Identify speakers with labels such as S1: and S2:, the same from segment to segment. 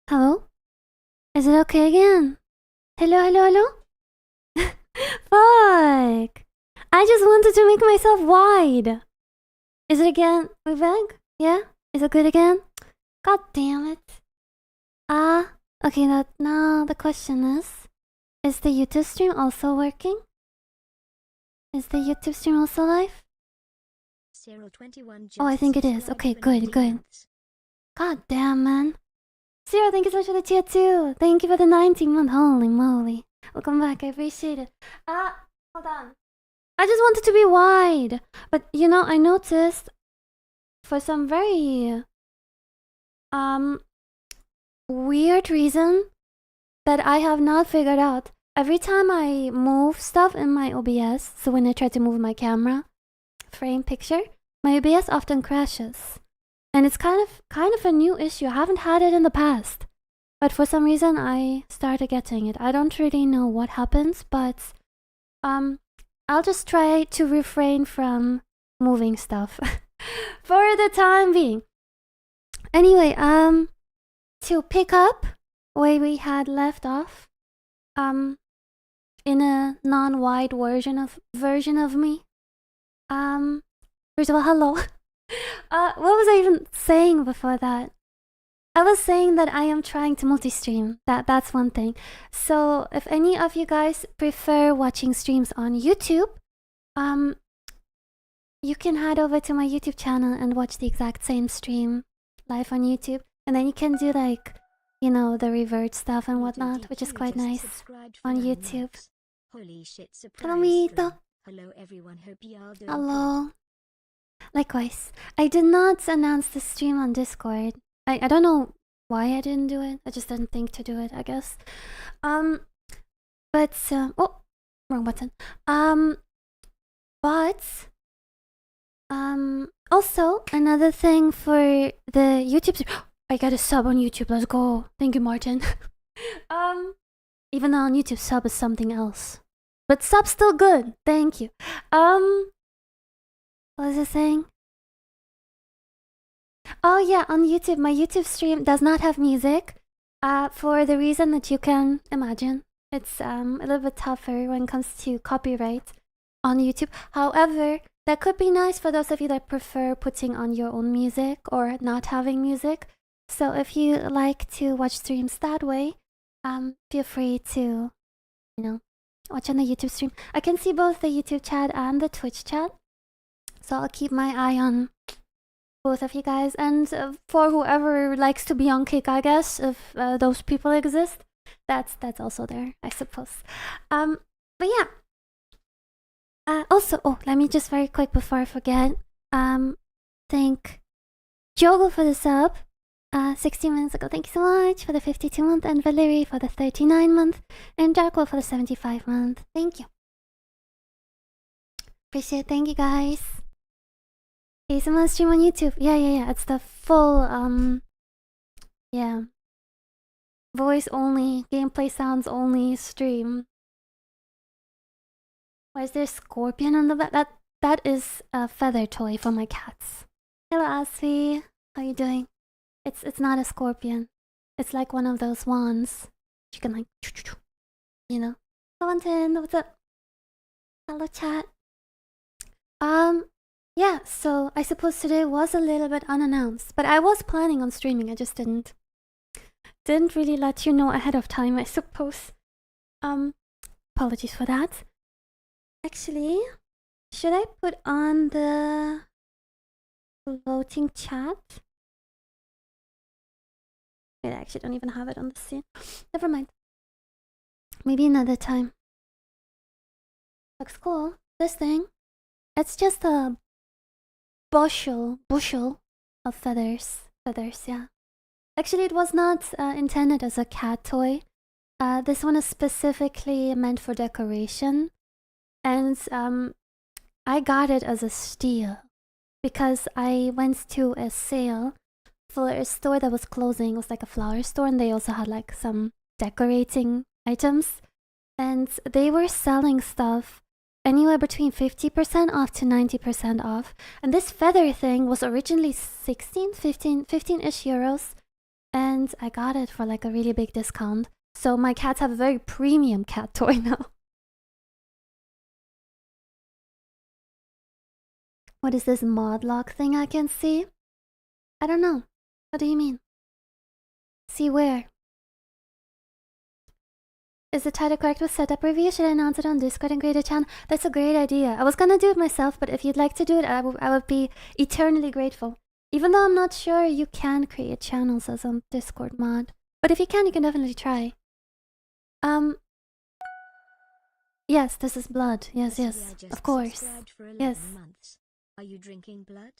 S1: Hello? Is it okay again? Hello? Fuck! I just wanted to make myself wide. Is it again? We back? Yeah? Is it good again? God damn it. Okay, now the question is the YouTube stream also working? Is the YouTube stream also live? Oh, I think it is. Okay, good. God damn, man. Zero, thank you so much for the tier 2. Thank you for the 19 month. Holy moly. Welcome back. I appreciate it. Hold on. I just wanted to be wide. But, you know, I noticed for some very weird reason that I have not figured out. Every time I move stuff in my OBS, so when I try to move my camera frame picture, my OBS often crashes. And it's kind of a new issue. I haven't had it in the past. But for some reason I started getting it. I don't really know what happens, but I'll just try to refrain from moving stuff for the time being. Anyway, to pick up where we had left off, in a non-wide version of me. First of all, hello. What was I even saying before that? I was saying that I am trying to multi-stream. That's one thing. So if any of you guys prefer watching streams on YouTube, you can head over to my YouTube channel and watch the exact same stream live on YouTube. And then you can do like, you know, the revert stuff and whatnot, which is quite nice on YouTube.
S2: Holy shit,
S1: Hello, Mito.
S2: Hello everyone, hope you all doing
S1: Hello. Likewise. I did not announce the stream on Discord. I don't know why I didn't do it. I just didn't think to do it, I guess. Oh, wrong button. Also another thing for the YouTube. I got a sub on YouTube. Let's go. Thank you, Martin. Even though on YouTube sub is something else, but sub's still good. Thank you. What was I saying? Oh yeah, on YouTube, my YouTube stream does not have music. For the reason that you can imagine. It's a little bit tougher when it comes to copyright on YouTube. However, that could be nice for those of you that prefer putting on your own music or not having music. So if you like to watch streams that way, feel free to, you know, watch on the YouTube stream. I can see both the YouTube chat and the Twitch chat. So I'll keep my eye on both of you guys. And for whoever likes to be on Kick, I guess, if those people exist, that's also there, I suppose. But yeah. Also, let me just very quick before I forget, thank Jogo for the sub 16 minutes ago. Thank you so much for the 52 month, and Valerie for the 39 month, and Jacko for the 75 month. Thank you. Appreciate it. Thank you guys. ASMR stream on YouTube. Yeah. It's the full voice only, gameplay sounds only stream. Why is there a scorpion on the back? That is a feather toy for my cats. Hello, Asfi. How you doing? It's not a scorpion. It's like one of those wands. You can like, you know. Hello, Anton. What's up? Hello, chat. Yeah. So I suppose today was a little bit unannounced, but I was planning on streaming. I just didn't really let you know ahead of time, I suppose. Apologies for that. Actually, should I put on the voting chat? Wait, I actually don't even have it on the scene. Never mind. Maybe another time. Looks cool. This thing, it's just a bushel of feathers. Yeah. Actually, it was not intended as a cat toy. This one is specifically meant for decoration. And I got it as a steal because I went to a sale for a store that was closing. It was like a flower store, and they also had like some decorating items. And they were selling stuff anywhere between 50% off to 90% off. And this feather thing was originally 15-ish euros. and I got it for like a really big discount. So my cats have a very premium cat toy now. What is this mod lock thing I can see? I don't know. What do you mean? See where? Is the title correct with setup review? Should I announce it on Discord and create a channel? That's a great idea. I was gonna do it myself, but if you'd like to do it, I would be eternally grateful. Even though I'm not sure you can create channels as a Discord mod. But if you can definitely try. Yes, this is blood. Yes, of course. Yes.
S2: Are you drinking blood?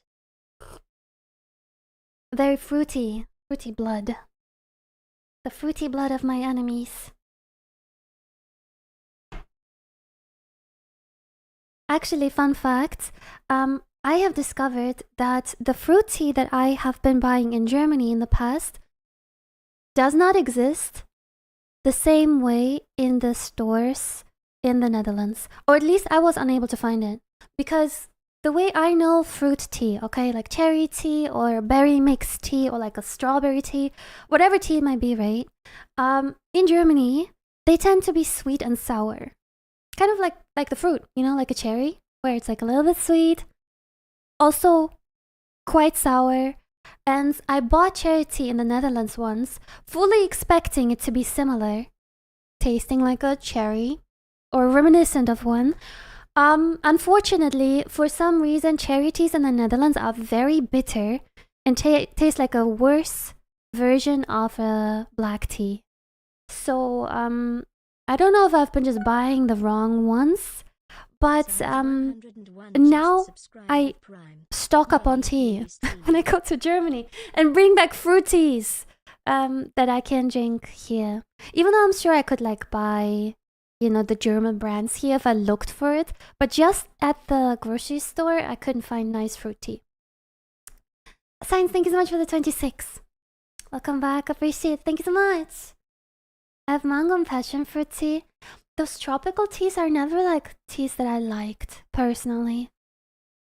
S1: Very fruity blood. The fruity blood of my enemies. Actually, fun fact, I have discovered that the fruit tea that I have been buying in Germany in the past does not exist the same way in the stores in the Netherlands. Or at least I was unable to find it. Because the way I know fruit tea, okay, like cherry tea or berry mixed tea or like a strawberry tea, whatever tea it might be, right? In Germany, they tend to be sweet and sour. Kind of like the fruit, you know, like a cherry, where it's like a little bit sweet, also quite sour. And I bought cherry tea in the Netherlands once, fully expecting it to be similar, tasting like a cherry or reminiscent of one. Unfortunately, for some reason, cherry teas in the Netherlands are very bitter and taste like a worse version of a black tea. So, I don't know if I've been just buying the wrong ones, but now I stock up on tea when I go to Germany and bring back fruities that I can drink here. Even though I'm sure I could like buy, you know, the German brands here if I looked for it, but just at the grocery store I couldn't find nice fruit tea. Science, thank you so much for the 26. Welcome back, appreciate it. Thank you so much. I have mango and passion fruit tea. Those tropical teas are never like teas that I liked, personally.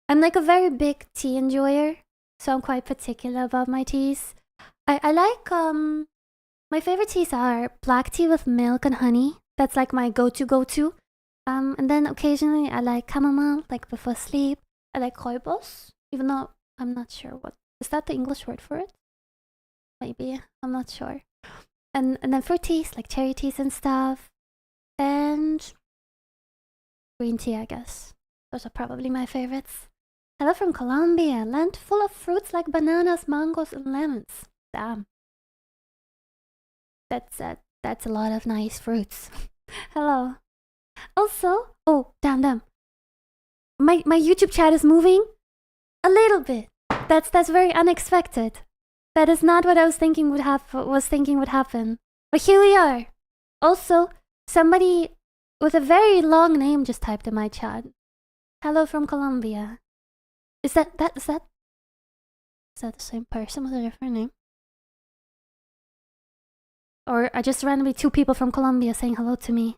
S1: I'm like a very big tea enjoyer, so I'm quite particular about my teas. I like, my favorite teas are black tea with milk and honey. That's like my go-to. And then occasionally I like chamomile, like before sleep. I like rooibos, even though I'm not sure what... Is that the English word for it? Maybe, I'm not sure. And then fruit teas, like cherry teas and stuff. And green tea, I guess. Those are probably my favorites. Hello from Colombia. Land full of fruits like bananas, mangoes, and lemons. Damn. That's a lot of nice fruits. Hello. Also, oh, damn. My YouTube chat is moving a little bit. That's very unexpected. That is not what I was thinking would happen. But here we are. Also, somebody with a very long name just typed in my chat. Hello from Colombia. Is that the same person with a different name? Or are just randomly two people from Colombia saying hello to me?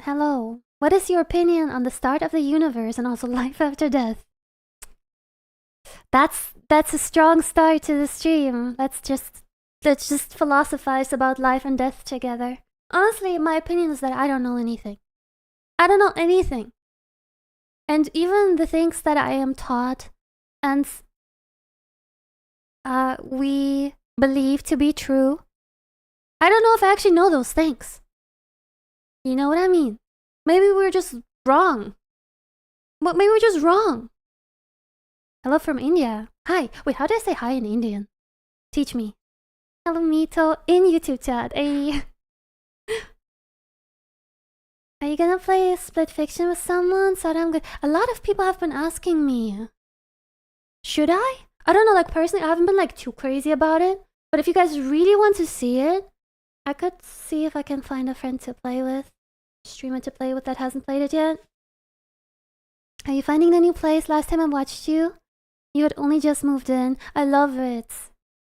S1: Hello. What is your opinion on the start of the universe and also life after death? That's a strong start to the stream. Let's just philosophize about life and death together. Honestly, my opinion is that I don't know anything. I don't know anything. And even the things that I am taught and we believe to be true, I don't know if I actually know those things. You know what I mean? Maybe we're just wrong. But maybe we're just wrong. Hello from India. Hi. Wait, how do I say hi in Indian? Teach me. Hello, Mito, in YouTube chat. Hey. Are you gonna play a split fiction with someone? So I'm good. A lot of people have been asking me. Should I? I don't know, like personally, I haven't been like too crazy about it. But if you guys really want to see it, I could see if I can find a friend to play with. Streamer to play with that hasn't played it yet. Are you finding the new place? Last time I watched you, you had only just moved in. I love it.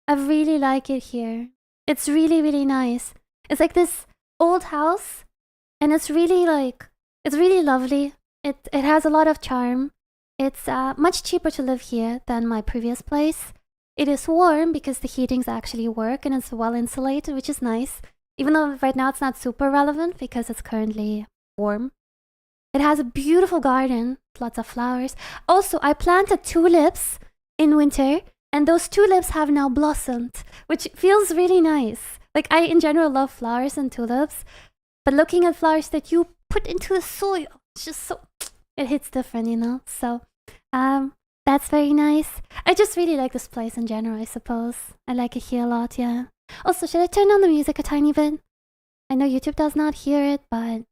S1: I really like it here. It's really, really nice. It's like this old house, and it's really lovely. It has a lot of charm. It's much cheaper to live here than my previous place. It is warm because the heatings actually work and it's well insulated, which is nice. Even though right now it's not super relevant because it's currently warm. It has a beautiful garden, lots of flowers. Also, I planted tulips in winter and those tulips have now blossomed, which feels really nice. Like, I in general love flowers and tulips, but looking at flowers that you put into the soil, it's just so, it hits different, you know? So, that's very nice. I just really like this place in general, I suppose. I like it here a lot, yeah. Also, should I turn down the music a tiny bit? I know YouTube does not hear it, but...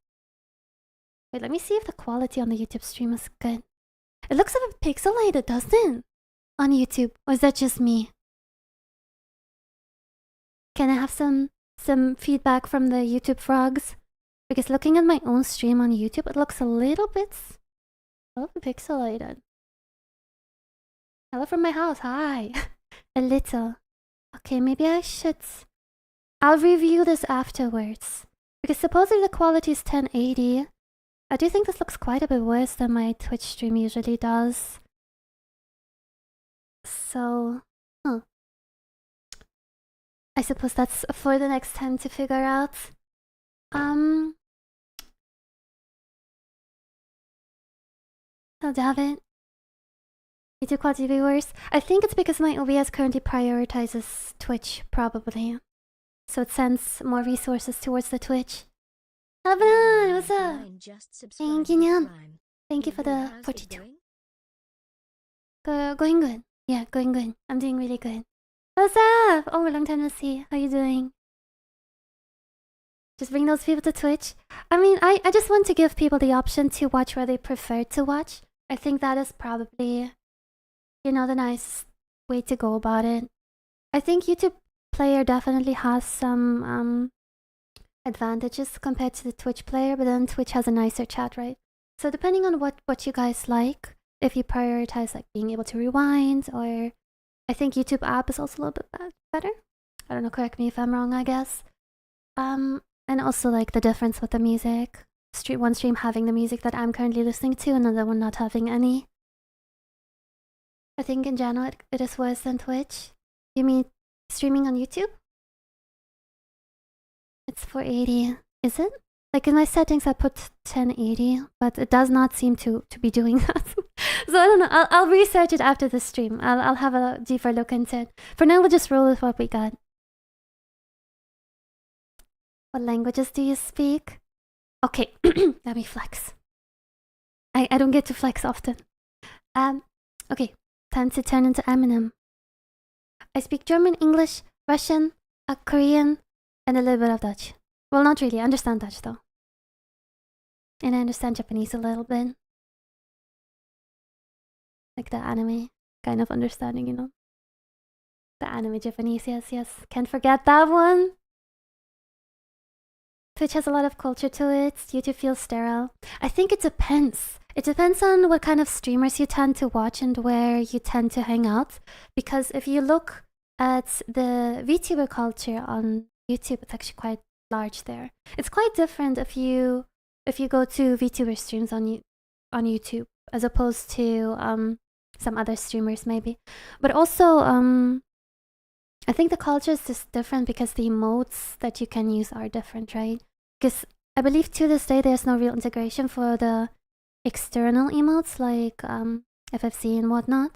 S1: Wait, let me see if the quality on the YouTube stream is good. It looks a bit pixelated, doesn't it? On YouTube. Or is that just me? Can I have some feedback from the YouTube frogs? Because looking at my own stream on YouTube, it looks a little bit pixelated. Hello from my house, hi. A little. Okay, maybe I should... I'll review this afterwards. Because supposedly the quality is 1080. I do think this looks quite a bit worse than my Twitch stream usually does. So... I suppose that's for the next time to figure out. Oh, damn it. YouTube quality viewers. I think it's because my OBS currently prioritizes Twitch, probably. So it sends more resources towards the Twitch. Hello, what's up? Thank you, Nyan. Thank you for the 42. Going good. Yeah, going good. I'm doing really good. What's up? Oh, long time no see. How you doing? Just bring those people to Twitch. I mean, I just want to give people the option to watch where they prefer to watch. I think that is probably, you know, the nice way to go about it. I think YouTube player definitely has some advantages compared to the Twitch player, but then Twitch has a nicer chat, right? So depending on what you guys like, if you prioritize like being able to rewind, or I think YouTube app is also a little bit better. I don't know, correct me if I'm wrong, I guess. And also like the difference with the music. One stream having the music that I'm currently listening to, another one not having any. I think in general it is worse than Twitch. You mean streaming on YouTube? It's 480. Is it? Like in my settings I put 1080, but it does not seem to be doing that. So I don't know. I'll research it after the stream. I'll have a deeper look into it. For now we'll just roll with what we got. What languages do you speak? Okay, let me flex. I don't get to flex often. Okay, time to turn into Eminem. I speak German, English, Russian, Korean, and a little bit of Dutch. Well, not really. I understand Dutch though. And I understand Japanese a little bit. Like the anime kind of understanding, you know? The anime Japanese, yes. Can't forget that one. Twitch has a lot of culture to it. YouTube feels sterile. I think it depends. It depends on what kind of streamers you tend to watch and where you tend to hang out. Because if you look at the VTuber culture on YouTube, it's actually quite large there. It's quite different if you go to VTuber streams on YouTube as opposed to some other streamers maybe. But also I think the culture is just different because the emotes that you can use are different, right? Because I believe to this day there's no real integration for the external emotes like FFC and whatnot.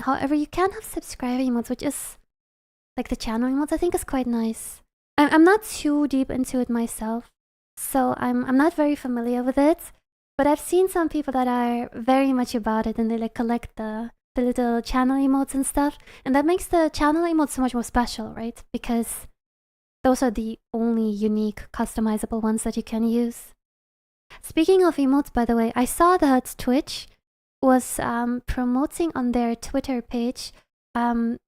S1: However, you can have subscriber emotes, which is like the channel emotes. I think is quite nice. I'm not too deep into it myself, so I'm not very familiar with it. But I've seen some people that are very much about it, and they like collect the little channel emotes and stuff, and that makes the channel emotes so much more special, right? Because those are the only unique customizable ones that you can use. Speaking of emotes, by the way, I saw that Twitch was promoting on their Twitter page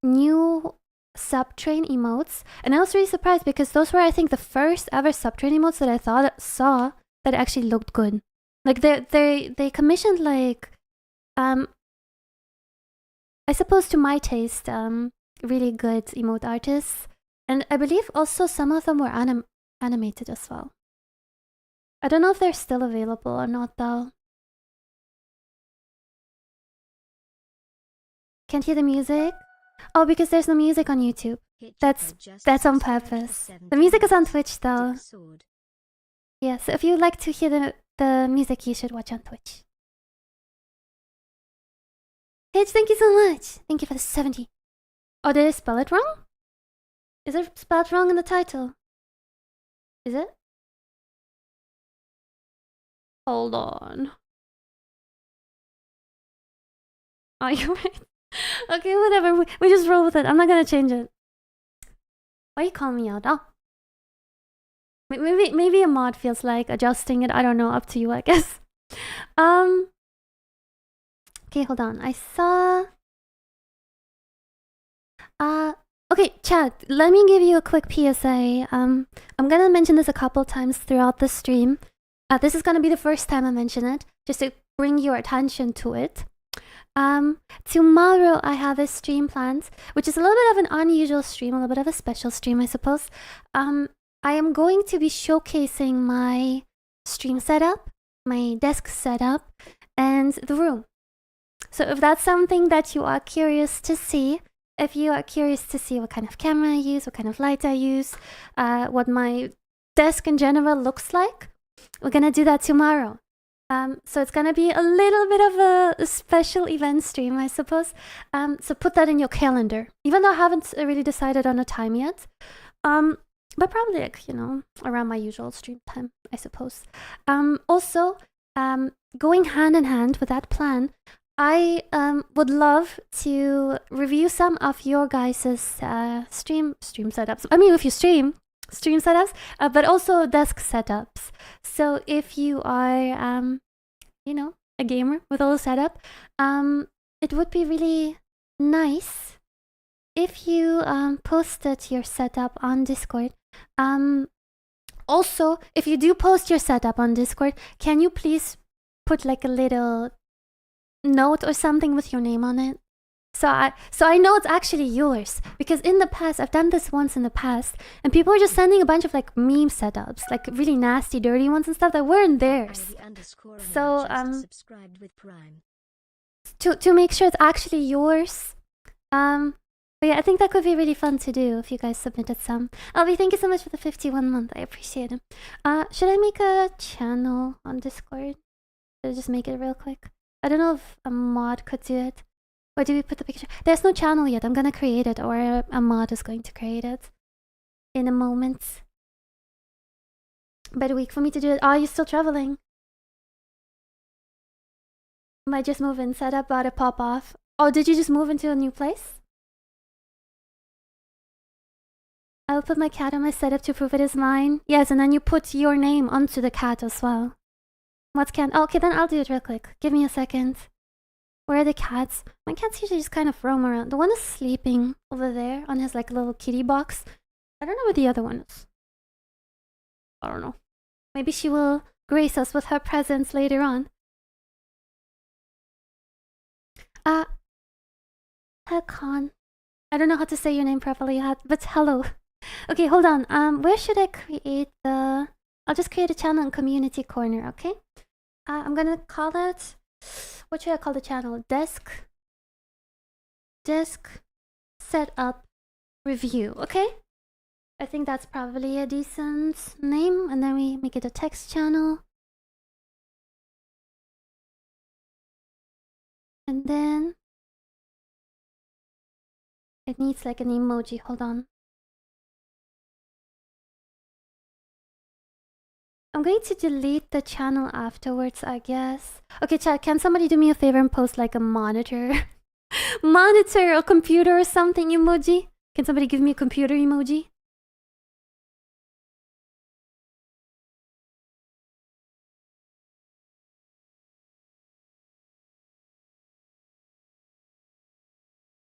S1: new subtrain emotes, and I was really surprised because those were, I think, the first ever subtrain emotes that I saw that actually looked good. Like they commissioned like I suppose to my taste, really good emote artists. And I believe also some of them were animated as well. I don't know if they're still available or not though. Can't hear the music? Oh, because there's no music on YouTube. That's on purpose. The music is on Twitch though. Yeah, so if you like to hear the music, you should watch on Twitch. Paige, thank you so much. Thank you for the 70. Oh, did I spell it wrong? Is it spelled wrong in the title? Is it? Hold on. Oh, you're right. Okay, whatever. We just roll with it. I'm not gonna change it. Why you call me out? Oh. Maybe a mod feels like adjusting it. I don't know. Up to you, I guess. Okay, hold on. I saw... Okay, chat. Let me give you a quick PSA. I'm gonna mention this a couple times throughout the stream. This is gonna be the first time I mention it, just to bring your attention to it. Tomorrow I have a stream planned, which is a little bit of an unusual stream, a little bit of a special stream, I suppose. I am going to be showcasing my stream setup, my desk setup, and the room. So if that's something that you are curious to see, if you are curious to see what kind of camera I use, what kind of light I use, what my desk in general looks like, we're gonna do that tomorrow. So it's gonna be a little bit of a special event stream, I suppose. So put that in your calendar, even though I haven't really decided on a time yet. But probably, like, you know, around my usual stream time, I suppose. Also, going hand in hand with that plan, I would love to review some of your guys' stream setups. I mean, if you stream setups, but also desk setups. So if you are, you know, a gamer with a little setup, it would be really nice if you posted your setup on Discord. Also, if you do post your setup on Discord, can you please put like a little note or something with your name on it? So I know it's actually yours, because in the past, I've done this once in the past, and people were just sending a bunch of like meme setups, like really nasty, dirty ones and stuff that weren't theirs. So to make sure it's actually yours, but yeah, I think that could be really fun to do if you guys submitted some. Albie, thank you so much for the 51 month. I appreciate it. Should I make a channel on Discord? Should I just make it real quick? I don't know if a mod could do it. Or do we put the picture? There's no channel yet. I'm gonna create it, or a mod is going to create it in a moment. But a week for me to do it. Oh, you're still traveling. Might just move in, set up, about to pop off. Oh, did you just move into a new place? I'll put my cat on my setup to prove it is mine. Yes, and then you put your name onto the cat as well. What's cat? Oh, okay, then I'll do it real quick. Give me a second. Where are the cats? My cats usually just kind of roam around. The one is sleeping over there on his like little kitty box. I don't know where the other one is. I don't know. Maybe she will grace us with her presence later on. Khan. I don't know how to say your name properly, but hello. Okay, hold on. Where should I create the... I'll just create a channel in Community Corner, okay? I'm gonna call it... What should I call the channel? Desk Setup Review, okay? I think that's probably a decent name. And then we make it a text channel. And then... It needs like an emoji. Hold on. I'm going to delete the channel afterwards, I guess. Okay, chat, can somebody do me a favor and post like a monitor? Monitor or computer or something emoji? Can somebody give me a computer emoji?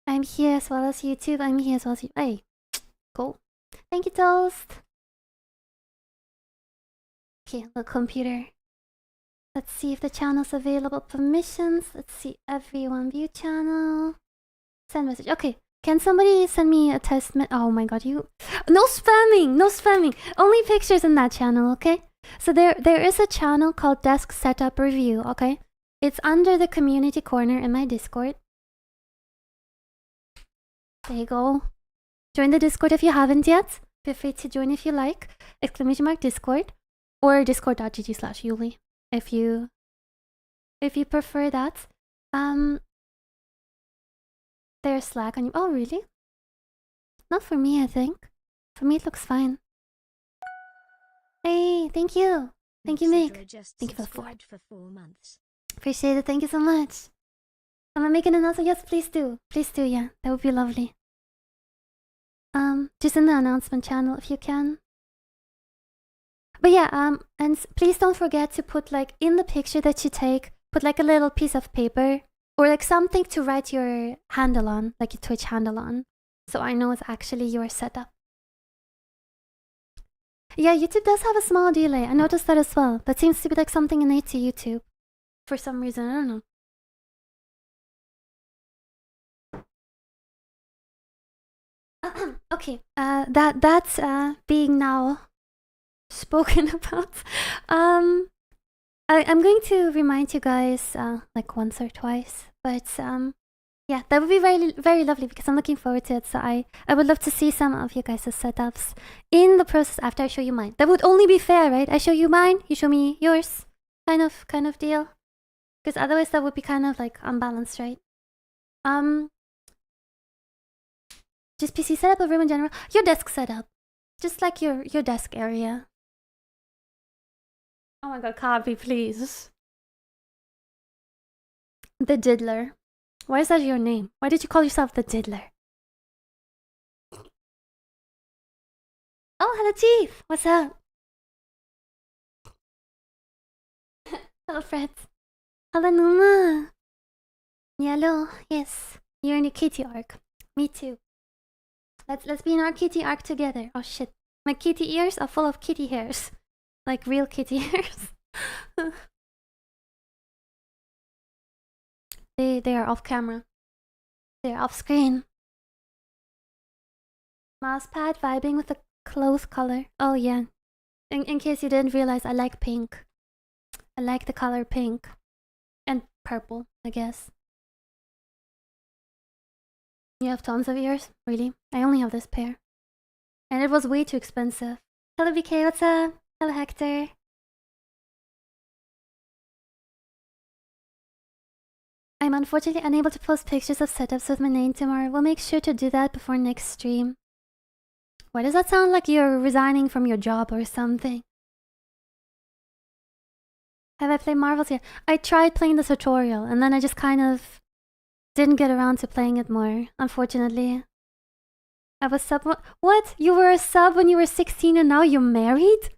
S1: I'm here as well as YouTube. I'm here as well as you. Hey, cool. Thank you, Toast. Okay, the computer. Let's see if the channel's available. Permissions. Let's see. Everyone view channel. Send message. Okay. Can somebody send me a test oh my god, you... No spamming! No spamming! Only pictures in that channel, okay? So there is a channel called Desk Setup Review, okay? It's under the Community Corner in my Discord. There you go. Join the Discord if you haven't yet. Feel free to join if you like. !Discord or discord.gg/Yuli if you prefer that. There's Slack on you. Oh, really? Not for me, I think. For me, it looks fine. Hey, thank you. Thank you, Mick. Thank you for the 4.
S2: For 4 months.
S1: Appreciate it. Thank you so much. Am I making an announcement? Yes, please do. Please do, yeah. That would be lovely. Just in the announcement channel if you can. But yeah, and please don't forget to put like in the picture that you take, put like a little piece of paper or like something to write your handle on, like your Twitch handle on. So I know it's actually your setup. Yeah, YouTube does have a small delay. I noticed that as well. That seems to be like something innate to YouTube. For some reason, I don't know. Okay, that's being now spoken about. I'm going to remind you guys like once or twice, but yeah, that would be very, very lovely because I'm looking forward to it. So I would love to see some of you guys' setups in the process after I show you mine. That would only be fair, right? I show you mine, you show me yours, kind of deal. Because otherwise that would be kind of like unbalanced, right? Just PC setup of room in general. Your desk setup, just like your desk area. Oh my god, copy, please. The Diddler. Why is that your name? Why did you call yourself the Diddler? Oh, hello, Chief. What's up? Hello, Fred. Hello, Numa. Yellow. Yes, you're in your kitty arc. Me too. Let's be in our kitty arc together. Oh shit, my kitty ears are full of kitty hairs, like real kitty hairs. They are off camera. They are off screen. Mousepad vibing with the clothes color. Oh yeah. In case you didn't realize, I like pink. I like the color pink and purple, I guess. You have tons of ears? Really? I only have this pair. And it was way too expensive. Hello BK, what's up? Hello Hector. I'm unfortunately unable to post pictures of setups with my name tomorrow. We'll make sure to do that before next stream. Why does that sound like you're resigning from your job or something? Have I played Marvels yet? I tried playing the tutorial and then I just kind of didn't get around to playing it more, unfortunately. I was sub. What? You were a sub when you were 16 and now you're married?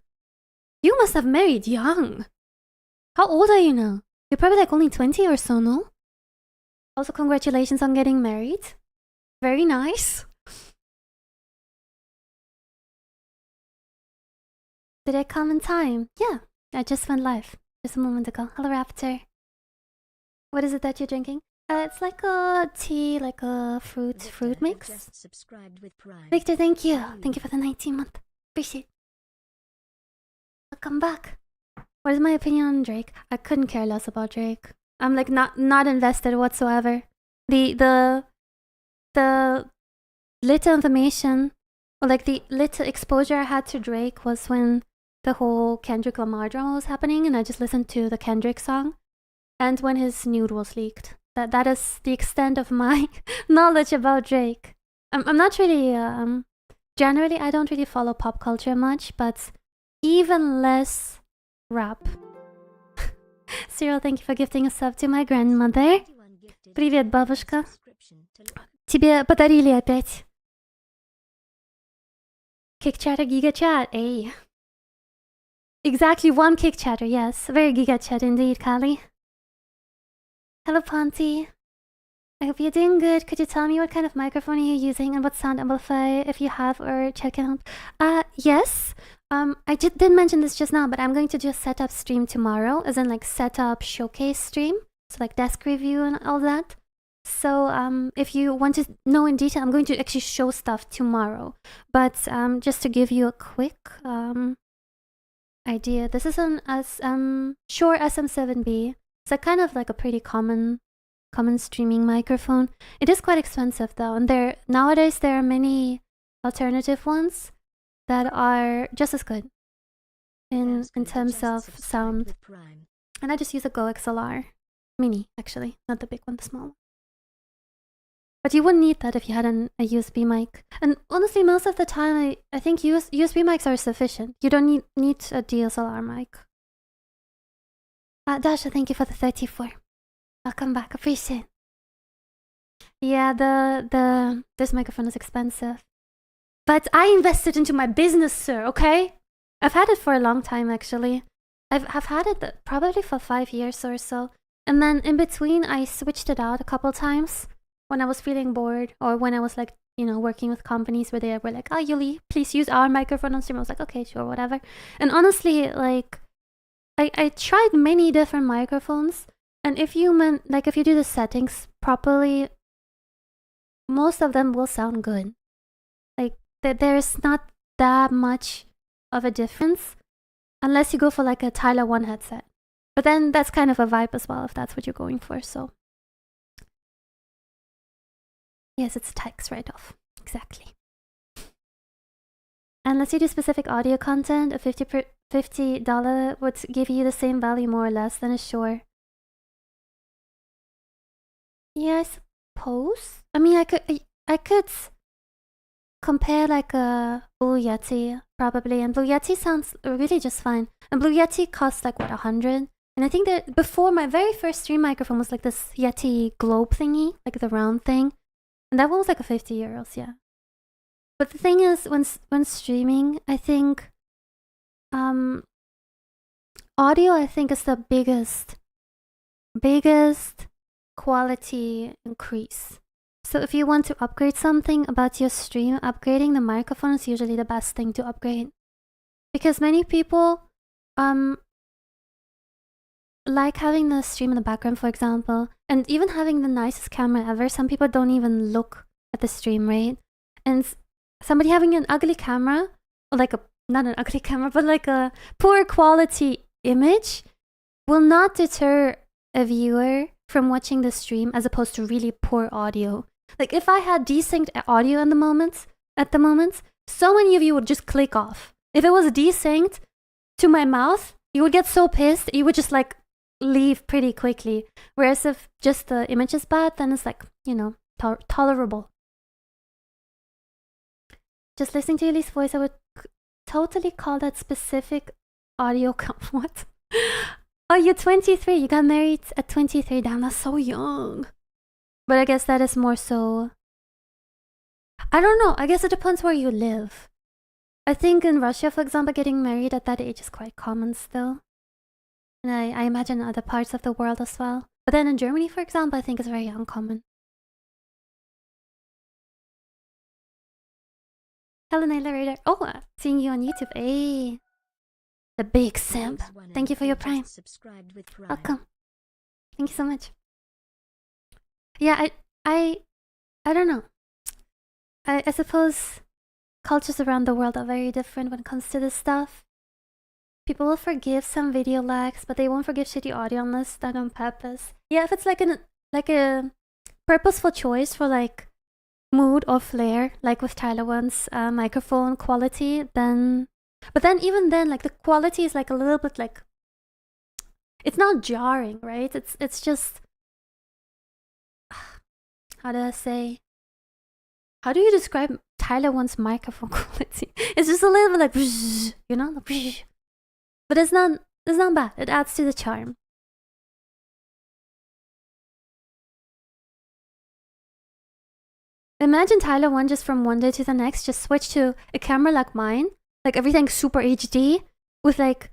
S1: You must have married young. How old are you now? You're probably like only 20 or so, no? Also, congratulations on getting married. Very nice. Did I come in time? Yeah, I just went live just a moment ago. Hello, Raptor. What is it that you're drinking? It's like a tea, like a fruit mix.
S2: Just subscribed with Prime.
S1: Victor, thank you. Thank you for the 19-month. Appreciate it. Welcome back. What is my opinion on Drake? I couldn't care less about Drake. I'm like not invested whatsoever. The little information or like the little exposure I had to Drake was when the whole Kendrick Lamar drama was happening and I just listened to the Kendrick song and when his nude was leaked. That is the extent of my knowledge about Drake. I'm not really generally I don't really follow pop culture much, but even less rap. Cyril, thank you for gifting a sub to my grandmother. Привет, бабушка. Тебе подарили опять. Kick chatter, giga chat, eh? Exactly one kick chatter, yes. Very giga chat indeed, Kali. Hello, Ponty. I hope you're doing good. Could you tell me what kind of microphone you're using and what sound amplifier, if you have, or chat can help? Yes. I did mention this just now, but I'm going to do a setup stream tomorrow, as in like setup showcase stream. So like desk review and all that. So if you want to know in detail, I'm going to actually show stuff tomorrow. But just to give you a quick idea, this is an Shure SM7B. It's kind of like a pretty common common streaming microphone. It is quite expensive though, and nowadays there are many alternative ones that are just as good in terms of sound. And I just use a Go XLR Mini, actually, not the big one, the small one. But you wouldn't need that if you had a USB mic. And honestly, most of the time, I think USB mics are sufficient. You don't need a DSLR mic. Dasha, thank you for the 34. Welcome back, appreciate it. Yeah, this microphone is expensive. But I invested into my business, sir, okay? I've had it for a long time, actually. I've had it probably for 5 years or so. And then in between, I switched it out a couple times when I was feeling bored, or when I was like, you know, working with companies where they were like, oh, Yuli, please use our microphone on stream. I was like, okay, sure, whatever. And honestly, like, I tried many different microphones. And if you do the settings properly, most of them will sound good. Like, there's not that much of a difference unless you go for like a Tyler 1 headset. But then that's kind of a vibe as well if that's what you're going for, so. Yes, it's tax write-off. Exactly. Unless you do specific audio content, a $50 would give you the same value more or less than a Shure. Yeah, I suppose. I mean, I could compare like a Blue Yeti probably, and Blue Yeti sounds really just fine. And Blue Yeti costs like what, 100? And I think that before, my very first stream microphone was like this Yeti globe thingy, like the round thing, and that one was like a €50, yeah. But the thing is, when streaming, I think audio, I think, is the biggest quality increase. So if you want to upgrade something about your stream, upgrading the microphone is usually the best thing to upgrade. Because many people like having the stream in the background, for example, and even having the nicest camera ever. Some people don't even look at the stream, right? And somebody having an ugly camera, or like not an ugly camera, but like a poor quality image, will not deter a viewer from watching the stream as opposed to really poor audio. Like if I had desynced audio at the moment, so many of you would just click off. If it was desynced to my mouth, you would get so pissed, you would just like leave pretty quickly. Whereas if just the image is bad, then it's like, you know, tolerable. Just listening to Yuli's voice, I would totally call that specific audio what? Oh, you're 23. You got married at 23. Damn, that's so young. But I guess that is more so... I don't know. I guess it depends where you live. I think in Russia, for example, getting married at that age is quite common still. And I imagine other parts of the world as well. But then in Germany, for example, I think it's very uncommon. Hello, Narrator. Oh, seeing you on YouTube. Hey. The big simp. Thank you for your Prime. Welcome. Thank you so much. Yeah, I don't know. I suppose cultures around the world are very different when it comes to this stuff. People will forgive some video lags, but they won't forgive shitty audio unless done on purpose. Yeah, if it's like a purposeful choice for like mood or flair, like with Tyler One's microphone quality, then... But then even then, like the quality is like a little bit like... It's not jarring, right? It's just... How do I say? How do you describe Tyler One's microphone quality? It's just a little bit like... You know? But it's not bad. It adds to the charm. Imagine Tyler One just from one day to the next just switch to a camera like mine, like everything super HD with like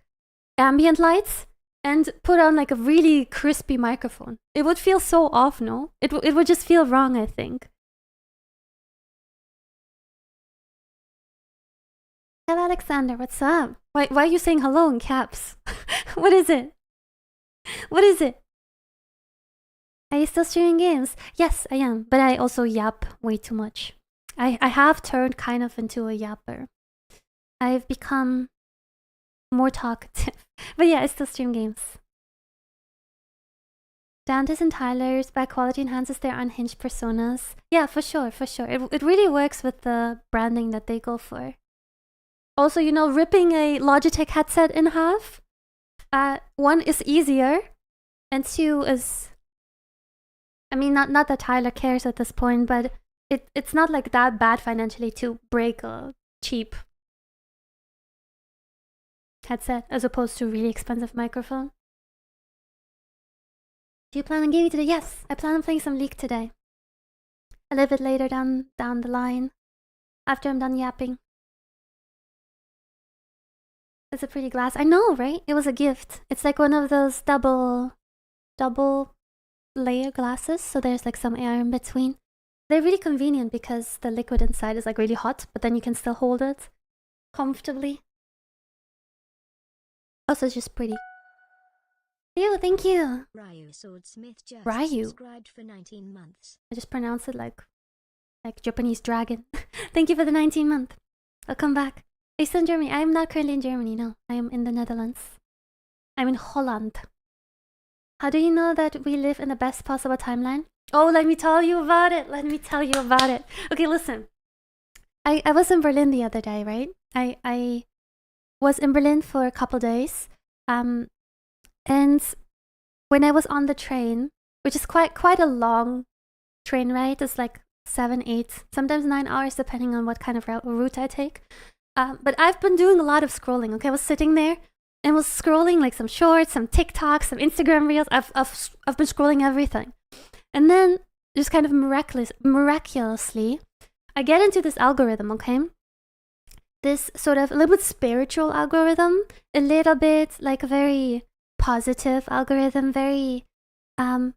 S1: ambient lights, and put on like a really crispy microphone. It would feel so off, no? It would just feel wrong, I think. Hello, Alexander. What's up? Why are you saying hello in caps? What is it? What is it? Are you still streaming games? Yes, I am. But I also yap way too much. I have turned kind of into a yapper. I've become more talkative. But yeah, I still stream games. Dante's and Tyler's by quality enhances their unhinged personas. Yeah, for sure, for sure. It really works with the branding that they go for. Also, you know, ripping a Logitech headset in half, one is easier, and two is, I mean, not that Tyler cares at this point, but it's not like that bad financially to break a cheap headset as opposed to a really expensive microphone. Do you plan on gaming today? Yes, I plan on playing some League today. A little bit later down the line, after I'm done yapping. It's a pretty glass. I know, right? It was a gift. It's like one of those double layer glasses, so there's like some air in between. They're really convenient because the liquid inside is like really hot, but then you can still hold it comfortably. Also, it's just pretty. Ew, thank you.
S2: Ryu Swordsmith just
S1: Ryu.
S2: subscribed for 19 months.
S1: I just pronounced it like Japanese dragon. Thank you for the 19 month. I'll come back. Are you still in Germany? I am not currently in Germany, no. I am in the Netherlands. I'm in Holland. How do you know that we live in the best possible timeline? Oh, let me tell you about it. Let me tell you about it. Okay, listen. I was in Berlin the other day, right? I was in Berlin for a couple days. And when I was on the train, which is quite a long train ride, it's like 7, 8, sometimes 9 hours depending on what kind of route I take. But I've been doing a lot of scrolling, okay? I was sitting there and was scrolling like some shorts, some TikToks, some Instagram reels. I've been scrolling everything. And then just kind of miraculously, I get into this algorithm, okay? This sort of a little bit spiritual algorithm, a little bit like a very positive algorithm, very like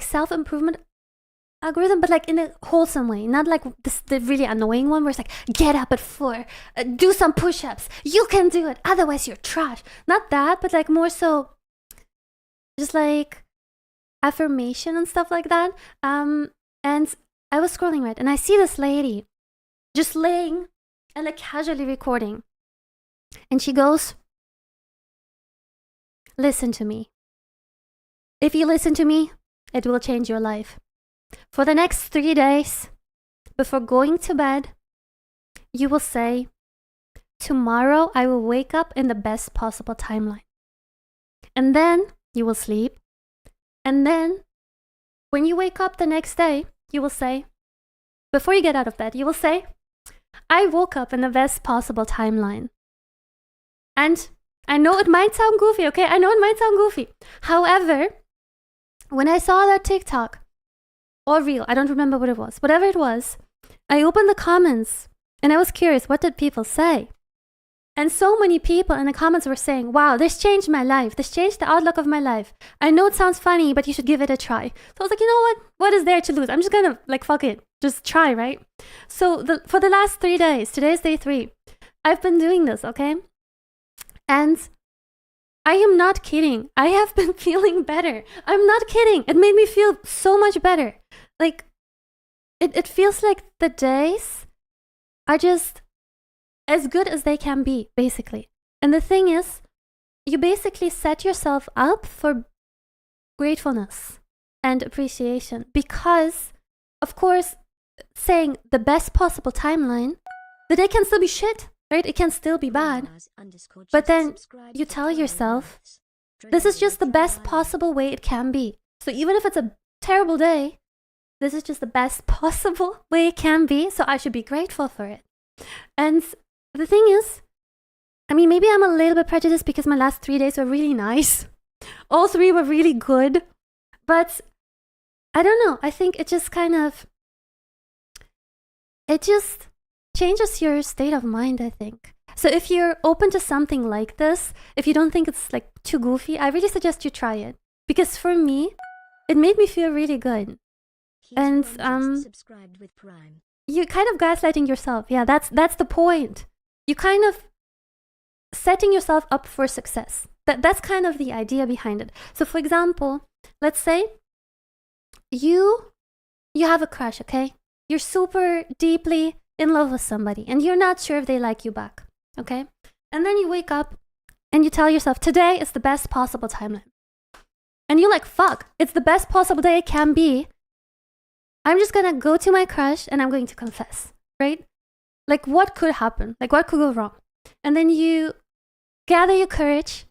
S1: self-improvement algorithm, but like in a wholesome way, not like the really annoying one where it's like, get up at 4, do some push-ups, you can do it, otherwise you're trash. Not that, but like more so just like affirmation and stuff like that. And I was scrolling, right, and I see this lady just laying and like casually recording, and she goes, listen to me. If you listen to me, it will change your life. For the next 3 days, before going to bed, you will say, tomorrow I will wake up in the best possible timeline. And then you will sleep. And then when you wake up the next day, you will say, before you get out of bed, you will say, I woke up in the best possible timeline. And I know it might sound goofy, okay? I know it might sound goofy. However, when I saw that TikTok, or reel, I don't remember what it was, whatever it was, I opened the comments and I was curious, what did people say? And so many people in the comments were saying, wow, this changed my life. This changed the outlook of my life. I know it sounds funny, but you should give it a try. So I was like, you know what? What is there to lose? I'm just gonna like, fuck it. Just try, right? So for the last 3 days, today's day 3, I've been doing this, okay? And I am not kidding. I have been feeling better. I'm not kidding. It made me feel so much better. Like, it feels like the days are just as good as they can be, basically. And the thing is, you basically set yourself up for gratefulness and appreciation because, of course, saying the best possible timeline, the day can still be shit, right? It can still be bad. But then you tell yourself, this is just the best possible way it can be. So even if it's a terrible day, this is just the best possible way it can be, so I should be grateful for it. And the thing is, I mean, maybe I'm a little bit prejudiced because my last 3 days were really nice. All 3 were really good. But I don't know. I think it just kind of, it just changes your state of mind, I think. So if you're open to something like this, if you don't think it's like too goofy, I really suggest you try it. Because for me, it made me feel really good. And
S2: subscribed with Prime.
S1: You're kind of gaslighting yourself. Yeah, that's the point. You kind of setting yourself up for success. That's kind of the idea behind it. So for example, let's say you have a crush, okay? You're super deeply in love with somebody and you're not sure if they like you back, okay? And then you wake up and you tell yourself, today is the best possible timeline. and you're like, fuck, it's the best possible day it can be. I'm just gonna go to my crush and I'm going to confess, right? Like, what could happen? Like, what could go wrong? And then you gather your courage,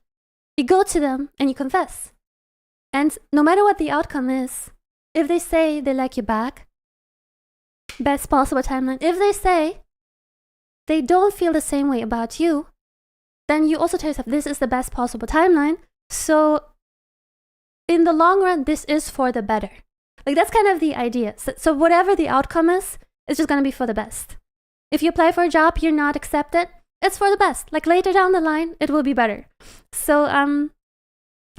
S1: you go to them and you confess. And no matter what the outcome is, if they say they like you back, best possible timeline. If they say they don't feel the same way about you, then you also tell yourself, this is the best possible timeline. So in the long run, this is for the better. Like, that's kind of the idea. So whatever the outcome is, it's just going to be for the best. If you apply for a job, you're not accepted, it's for the best. Like, later down the line, it will be better. So,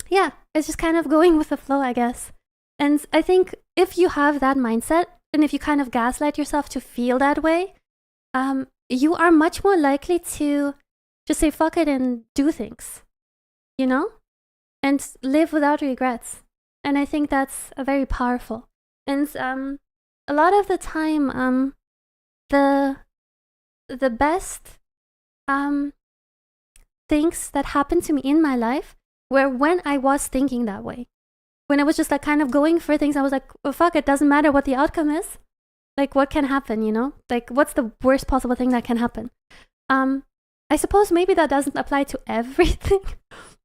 S1: yeah, it's just kind of going with the flow, I guess. And I think if you have that mindset, and if you kind of gaslight yourself to feel that way, you are much more likely to just say fuck it and do things, you know? And live without regrets. And I think that's very powerful. And a lot of the time, the best things that happened to me in my life were when I was thinking that way. When I was just like kind of going for things, I was like, oh, fuck, it doesn't matter what the outcome is. Like, what can happen, you know? Like, what's the worst possible thing that can happen? I suppose maybe that doesn't apply to everything.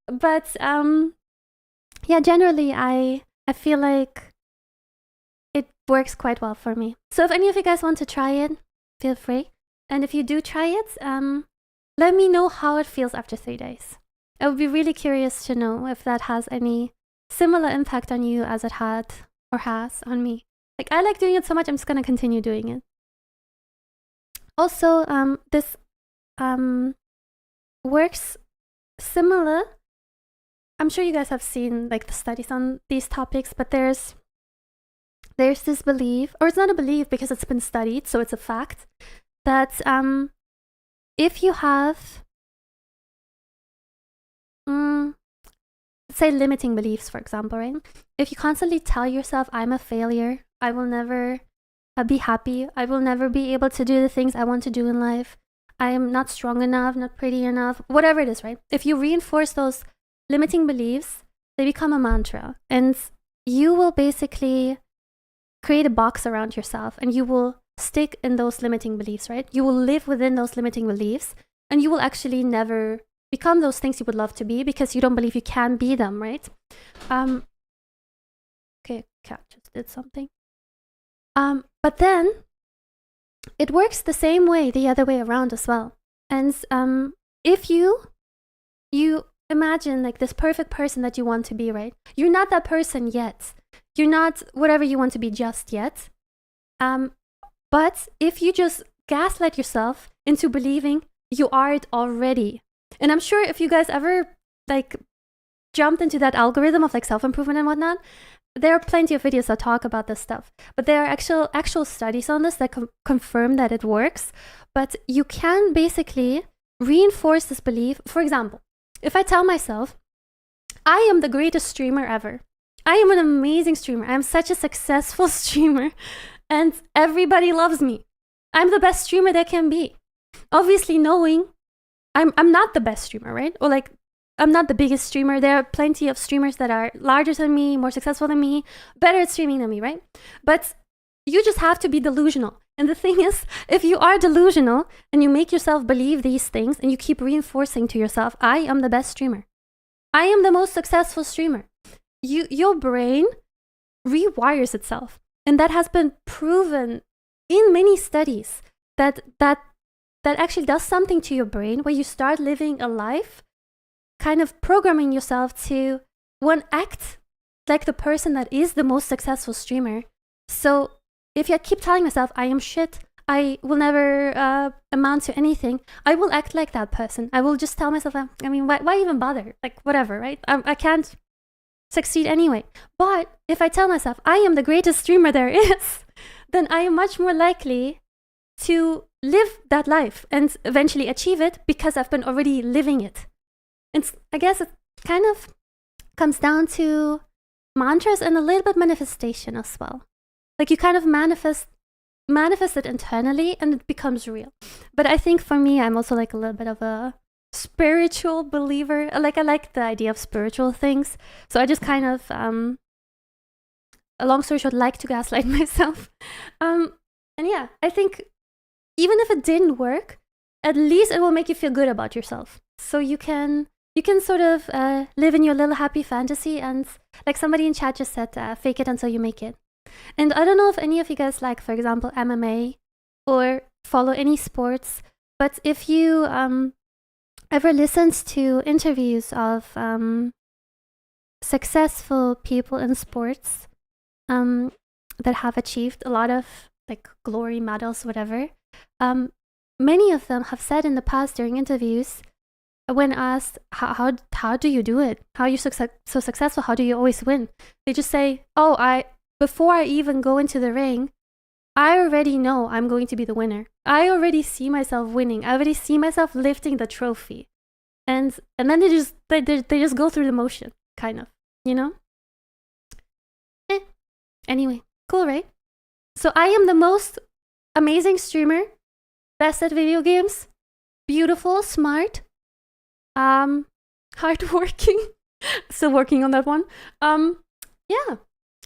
S1: But yeah, generally, I feel like it works quite well for me. So if any of you guys want to try it, feel free. And if you do try it, let me know how it feels after 3 days. I would be really curious to know if that has any similar impact on you as it had or has on me. Like, I like doing it so much, I'm just going to continue doing it. Also, this works similar. I'm sure you guys have seen like the studies on these topics, but there's this belief, or it's not a belief because it's been studied, so it's a fact, that if you have, say, limiting beliefs, for example, right? If you constantly tell yourself, I'm a failure, I will never be happy, I will never be able to do the things I want to do in life, I am not strong enough, not pretty enough, whatever it is, right? If you reinforce those limiting beliefs, they become a mantra, and you will basically create a box around yourself, and you will stick in those limiting beliefs, right? You will live within those limiting beliefs, and you will actually never become those things you would love to be because you don't believe you can be them, right? Okay, cat just did something. But then it works the same way the other way around as well. And if you imagine like this perfect person that you want to be, right? You're not that person yet. You're not whatever you want to be just yet. But if you just gaslight yourself into believing you are it already, and I'm sure if you guys ever like jumped into that algorithm of like self-improvement and whatnot, there are plenty of videos that talk about this stuff. But there are actual studies on this that confirm that it works. But you can basically reinforce this belief. For example, if I tell myself, I am the greatest streamer ever. I am an amazing streamer. I am such a successful streamer. And everybody loves me. I'm the best streamer there can be. Obviously knowing I'm not the best streamer, right? Or like, I'm not the biggest streamer. There are plenty of streamers that are larger than me, more successful than me, better at streaming than me, right? But you just have to be delusional. And the thing is, if you are delusional and you make yourself believe these things and you keep reinforcing to yourself, I am the best streamer. I am the most successful streamer. Your brain rewires itself. And that has been proven in many studies that actually does something to your brain where you start living a life kind of programming yourself to act like the person that is the most successful streamer. So if I keep telling myself, I am shit, I will never amount to anything, I will act like that person. I will just tell myself, I mean, why even bother? Like, whatever, right? I can't succeed anyway. But if I tell myself, I am the greatest streamer there is, then I am much more likely to live that life and eventually achieve it because I've been already living it. And I guess it kind of comes down to mantras and a little bit manifestation as well. Like, you kind of manifest it internally and it becomes real. But I think for me, I'm also like a little bit of a spiritual believer. I like the idea of spiritual things. So I just kind of, a long story short, like to gaslight myself. And yeah, I think even if it didn't work, at least it will make you feel good about yourself. So you can sort of live in your little happy fantasy, and like somebody in chat just said, fake it until you make it. And I don't know if any of you guys like, for example, MMA or follow any sports, but if you ever listened to interviews of successful people in sports that have achieved a lot of like glory, medals, whatever, many of them have said in the past during interviews, when asked how do you do it, how are you so successful, how do you always win, they just say, oh, before I even go into the ring, I already know I'm going to be the winner. I already see myself winning. I already see myself lifting the trophy, and then they just go through the motion, kind of, you know. Anyway, cool, right? So I am the most amazing streamer, best at video games, beautiful, smart, hardworking. Still working on that one. Yeah,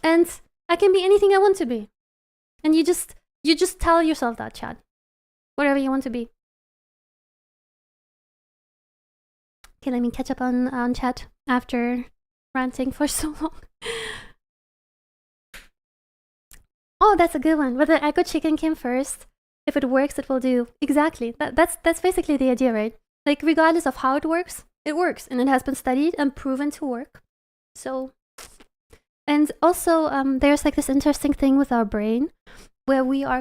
S1: and I can be anything I want to be, and you just tell yourself that, Chad, whatever you want to be. Okay, let me catch up on chat after ranting for so long. Oh, that's a good one. But the Echo Chicken came first. If it works, it will do. Exactly. That's basically the idea, right? Like, regardless of how it works, and it has been studied and proven to work. So, and also, there's like this interesting thing with our brain where we're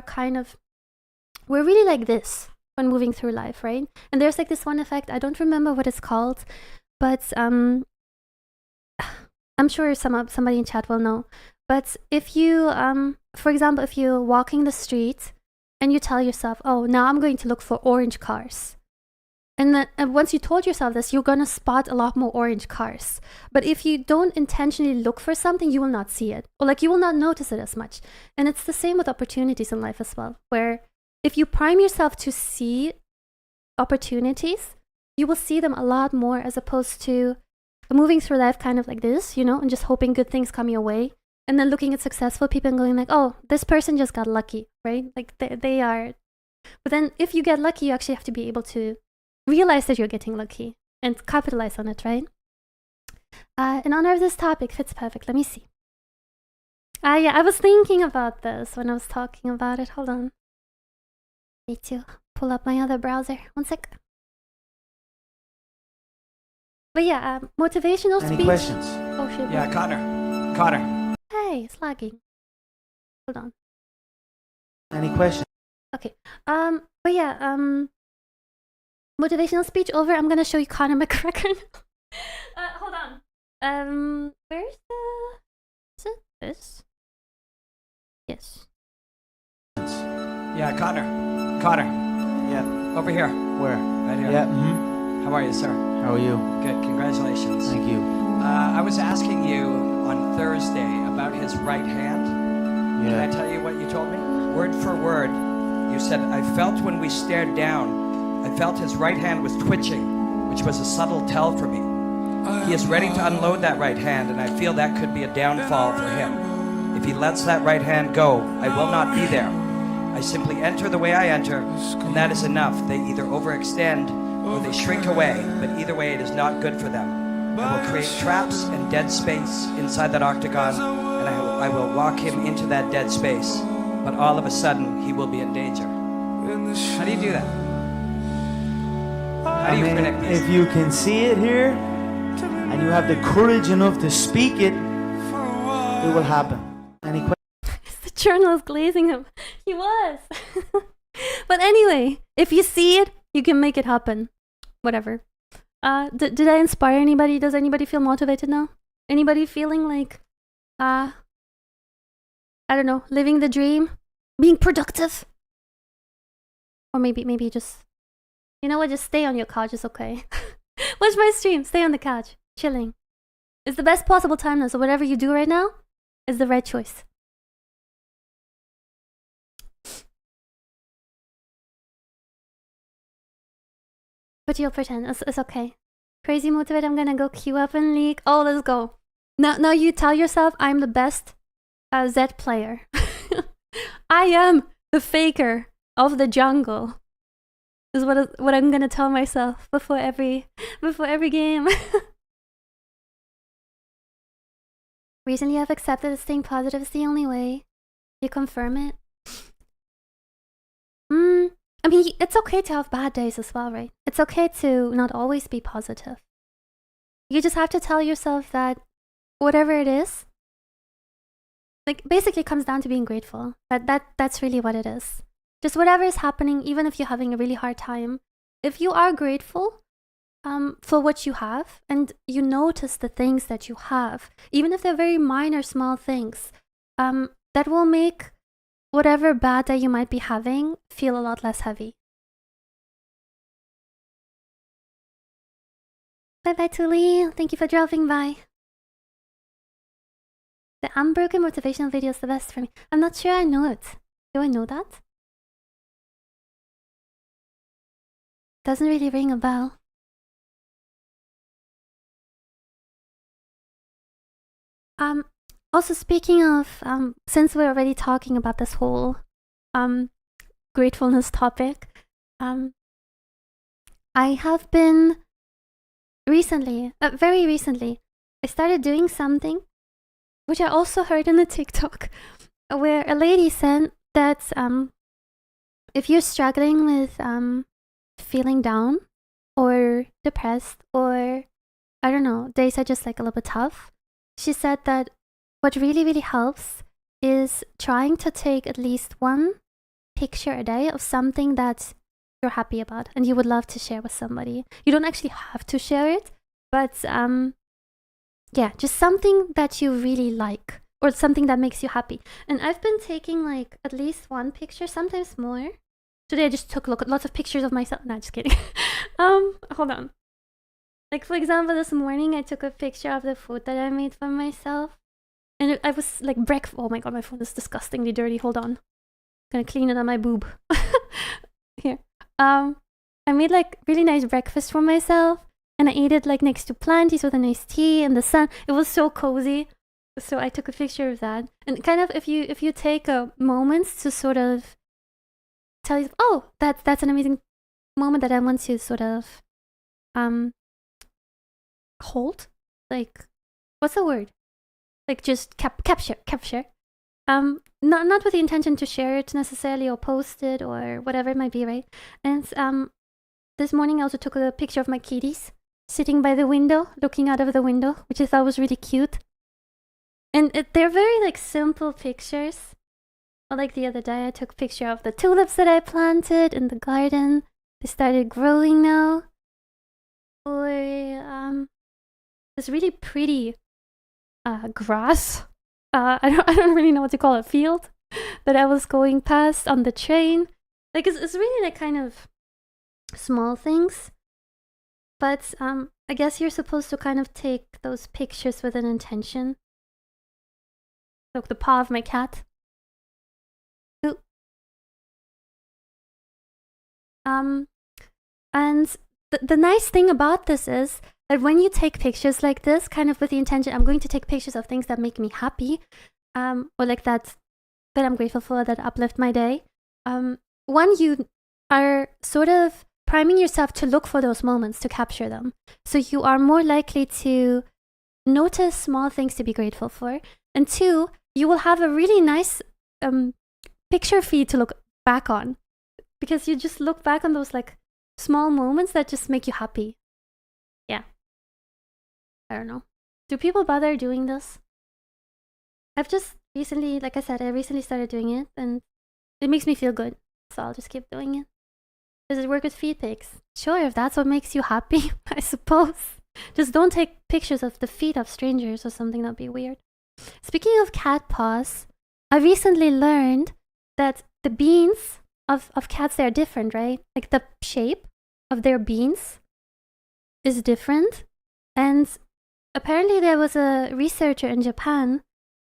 S1: really like this when moving through life, right? And there's like this one effect, I don't remember what it's called, but I'm sure somebody in chat will know. But if you, for example, if you're walking the street and you tell yourself, oh, now I'm going to look for orange cars. And then once you told yourself this, you're going to spot a lot more orange cars. But if you don't intentionally look for something, you will not see it. Or like you will not notice it as much. And it's the same with opportunities in life as well, where if you prime yourself to see opportunities, you will see them a lot more, as opposed to moving through life kind of like this, you know, and just hoping good things come your way. And then looking at successful people and going like, oh, this person just got lucky, right? Like they are. But then if you get lucky, you actually have to be able to realize that you're getting lucky and capitalize on it, right? In honor of this topic, fits perfect. Let me see. Yeah, I was thinking about this when I was talking about it. Hold on. Need to pull up my other browser. One sec. But yeah, motivational speech.
S3: Any questions?
S1: Oh shit.
S3: Yeah, Connor.
S1: Hey, it's lagging. Hold on.
S3: Any questions?
S1: Okay. But yeah, motivational speech over. I'm gonna show you Conor McGregor. Hold on. Where's the? Is it this? Yes.
S3: Yeah, Connor. Yeah.
S4: Over here.
S3: Where?
S4: Right here.
S3: Yeah. Mm-hmm.
S4: How are you, sir?
S3: How are you?
S4: Good. Congratulations.
S3: Thank you.
S4: I was asking you on Thursday about his right hand. Can I
S3: Yeah.
S4: tell you what you told me? Word for word, you said, I felt when we stared down, I felt his right hand was twitching, which was a subtle tell for me. He is ready to unload that right hand, and I feel that could be a downfall for him. If he lets that right hand go, I will not be there. I simply enter the way I enter, and that is enough. They either overextend or they shrink away, but either way, it is not good for them. I will create traps and dead space inside that octagon, and I will walk him into that dead space, but all of a sudden, he will be in danger. How do you do that? How do you predict this?
S3: If you can see it here, and you have the courage enough to speak it, it will happen. Any questions?
S1: The journal is glazing him. He was. But anyway, if you see it, you can make it happen. Whatever. Did I inspire anybody? Does anybody feel motivated now? Anybody feeling like, I don't know, living the dream, being productive? Or maybe just, you know what, just stay on your couch, it's okay. Watch my stream, stay on the couch, chilling. It's the best possible time now, so whatever you do right now is the right choice. But But you'll pretend. It's okay. Crazy motivate, I'm gonna go queue up in League. Oh, let's go. Now you tell yourself I'm the best Z player. I am the faker of the jungle. This is what I'm gonna tell myself before every game. Recently I've accepted that staying positive is the only way. You confirm it? I mean, it's okay to have bad days as well, right? It's okay to not always be positive. You just have to tell yourself that whatever it is, like basically comes down to being grateful. That's really what it is. Just whatever is happening, even if you're having a really hard time, if you are grateful for what you have and you notice the things that you have, even if they're very minor, small things, that will make whatever bad day you might be having feel a lot less heavy. Bye bye, Tuli. Thank you for dropping by. The unbroken motivational video is the best for me. I'm not sure I know it. Do I know that? Doesn't really ring a bell. Also, speaking of, since we're already talking about this whole gratefulness topic, I have been recently, very recently, I started doing something which I also heard in a TikTok, where a lady said that if you're struggling with feeling down or depressed, or I don't know, days are just like a little bit tough, she said that what really, really helps is trying to take at least one picture a day of something that you're happy about and you would love to share with somebody. You don't actually have to share it, but yeah, just something that you really like or something that makes you happy. And I've been taking like at least one picture, sometimes more. Today I just took lots of pictures of myself. No, just kidding. Hold on. Like for example, this morning I took a picture of the food that I made for myself. And I was like oh my god, my phone is disgustingly dirty. Hold on. Gonna clean it on my boob. Here. I made like really nice breakfast for myself. And I ate it like next to planties with a nice tea in the sun. It was so cozy. So I took a picture of that. And kind of if you take a moment to sort of tell you, oh, that's an amazing moment that I want to sort of hold. Like, what's the word? Like just capture. Not with the intention to share it necessarily or post it or whatever it might be, right? And this morning I also took a picture of my kitties sitting by the window, looking out of the window, which I thought was really cute. And they're very like simple pictures. Like the other day I took a picture of the tulips that I planted in the garden. They started growing now. Or this really pretty grass. I don't really know what to call it, field that I was going past on the train. Like it's really like kind of small things. But I guess you're supposed to kind of take those pictures with an intention. Look, the paw of my cat. Ooh. And the nice thing about this is that when you take pictures like this, kind of with the intention, I'm going to take pictures of things that make me happy, or like that I'm grateful for, that uplift my day. One, you are sort of priming yourself to look for those moments, to capture them. So you are more likely to notice small things to be grateful for. And two, you will have a really nice picture feed to look back on, because you just look back on those like small moments that just make you happy. Yeah. I don't know. Do people bother doing this? I've just recently, like I said, I recently started doing it and it makes me feel good. So I'll just keep doing it. Does it work with feed pics? Sure, if that's what makes you happy, I suppose. Just don't take pictures of the feet of strangers or something, that'd be weird. Speaking of cat paws, I recently learned that the beans of cats, they're different, right? Like the shape of their beans is different. And apparently there was a researcher in Japan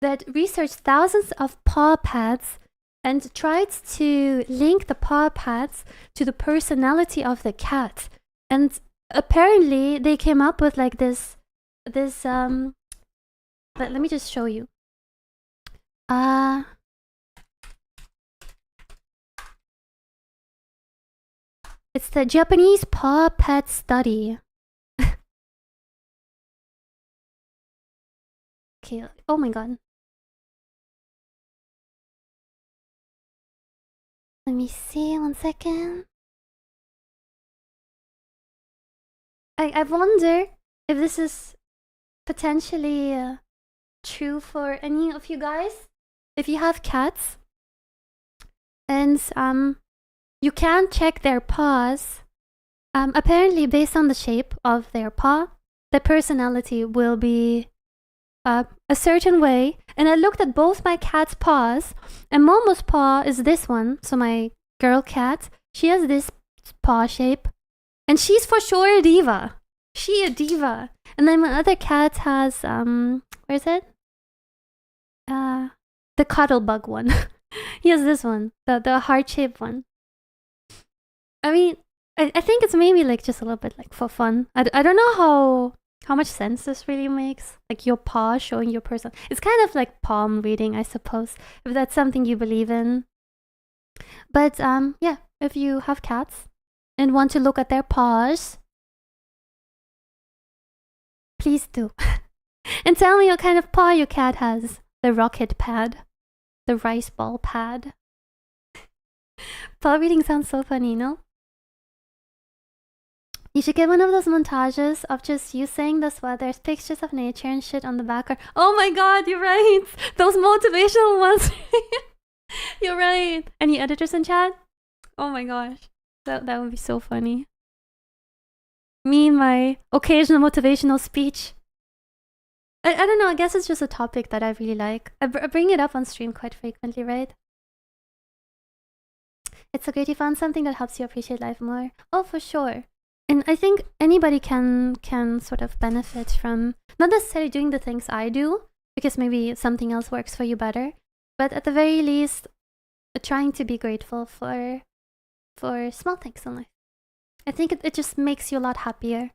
S1: that researched thousands of paw pads and tried to link the paw pads to the personality of the cat. And apparently they came up with like this let me just show you. It's the Japanese paw pet study. Okay, oh my god. Let me see, 1 second. I wonder if this is potentially true for any of you guys. If you have cats and you can check their paws, apparently based on the shape of their paw, the personality will be a certain way. And I looked at both my cat's paws, and Momo's paw is this one. So my girl cat, she has this paw shape, and she's for sure a diva. She a diva. And then my other cat has where is it? The cuddle bug one. He has this one, the heart shaped one. I mean, I think it's maybe like just a little bit like for fun. I don't know how much sense this really makes. Like your paw showing your person. It's kind of like palm reading, I suppose, if that's something you believe in. But yeah, if you have cats and want to look at their paws, please do. And tell me what kind of paw your cat has. The rocket pad. The rice ball pad. Paw reading sounds so funny, no? You should get one of those montages of just you saying this while there's pictures of nature and shit on the background. Oh my god, you're right! Those motivational ones! You're right! Any editors in chat? Oh my gosh. That would be so funny. Me and my occasional motivational speech. I don't know, I guess it's just a topic that I really like. I bring it up on stream quite frequently, right? It's so great you found something that helps you appreciate life more. Oh, for sure. And I think anybody can sort of benefit from not necessarily doing the things I do, because maybe something else works for you better, but at the very least, trying to be grateful for small things in life. I think it just makes you a lot happier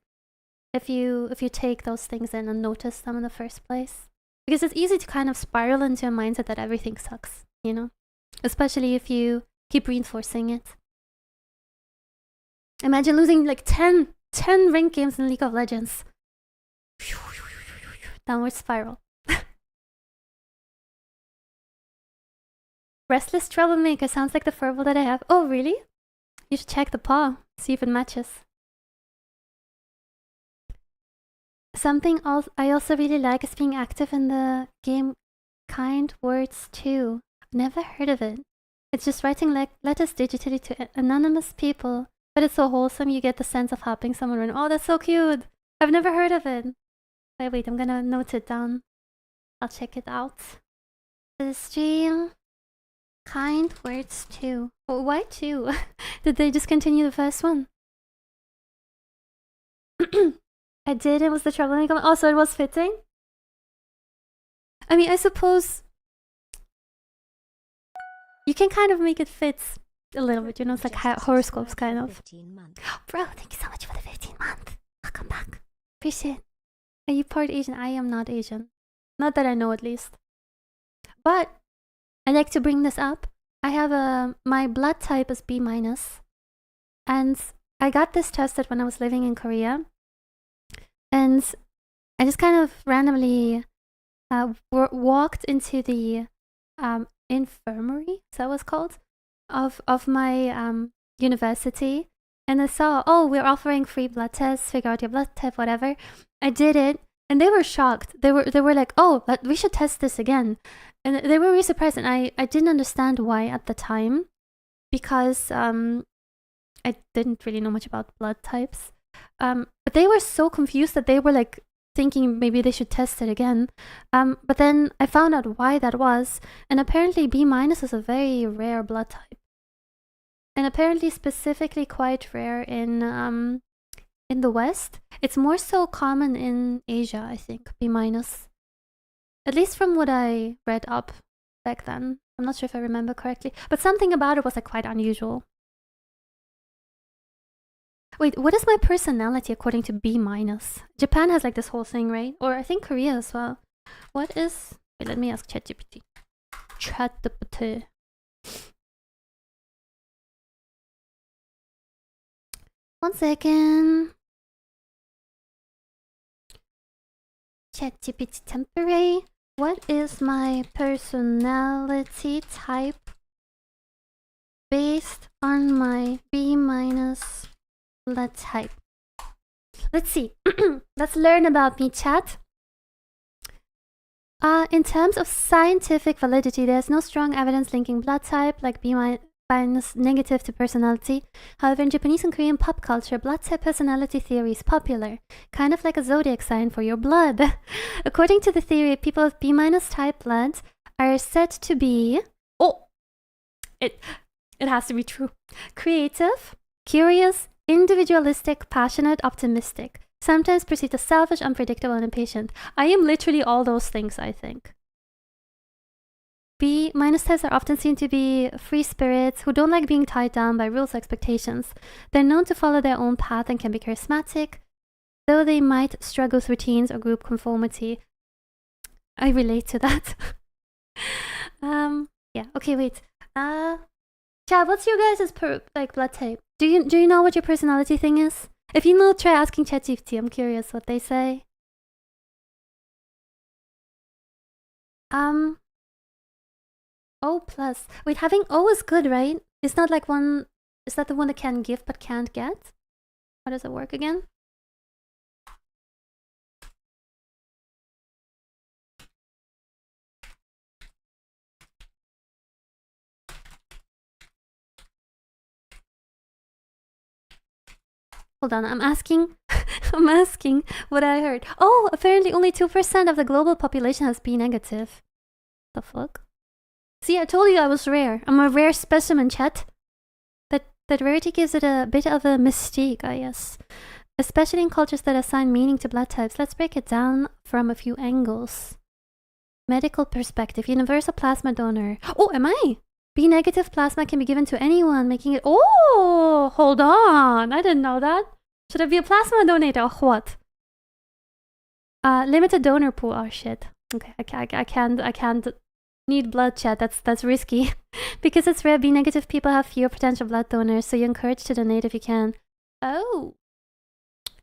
S1: if you take those things in and notice them in the first place. Because it's easy to kind of spiral into a mindset that everything sucks, you know? Especially if you keep reinforcing it. Imagine losing like 10 ranked games in League of Legends. Downward spiral. Restless Troublemaker sounds like the furball that I have. Oh, really? You should check the paw, see if it matches. Something I also really like is being active in the game Kind Words too. Never heard of it. It's just writing letters digitally to anonymous people, but it's so wholesome. You get the sense of helping someone. Oh, that's so cute. I've never heard of it. Wait, I'm gonna note it down. I'll check it out. The stream Kind Words too. Well, why two? Did they discontinue the first one? I did. It was the troublemaker. Also, it was fitting. I mean, I suppose you can kind of make it fit a little bit. You know, it's like horoscopes, kind of. Bro, thank you so much for the 15th month. Welcome back. Appreciate it. Are you part Asian? I am not Asian. Not that I know, at least. But I like to bring this up. I have my blood type is B-, and I got this tested when I was living in Korea. And I just kind of randomly walked into the infirmary, is that what it's called, of my university, and I saw, oh, we're offering free blood tests, figure out your blood type, whatever. I did it, and they were shocked. They were like, oh, but we should test this again. And they were really surprised, and I didn't understand why at the time, because I didn't really know much about blood types. But they were so confused that they were like thinking maybe they should test it again. But then I found out why that was, and apparently B- is a very rare blood type, and apparently specifically quite rare in the West. It's more so common in Asia, I think. B-, at least from what I read up back then. I'm not sure if I remember correctly, but something about it was like quite unusual. Wait, what is my personality according to B minus? Japan has like this whole thing, right? Or I think Korea as well. What is... Wait, let me ask ChatGPT. ChatGPT. One second. ChatGPT Tmrw. What is my personality type based on my B minus blood type? Let's see. Let's learn about me, chat. In terms of scientific validity, there's no strong evidence linking blood type like B minus negative to personality. However, in Japanese and Korean pop culture, blood type personality theory is popular, kind of like a zodiac sign for your blood. According to the theory, people with B minus type blood are said to be... Oh! It has to be true. Creative, curious, individualistic, passionate, optimistic. Sometimes perceived as selfish, unpredictable, and impatient. I am literally all those things, I think. B minus types are often seen to be free spirits who don't like being tied down by rules or expectations. They're known to follow their own path and can be charismatic, though they might struggle with routines or group conformity. I relate to that. Yeah. Okay. Wait. Chad, what's your guys' blood type? Do you know what your personality thing is? If you know, try asking ChatGPT. I'm curious what they say. O plus. Wait, having O is good, right? It's not like one... Is that the one that can give but can't get? How does it work again? Hold on, I'm asking... I'm asking what I heard. Oh, apparently only 2% of the global population has B negative. The fuck? See, I told you I was rare. I'm a rare specimen, chat. That rarity gives it a bit of a mystique, I guess. Especially in cultures that assign meaning to blood types. Let's break it down from a few angles. Medical perspective. Universal plasma donor. Oh, am I? B negative plasma can be given to anyone, making it... Oh, hold on. I didn't know that. Should I be a plasma donator or what? Limited donor pool. Oh, shit. Okay, I can't need blood, chat. That's risky. Because it's rare, B negative people have fewer potential blood donors, so you're encouraged to donate if you can. Oh.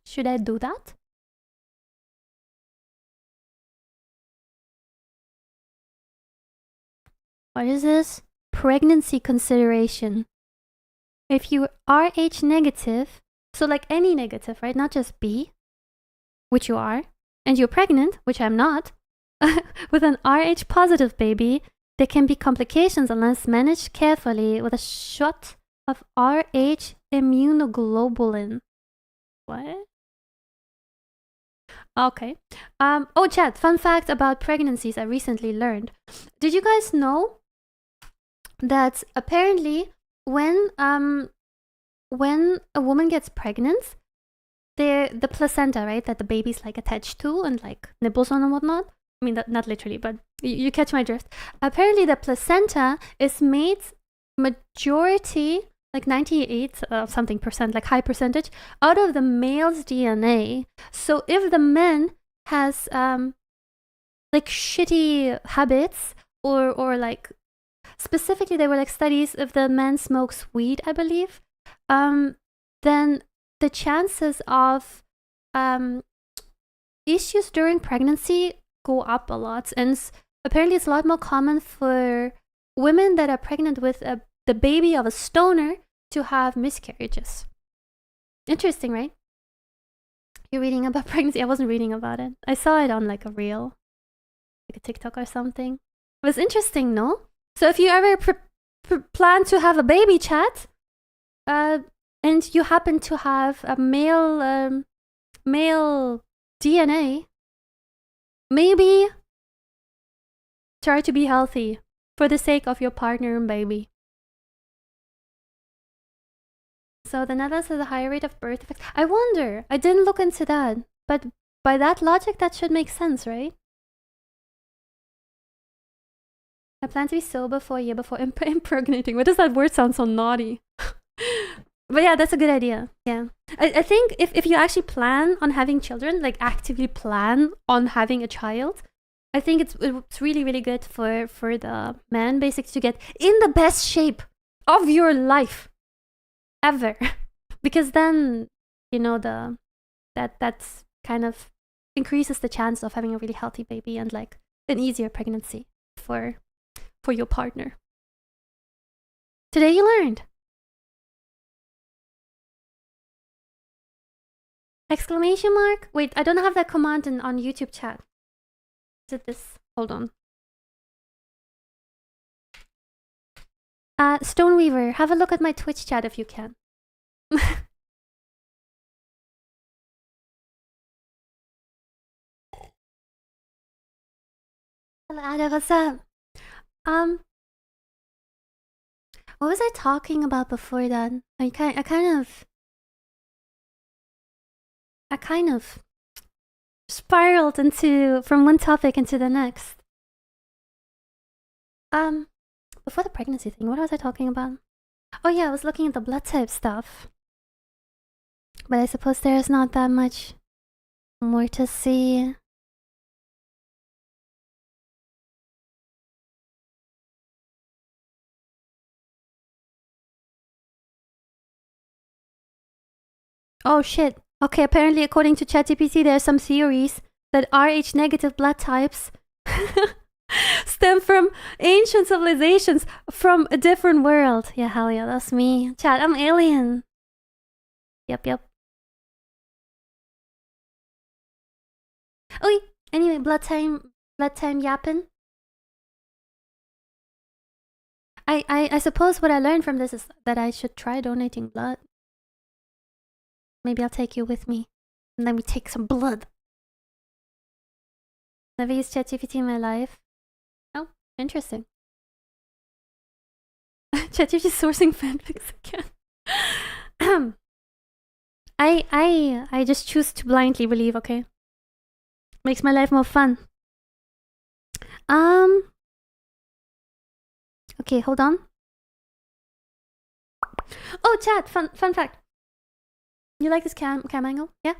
S1: Should I do that? What is this? Pregnancy consideration. If you Rh negative, so like any negative, right? Not just B, which you are, and you're pregnant, which I'm not, with an Rh positive baby, there can be complications unless managed carefully with a shot of Rh immunoglobulin. What? Okay. Oh, chat, fun fact about pregnancies I recently learned. Did you guys know that apparently when a woman gets pregnant, the placenta, right, that the baby's like attached to and like nibbles on and whatnot. I mean, not literally, but you catch my drift. Apparently, the placenta is made majority, like 98 something percent, like high percentage, out of the male's DNA. So if the man has like shitty habits or like specifically there were like studies if the man smokes weed, I believe, then the chances of issues during pregnancy go up a lot. And apparently it's a lot more common for women that are pregnant with the baby of a stoner to have miscarriages. Interesting, right? You're reading about pregnancy? I wasn't reading about it. I saw it on like a reel, like a TikTok or something. It was interesting, no? So if you ever plan to have a baby, chat, and you happen to have a male DNA, maybe try to be healthy for the sake of your partner and baby. So the Netherlands has a higher rate of birth defects. I wonder. I didn't look into that, but by that logic, that should make sense, right? I plan to be sober for a year before impregnating. Why does that word sound so naughty? But yeah, that's a good idea. Yeah. I think if you actually plan on having children, like actively plan on having a child, I think it's really, really good for the man basically to get in the best shape of your life ever. Because then, you know, that's kind of increases the chance of having a really healthy baby and like an easier pregnancy for your partner. Today you learned. Exclamation mark? Wait, I don't have that command on YouTube chat. Is it this? Hold on. Stoneweaver, have a look at my Twitch chat if you can. Hello, Ada, what's up? What was I talking about before that? I kind of spiraled into from one topic into the next. Before the pregnancy thing, what was I talking about? Oh yeah, I was looking at the blood type stuff. But I suppose there's not that much more to see. Oh shit. Okay, apparently according to ChatGPT, there are some theories that Rh negative blood types stem from ancient civilizations from a different world. Yeah, hell yeah, that's me. Chat, I'm alien. Yep. Oh, anyway, blood time yapping. I suppose what I learned from this is that I should try donating blood. Maybe I'll take you with me, and then we take some blood. Never used ChatGPT in my life. Oh, interesting. ChatGPT sourcing fanfics again. I just choose to blindly believe. Okay, makes my life more fun. Okay, hold on. Oh, chat. Fun fact. You like this cam angle? Yeah?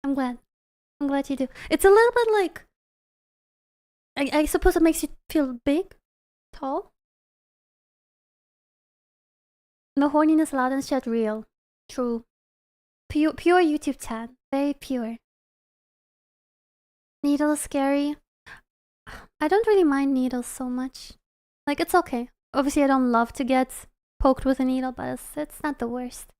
S1: I'm glad you do. It's a little bit like... I suppose it makes you feel big? Tall? No horniness allowed in chat, real. True. Pure YouTube chat. Very pure. Needle is scary. I don't really mind needles so much. Like, it's okay. Obviously, I don't love to get poked with a needle, but it's not the worst.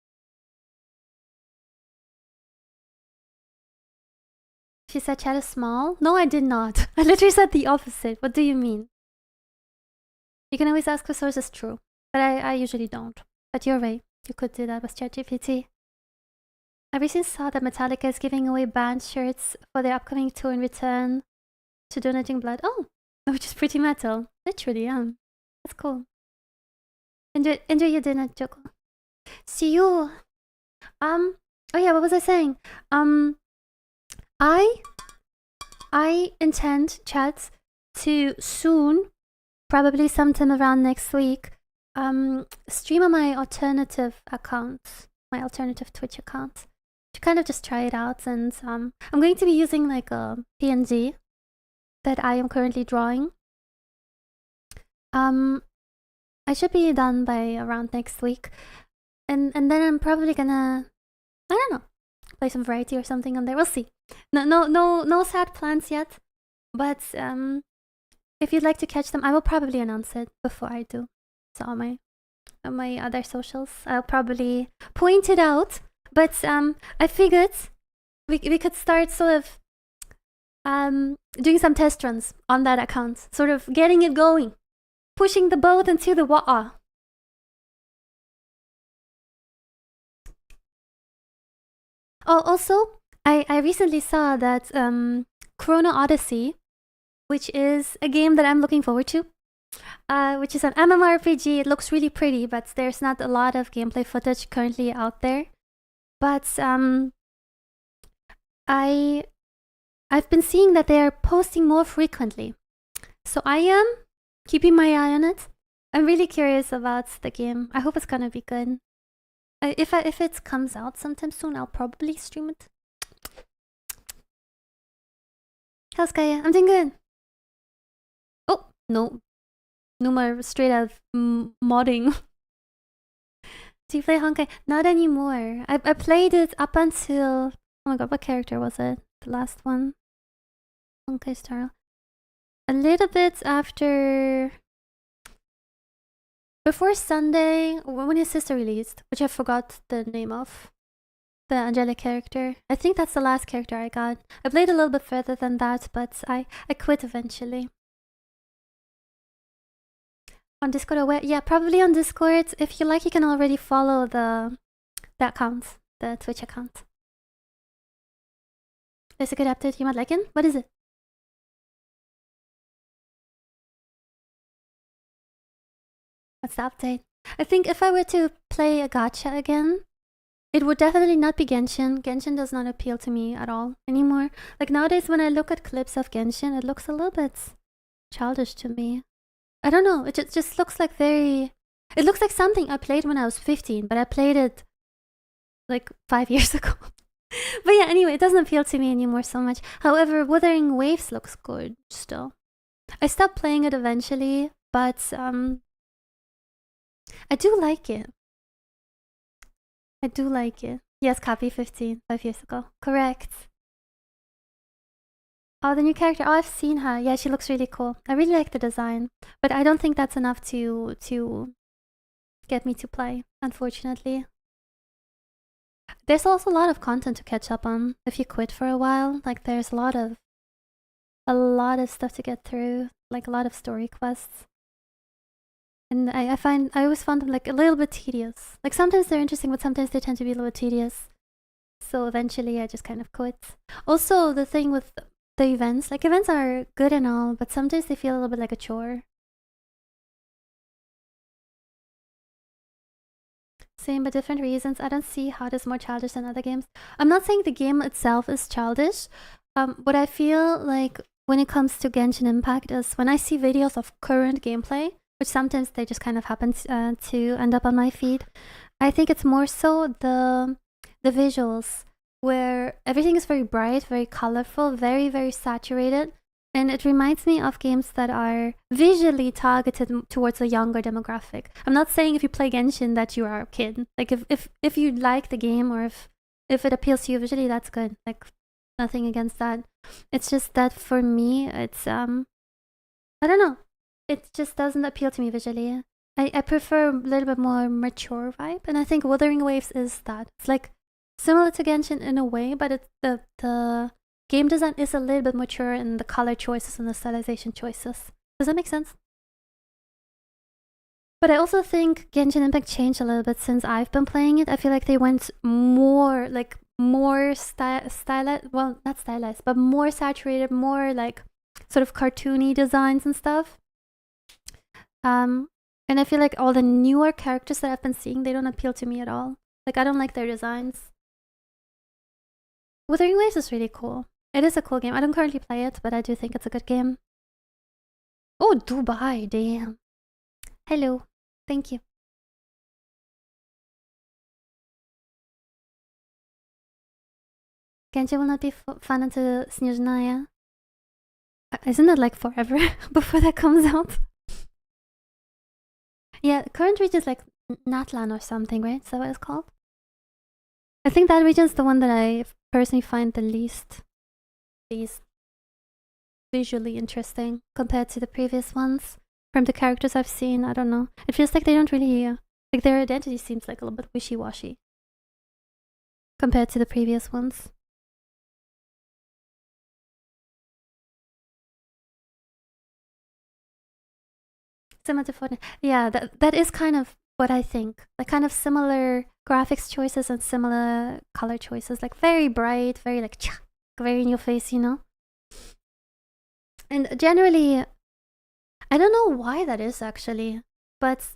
S1: She said chat is small? No, I did not. I literally said the opposite. What do you mean? You can always ask for sources, true. But I usually don't. But you're right. You could do that with ChatGPT. I recently saw that Metallica is giving away band shirts for their upcoming tour in return to donating blood. Oh, which is pretty metal. Literally, yeah. That's cool. Enjoy your dinner, Joko. See you. Oh yeah, what was I saying? I intend, chat, to soon, probably sometime around next week, stream on my alternative account, my alternative Twitch account, to kind of just try it out. And I'm going to be using like a PNG that I am currently drawing. I should be done by around next week, and then I'm probably gonna, I don't know, play some variety or something on there. We'll see. No sad plans yet, but if you'd like to catch them, I will probably announce it before I do. So on my other socials, I'll probably point it out. But I figured we could start sort of doing some test runs on that account, sort of getting it going, pushing the boat into the water. Oh, also, I recently saw that Chrono Odyssey, which is a game that I'm looking forward to, which is an MMORPG. It looks really pretty, but there's not a lot of gameplay footage currently out there. But I've been seeing that they are posting more frequently, so I am keeping my eye on it. I'm really curious about the game. I hope it's gonna be good. If it comes out sometime soon, I'll probably stream it. How's Kaya? I'm doing good. Oh no, Numa straight out modding. Do you play Honkai? Not anymore. I played it up until, oh my god, what character was it? The last one. Honkai Star. A little bit after, before Sunday, when his sister released, which I forgot the name of. The angelic character. I think that's the last character I got. I played a little bit further than that, but I quit eventually. On Discord or where? Yeah, probably on Discord. If you like, you can already follow the account, the Twitch account. There's a good update you might like it. What is it? What's the update? I think if I were to play a gacha again, it would definitely not be Genshin. Genshin does not appeal to me at all anymore. Like nowadays when I look at clips of Genshin, it looks a little bit childish to me. I don't know, it just looks like very... It looks like something I played when I was 15, but I played it like 5 years ago. But yeah, anyway, it doesn't appeal to me anymore so much. However, Wuthering Waves looks good still. I stopped playing it eventually, but I do like it. I do like it. Yes, copy 15, 5 years ago. Correct. Oh, the new character. Oh, I've seen her. Yeah, she looks really cool. I really like the design. But I don't think that's enough to get me to play, unfortunately. There's also a lot of content to catch up on if you quit for a while. Like there's a lot of stuff to get through, like a lot of story quests. And I always found them like a little bit tedious. Like sometimes they're interesting, but sometimes they tend to be a little bit tedious. So eventually I just kind of quit. Also, the thing with the events, like events are good and all, but sometimes they feel a little bit like a chore. Same but different reasons. I don't see how it is more childish than other games. I'm not saying the game itself is childish. What I feel like when it comes to Genshin Impact is when I see videos of current gameplay, which sometimes they just kind of happen to end up on my feed, I think it's more so the visuals, where everything is very bright, very colorful, very, very saturated. And it reminds me of games that are visually targeted towards a younger demographic. I'm not saying if you play Genshin that you are a kid. Like if you like the game or if it appeals to you visually, that's good. Like nothing against that. It's just that for me, it's I don't know. It just doesn't appeal to me visually. I prefer a little bit more mature vibe, and I think Wuthering Waves is that. It's like similar to Genshin in a way, but it's the game design is a little bit mature in the color choices and the stylization choices. Does that make sense? But I also think Genshin Impact changed a little bit since I've been playing it. I feel like they went more stylized, well, not stylized, but more saturated, more like sort of cartoony designs and stuff. And I feel like all the newer characters that I've been seeing, they don't appeal to me at all. Like I don't like their designs. Wuthering Waves is really cool. It is a cool game. I don't currently play it, but I do think it's a good game. Oh, Dubai, damn. Hello. Thank you. Genshin will not be fun until Snezhnaya. Isn't that like forever before that comes out? Yeah, current region is like Natlan or something, right? Is that what it's called? I think that region is the one that I personally find the least visually interesting compared to the previous ones. From the characters I've seen, I don't know. It feels like they don't really, like their identity seems like a little bit wishy-washy compared to the previous ones. Similar to Fortnite. Yeah, that is kind of what I think. Like kind of similar graphics choices and similar color choices. Like very bright, very like very in your face, you know? And generally, I don't know why that is actually, but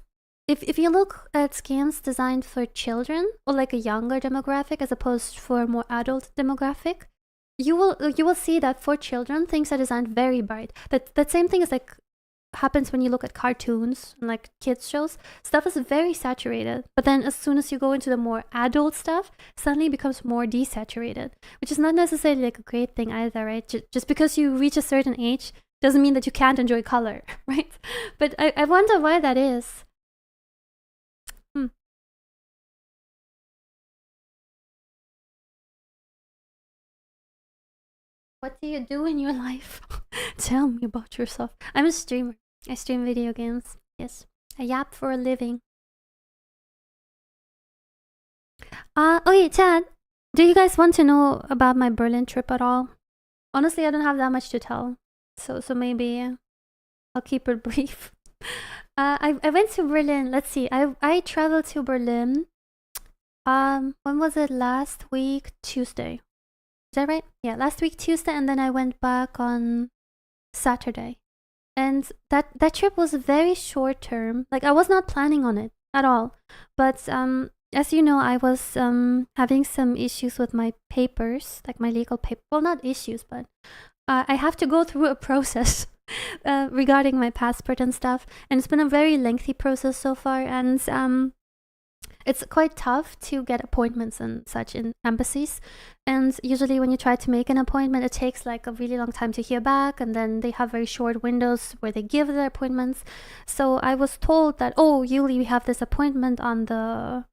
S1: if you look at games designed for children or like a younger demographic as opposed for a more adult demographic, you will see that for children things are designed very bright. That same thing is like happens when you look at cartoons and like kids shows. Stuff is very saturated, but then as soon as you go into the more adult stuff, suddenly it becomes more desaturated, which is not necessarily like a great thing either, right? Just because you reach a certain age doesn't mean that you can't enjoy color, right? But I wonder why that is. What do you do in your life? Tell me about yourself. I'm a streamer. I stream video games. Yes. I yap for a living. Okay, chat. Do you guys want to know about my Berlin trip at all? Honestly, I don't have that much to tell. So maybe I'll keep it brief. I went to Berlin. Let's see. I traveled to Berlin. When was it? Last week, Tuesday. Is that right? Yeah, last week Tuesday, and then I went back on Saturday. And that trip was very short term. Like I was not planning on it at all. But as you know, I was having some issues with my papers, like my legal paper. Well, not issues, but I have to go through a process regarding my passport and stuff. And it's been a very lengthy process so far. And it's quite tough to get appointments and such in embassies. And usually when you try to make an appointment, it takes like a really long time to hear back. And then they have very short windows where they give their appointments. So I was told that, oh, Yuli, we have this appointment on the,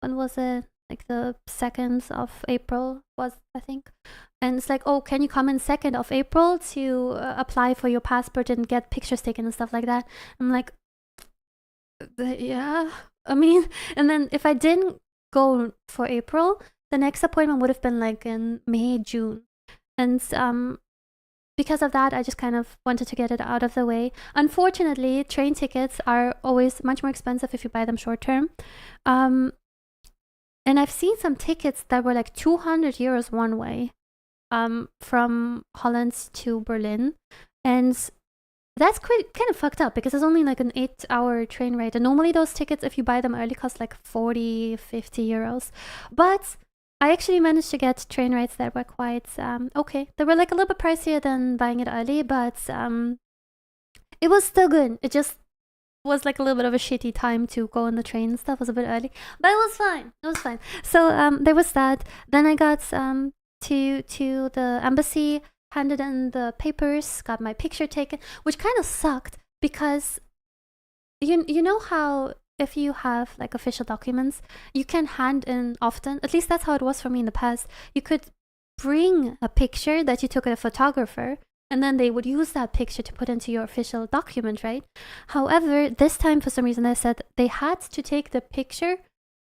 S1: when was it? Like the 2nd of April was, I think. And it's like, oh, can you come in 2nd of April to apply for your passport and get pictures taken and stuff like that? I'm like, yeah. I mean, and then if I didn't go for April, the next appointment would have been like in May, June. And because of that, I just kind of wanted to get it out of the way. Unfortunately, train tickets are always much more expensive if you buy them short term. And I've seen some tickets that were like 200 euros one way from Holland to Berlin. And that's kind of fucked up because it's only like an 8-hour train ride. And normally those tickets, if you buy them early, cost like 40, 50 euros. But I actually managed to get train rides that were quite okay. They were like a little bit pricier than buying it early, but it was still good. It just was like a little bit of a shitty time to go on the train and stuff. It was a bit early, but it was fine. It was fine. So there was that. Then I got to the embassy, handed in the papers, got my picture taken, which kind of sucked because you know how if you have like official documents, you can hand in often, at least that's how it was for me in the past. You could bring a picture that you took at a photographer and then they would use that picture to put into your official document, right? However, this time for some reason they said they had to take the picture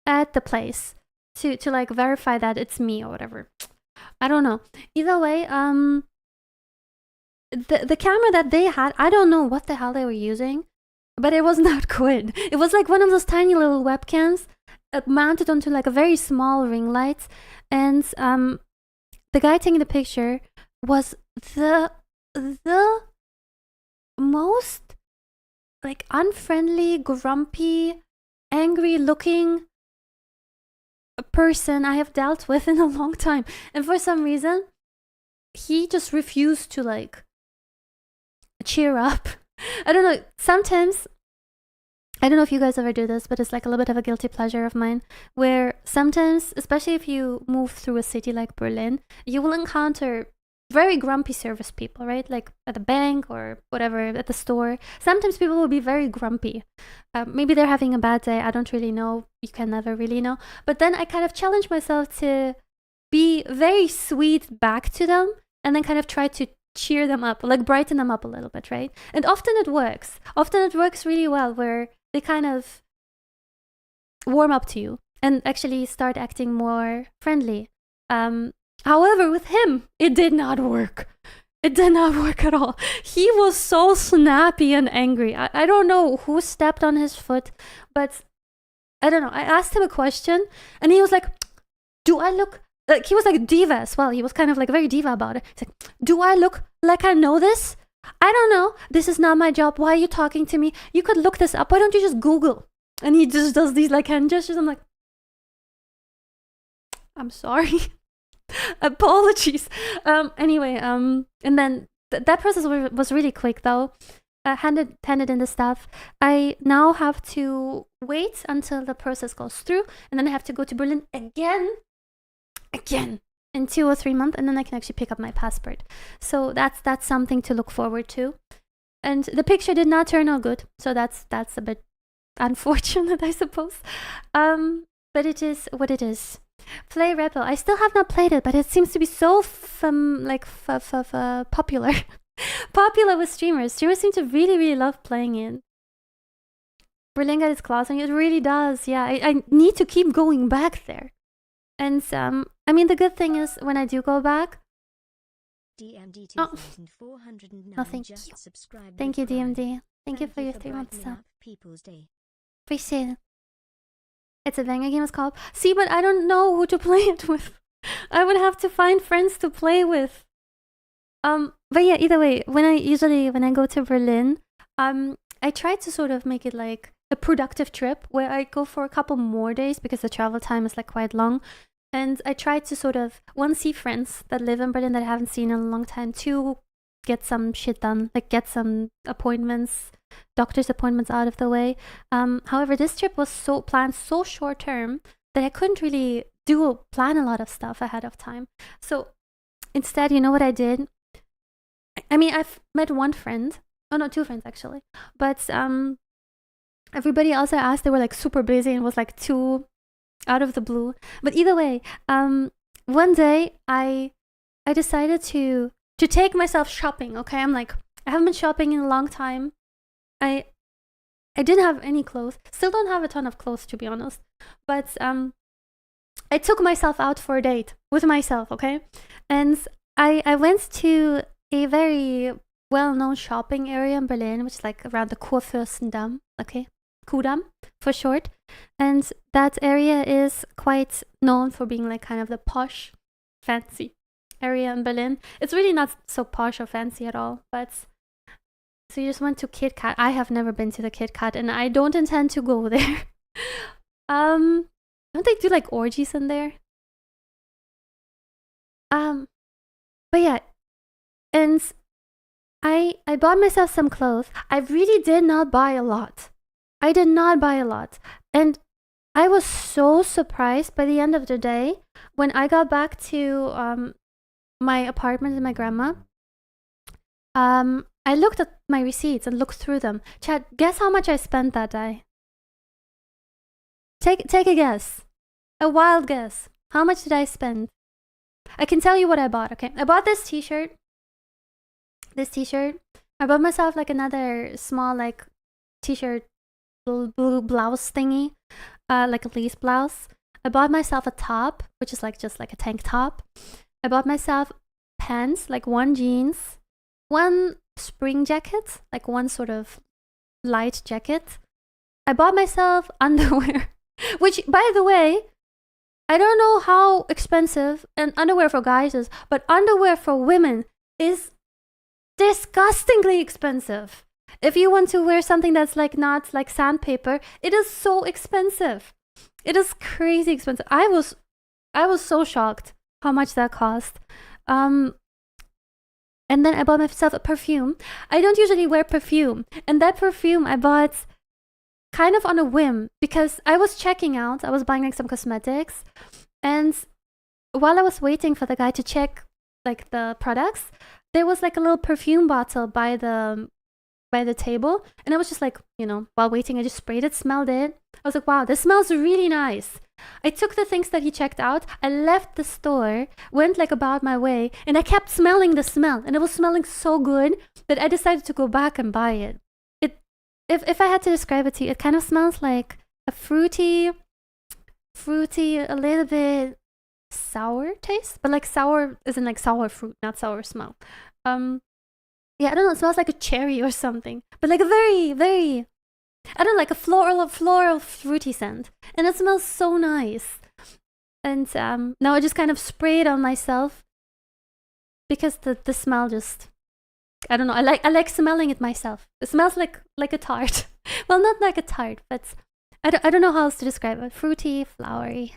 S1: at the place to like verify that it's me or whatever. I don't know. Either way, the camera that they had, I don't know what the hell they were using, but it was not good. It was like one of those tiny little webcams mounted onto like a very small ring light, and the guy taking the picture was the most like unfriendly, grumpy, angry looking person I have dealt with in a long time. And for some reason, he just refused to like cheer up. I don't know, sometimes, I don't know if you guys ever do this, but it's like a little bit of a guilty pleasure of mine, where sometimes, especially if you move through a city like Berlin, you will encounter very grumpy service people, right? Like at the bank or whatever, at the store. Sometimes people will be very grumpy. Maybe they're having a bad day. I don't really know. You can never really know. But then I kind of challenge myself to be very sweet back to them and then kind of try to cheer them up, like brighten them up a little bit, right? And often it works. Often it works really well where they kind of warm up to you and actually start acting more friendly. However, with him, it did not work. It did not work at all. He was so snappy and angry. I don't know who stepped on his foot, but I don't know. I asked him a question and he was like, do I look... Like, he was like diva as well. He was kind of like very diva about it. He's like, do I look like I know this? I don't know. This is not my job. Why are you talking to me? You could look this up. Why don't you just Google? And he just does these like hand gestures. I'm like, I'm sorry. Apologies. Anyway, and then that process was really quick though. handed in the stuff, I now have to wait until the process goes through, and then I have to go to Berlin again in 2 or 3 months, and then I can actually pick up my passport. So that's something to look forward to. And the picture did not turn out good, so that's a bit unfortunate, I suppose. But it is what it is. Play Rebel. I still have not played it, but it seems to be so popular. Popular with streamers. Streamers seem to really love playing it. Berlin got its claws on it. It really does. Yeah, I need to keep going back there. And I mean, the good thing is when I do go back.
S2: DMD
S1: Oh.
S2: 2409
S1: No, thank
S2: just
S1: you.
S2: subscribed
S1: Thank you,
S2: with Prime.
S1: DMD. Thank you for your 3 months
S2: brightening
S1: sub.
S2: up People's Day.
S1: Appreciate it. It's a banger game, it's called. See, but I don't know who to play it with. I would have to find friends to play with. But yeah, either way, when I go to Berlin, I try to sort of make it like a productive trip where I go for a couple more days because the travel time is like quite long. And I try to sort of, one, see friends that live in Berlin that I haven't seen in a long time, two, get some shit done, like get some appointments, doctor's appointments out of the way. However, this trip was planned so short term that I couldn't really plan a lot of stuff ahead of time. So instead, you know what I did? I mean, I've met one friend. Oh no, two friends actually. But everybody else I asked, they were like super busy and was like too out of the blue. But either way, one day I decided to take myself shopping. Okay, I'm like, I haven't been shopping in a long time. I didn't have any clothes. Still don't have a ton of clothes, to be honest. But I took myself out for a date with myself. Okay, and I went to a very well-known shopping area in Berlin, which is like around the Kurfürstendamm. Okay, Kudamm for short. And that area is quite known for being like kind of the posh, fancy area in Berlin. It's really not so posh or fancy at all, but so you just went to Kit Kat. I have never been to the Kit Kat and I don't intend to go there. Don't they do like orgies in there? But yeah, and I bought myself some clothes. I really did not buy a lot. I did not buy a lot. And I was so surprised by the end of the day when I got back to my apartment with my grandma. I looked at my receipts and looked through them. Chad, guess how much I spent that day? Take a guess. A wild guess. How much did I spend? I can tell you what I bought, okay? I bought this t-shirt. I bought myself like another small like t-shirt blue blouse thingy, like a lace blouse. I bought myself a top, which is like just like a tank top. I bought myself pants, like one jeans, one spring jacket, like one sort of light jacket. I bought myself underwear, which, by the way, I don't know how expensive and underwear for guys is, but underwear for women is disgustingly expensive. If you want to wear something that's like not like sandpaper, it is so expensive. It is crazy expensive. I was so shocked how much that cost. And then I bought myself a perfume. I don't usually wear perfume, and that perfume I bought kind of on a whim because I was checking out. I was buying like some cosmetics, and while I was waiting for the guy to check like the products, there was like a little perfume bottle by the table, and I was just like, you know, while waiting, I just sprayed it, smelled it. I was like, wow, this smells really nice. I took the things that he checked out, I left the store, went like about my way, and I kept smelling the smell, and it was smelling so good that I decided to go back and buy it. If I had to describe it to you, it kind of smells like a fruity, a little bit sour taste, but like sour isn't like sour fruit, not sour smell. Yeah, I don't know, it smells like a cherry or something, but like a very, very, I don't know, like a floral fruity scent, and it smells so nice. And now I just kind of spray it on myself because the smell just, I don't know, I like smelling it myself. It smells like a tart. Well, not like a tart, but I don't know how else to describe it. Fruity, flowery,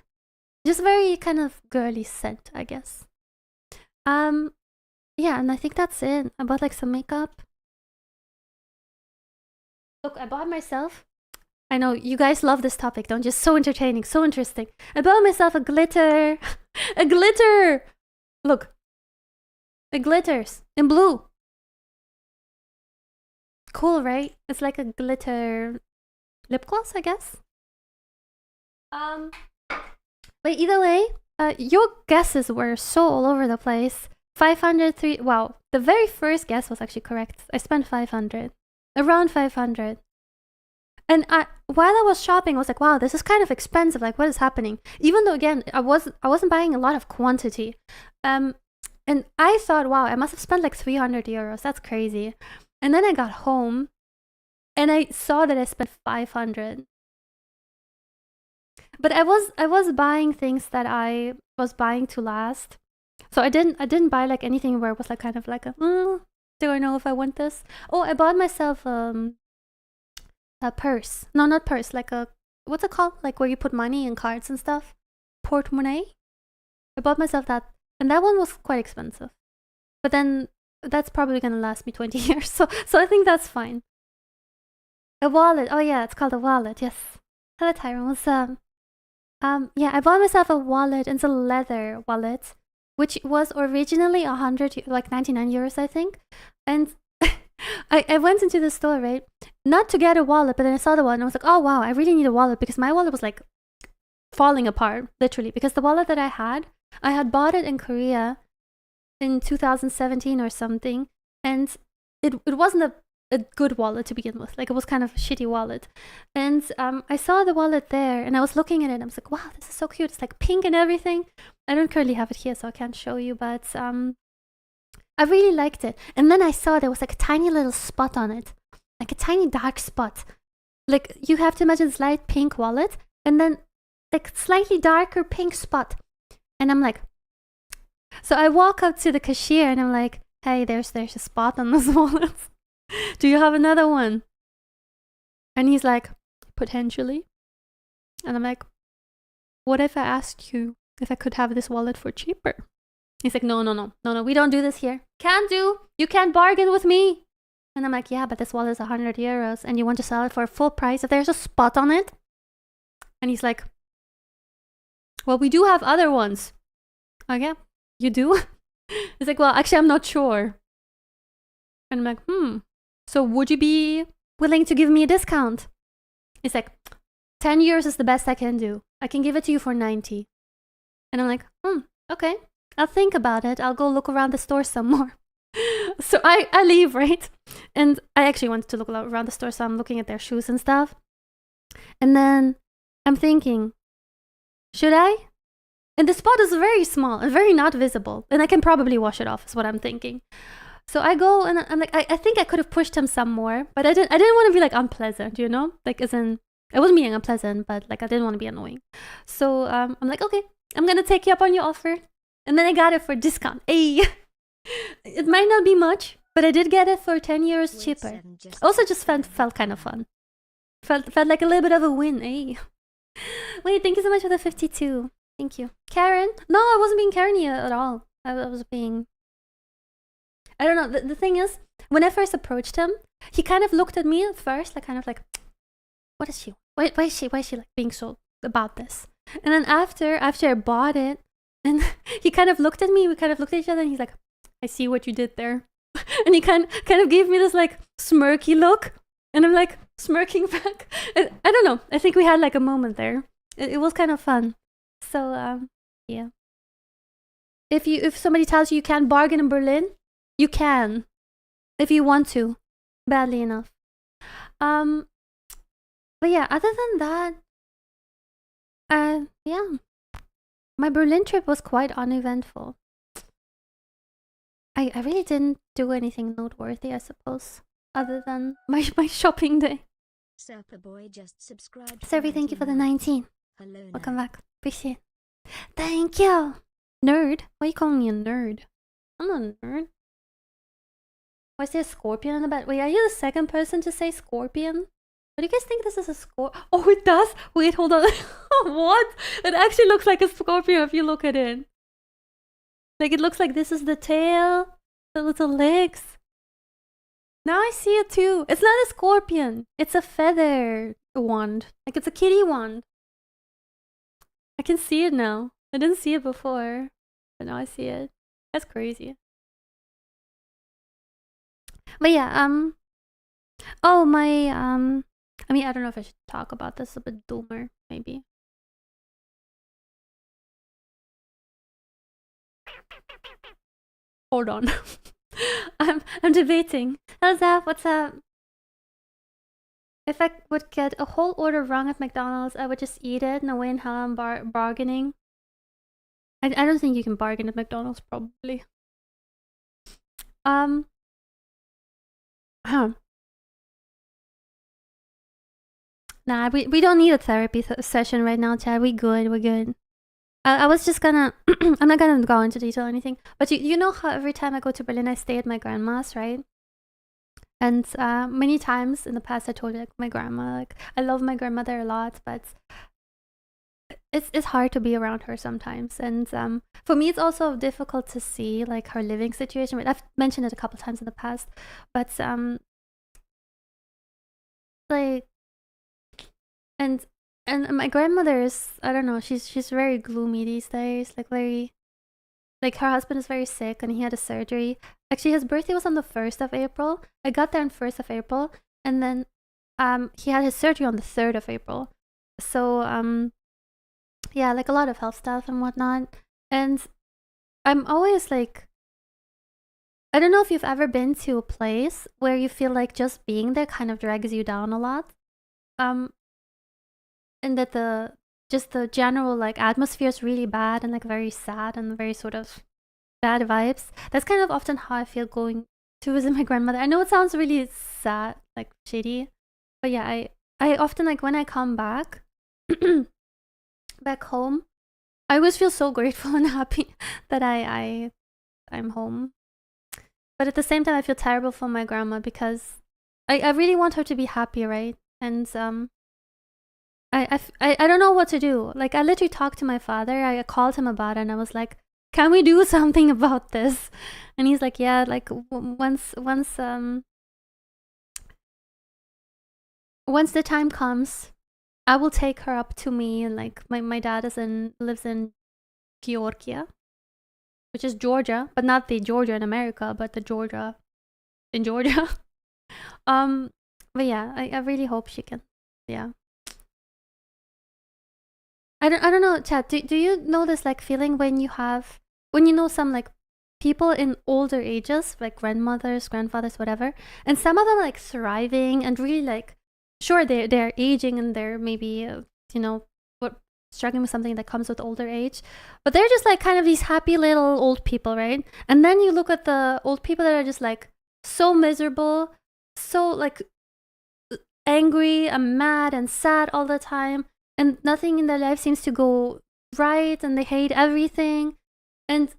S1: just very kind of girly scent, I guess. Yeah, and I think that's it. I bought like some makeup. Look, I bought myself. I know you guys love this topic, don't you? So entertaining, so interesting. I bought myself a glitter. A glitter! Look. It glitters in blue. Cool, right? It's like a glitter lip gloss, I guess. But either way, your guesses were so all over the place. 503. Wow, the very first guess was actually correct. I spent 500, around 500. And while I was shopping, I was like, wow, this is kind of expensive. Like, what is happening? Even though, again, I wasn't buying a lot of quantity. And I thought, wow, I must have spent like 300 euros. That's crazy. And then I got home and I saw that I spent 500. But I was buying things that I was buying to last. So I didn't buy like anything where it was like kind of like do I know if I want this? Oh, I bought myself a purse. No, not purse, like a, what's it called? Like where you put money and cards and stuff. Portemonnaie. I bought myself that, and that one was quite expensive. But then that's probably gonna last me 20 years. So I think that's fine. A wallet. Oh yeah, it's called a wallet. Yes. Hello Tyrone, what's up? Yeah, I bought myself a wallet. It's a leather wallet, which was originally 100, like 99 euros, I think. And I went into the store, right? Not to get a wallet, but then I saw the one and I was like, oh wow, I really need a wallet, because my wallet was like falling apart, literally. Because the wallet that I had bought it in Korea in 2017 or something, and it wasn't a good wallet to begin with. Like, it was kind of a shitty wallet. And I saw the wallet there and I was looking at it and I was like, wow, this is so cute. It's like pink and everything. I don't currently have it here, so I can't show you, but I really liked it. And then I saw there was like a tiny little spot on it, like a tiny dark spot. Like, you have to imagine this light pink wallet and then like slightly darker pink spot. And I'm like, so I walk up to the cashier and I'm like, hey, there's a spot on this wallet. Do you have another one? And he's like, potentially. And I'm like, what if I asked you if I could have this wallet for cheaper? He's like, no, we don't do this here. Can't do. You can't bargain with me. And I'm like, yeah, but this wallet is 100 euros and you want to sell it for full price if there's a spot on it? And he's like, well, we do have other ones. Oh yeah, you do? He's like, well, actually, I'm not sure. And I'm like, so would you be willing to give me a discount? He's like, 10 euros is the best I can do. I can give it to you for 90. And I'm like, okay. I'll think about it. I'll go look around the store some more. So I leave, right? And I actually wanted to look around the store, so I'm looking at their shoes and stuff. And then I'm thinking, should I? And the spot is very small and very not visible. And I can probably wash it off, is what I'm thinking. So I go and I'm like, I think I could have pushed him some more, but I didn't want to be like unpleasant, you know? Like, as in, I wasn't being unpleasant, but like I didn't want to be annoying. So I'm like, okay, I'm gonna take you up on your offer. And then I got it for discount. Hey, it might not be much, but I did get it for 10 euros cheaper. Also, just felt kind of fun. Felt like a little bit of a win. Hey, wait, thank you so much for the 52. Thank you, Karen. No, I wasn't being Karen at all. I was being. I don't know. The thing is, when I first approached him, he kind of looked at me at first, like kind of like, what is she? Why is she like being so about this? And then after I bought it, and he kind of looked at me. We kind of looked at each other, and he's like, I see what you did there. And he kind of gave me this like smirky look, and I'm like smirking back. I don't know. I think we had like a moment there. It was kind of fun. So yeah. If somebody tells you can't bargain in Berlin, you can, if you want to, badly enough. But yeah, other than that, yeah, my Berlin trip was quite uneventful. I really didn't do anything noteworthy, I suppose, other than my shopping day.
S2: Boy just subscribed.
S1: Survey, thank you for the 19.
S2: Hello.
S1: Welcome back. Appreciate it. Thank you. Nerd? Why are you calling me a nerd? I'm not a nerd. Why is there a scorpion in the bed? Wait, are you the second person to say scorpion? What do you guys think this is a scorpion? Oh, it does? Wait, hold on. What? It actually looks like a scorpion if you look at it. Like, it looks like this is the tail, the little legs. Now I see it too. It's not a scorpion. It's a feather wand. Like it's a kitty wand. I can see it now. I didn't see it before, but now I see it. That's crazy. But yeah, oh my, I mean, I don't know if I should talk about this a bit doomer, maybe. Hold on. I'm debating. How's that? What's up? If I would get a whole order wrong at McDonald's, I would just eat it. No way in hell I'm bargaining. I don't think you can bargain at McDonald's, probably. Huh. Nah, we don't need a therapy session right now, Chad. We good. We're good. I was just gonna. I'm not gonna go into detail or anything. But you know how every time I go to Berlin, I stay at my grandma's, right? And many times in the past, I told you, like, my grandma, like, I love my grandmother a lot, but it's hard to be around her sometimes. And for me, it's also difficult to see like her living situation. Right? I've mentioned it a couple times in the past, but like, and my grandmother is, I don't know, she's very gloomy these days. Like very, like her husband is very sick and he had a surgery. Actually, his birthday was on the 1st of April. I got there on 1st of April, and then he had his surgery on the 3rd of April. So yeah, like a lot of health stuff and whatnot. And I'm always like, I don't know if you've ever been to a place where you feel like just being there kind of drags you down a lot. And that the general like atmosphere is really bad and like very sad and very sort of bad vibes. That's kind of often how I feel going to visit my grandmother. I know it sounds really sad, like shitty, but yeah, I often, like, when I come back back home, I always feel so grateful and happy that I'm home. But at the same time, I feel terrible for my grandma because I really want her to be happy, right? And I don't know what to do. Like, I literally talked to my father. I called him about it and I was like, can we do something about this? And he's like, yeah, like once the time comes, I will take her up to me. And like my dad lives in Georgia, which is Georgia, but not the Georgia in America, but the Georgia in Georgia. But yeah, I really hope she can. Yeah. I don't know, Chad. Do you know this like feeling when you know some like people in older ages, like grandmothers, grandfathers, whatever, and some of them like thriving and really like, sure, they're aging and they're maybe struggling with something that comes with older age, but they're just like kind of these happy little old people, right? And then you look at the old people that are just like so miserable, so like angry and mad and sad all the time, and nothing in their life seems to go right, and they hate everything. And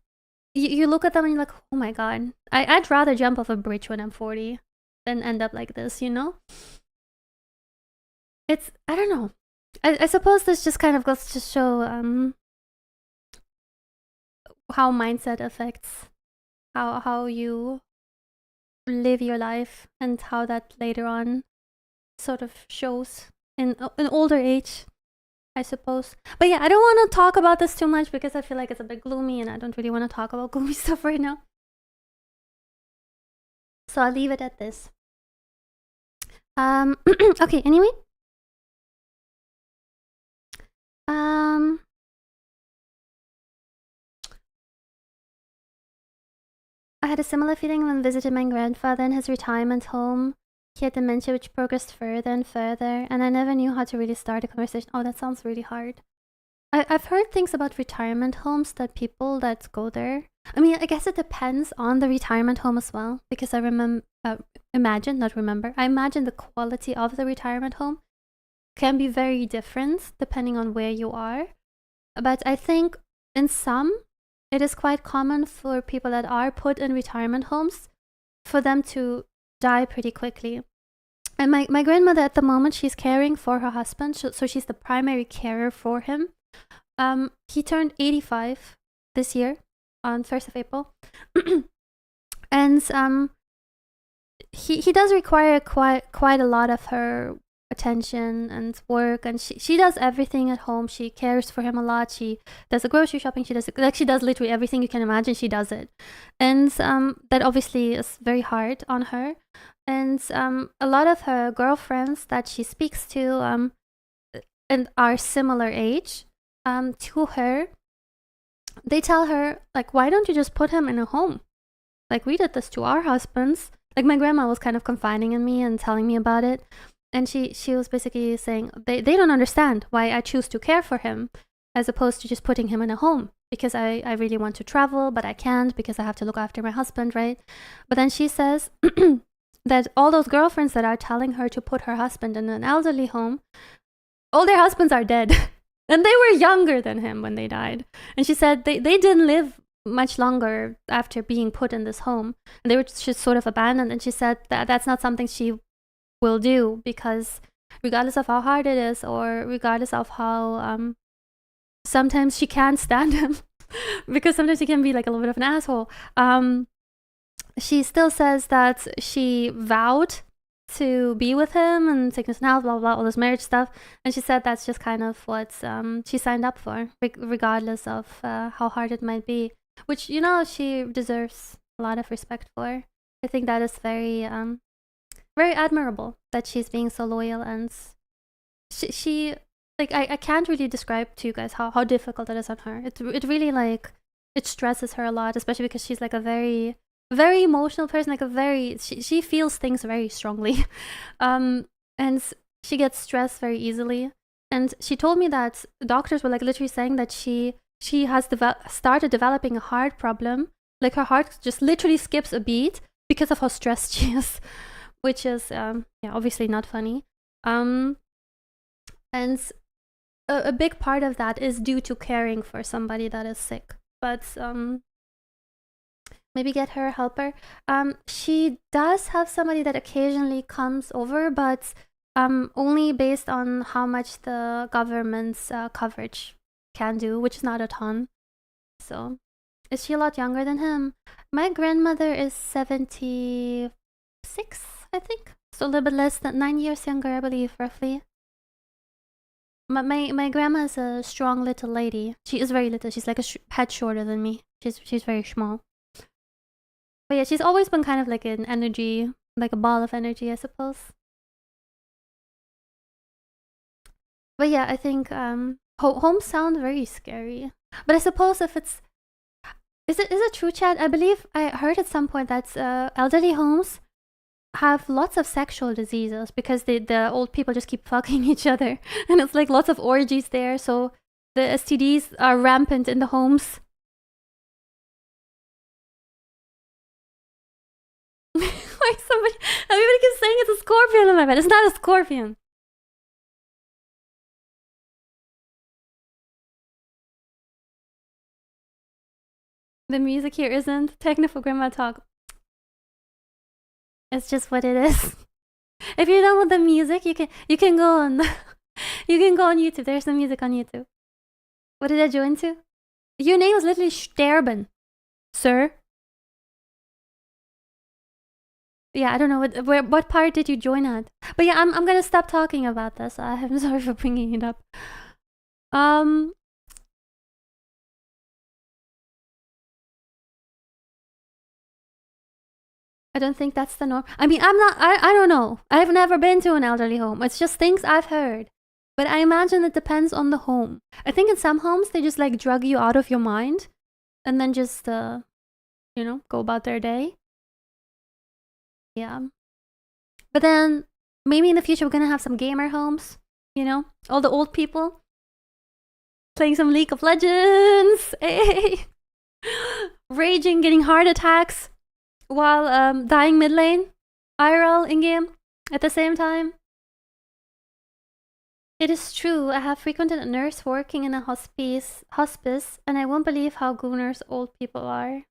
S1: you look at them and you're like, oh my god, I'd rather jump off a bridge when I'm 40 than end up like this, you know? It's, I don't know. I suppose this just kind of goes to show how mindset affects how you live your life, and how that later on sort of shows in an older age, I suppose. But yeah, I don't want to talk about this too much because I feel like it's a bit gloomy and I don't really want to talk about gloomy stuff right now. So I'll leave it at this. Okay, anyway. I had a similar feeling when visiting my grandfather in his retirement home. He had dementia which progressed further and further, and I never knew how to really start a conversation. Oh, that sounds really hard. I've heard things about retirement homes, that people that go there, I mean, I guess it depends on the retirement home as well, because I imagine the quality of the retirement home can be very different depending on where you are. But I think in some, it is quite common for people that are put in retirement homes for them to die pretty quickly. And my grandmother at the moment, she's caring for her husband, so she's the primary carer for him. He turned 85 this year on 1st of April. And he does require quite a lot of her attention and work, and she does everything at home. She cares for him a lot. She does the grocery shopping. She does literally everything you can imagine. She does it, and that obviously is very hard on her. And a lot of her girlfriends that she speaks to and are similar age to her, they tell her, like, why don't you just put him in a home? Like, we did this to our husbands. Like, my grandma was kind of confiding in me and telling me about it. And she was basically saying they don't understand why I choose to care for him as opposed to just putting him in a home, because I really want to travel, but I can't because I have to look after my husband, right? But then she says that all those girlfriends that are telling her to put her husband in an elderly home, all their husbands are dead. And they were younger than him when they died. And she said they didn't live much longer after being put in this home. And they were just sort of abandoned. And she said that that's not something she will do, because regardless of how hard it is, or regardless of how sometimes she can't stand him, because sometimes he can be like a little bit of an asshole, she still says that she vowed to be with him and sickness and health, blah, blah, blah, all this marriage stuff. And she said that's just kind of what she signed up for, regardless of how hard it might be, which, you know, she deserves a lot of respect for. I think that is very very admirable that she's being so loyal. And she like, I can't really describe to you guys how difficult it is on her. It really, like, it stresses her a lot, especially because she's like a very emotional person, like a very, she feels things very strongly. And she gets stressed very easily. And she told me that doctors were like literally saying that she has started developing a heart problem. Like, her heart just literally skips a beat because of how stressed she is, which is obviously not funny. And a big part of that is due to caring for somebody that is sick. But maybe get her a helper. She does have somebody that occasionally comes over, but only based on how much the government's coverage can do, which is not a ton. So, is she a lot younger than him? My grandmother is 76, I think. So a little bit less than 9 years younger, I believe, roughly. My grandma is a strong little lady. She is very little. She's like a head shorter than me. She's very small. But yeah, she's always been kind of like an energy, like a ball of energy, I suppose. But yeah, I think homes sound very scary. But I suppose if it's... Is it true, Chad? I believe I heard at some point that elderly homes have lots of sexual diseases because the old people just keep fucking each other. And it's like lots of orgies there, so the STDs are rampant in the homes. Like, everybody keeps saying it's a scorpion in my bed. It's not a scorpion. The music here isn't technical grandma talk. It's just what it is. If you're done with the music, you can go on you can go on YouTube. There's some music on YouTube. What did I join to? Your name is literally Sterben, sir. Yeah, I don't know what part did you join at. But yeah, I'm gonna stop talking about this. I'm sorry for bringing it up. I don't think that's the norm. I mean, I don't know. I've never been to an elderly home. It's just things I've heard. But I imagine it depends on the home. I think in some homes, they just like drug you out of your mind and then just, go about their day. Yeah. But then maybe in the future, we're going to have some gamer homes, all the old people playing some League of Legends. Hey. Raging, getting heart attacks while dying mid lane, IRL in game at the same time. It is true. I have frequented a nurse working in a hospice, and I won't believe how gooners old people are.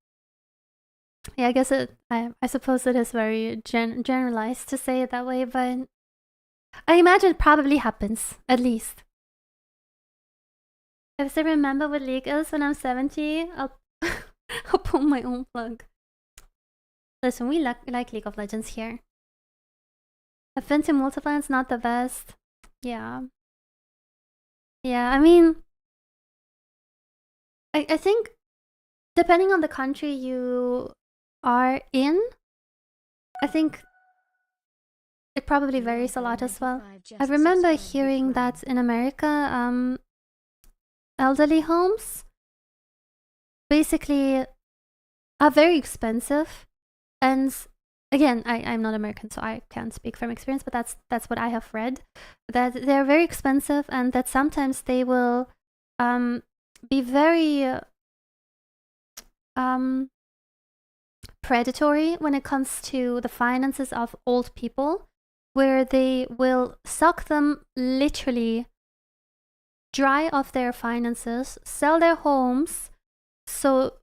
S1: Yeah, I guess I suppose it is very generalized to say it that way, but I imagine it probably happens, at least. If I still remember what League is when I'm 70, I'll pull my own plug. Listen, we like League of Legends here. I've been to Multiplan, it's not the best. Yeah. Yeah, I mean, I think depending on the country you are in, I think it probably varies a lot as well. I remember hearing that in America, elderly homes basically are very expensive. And again, I'm not American, so I can't speak from experience, but that's what I have read. That they're very expensive and that sometimes they will be very predatory when it comes to the finances of old people, where they will suck them literally dry of their finances, sell their homes, so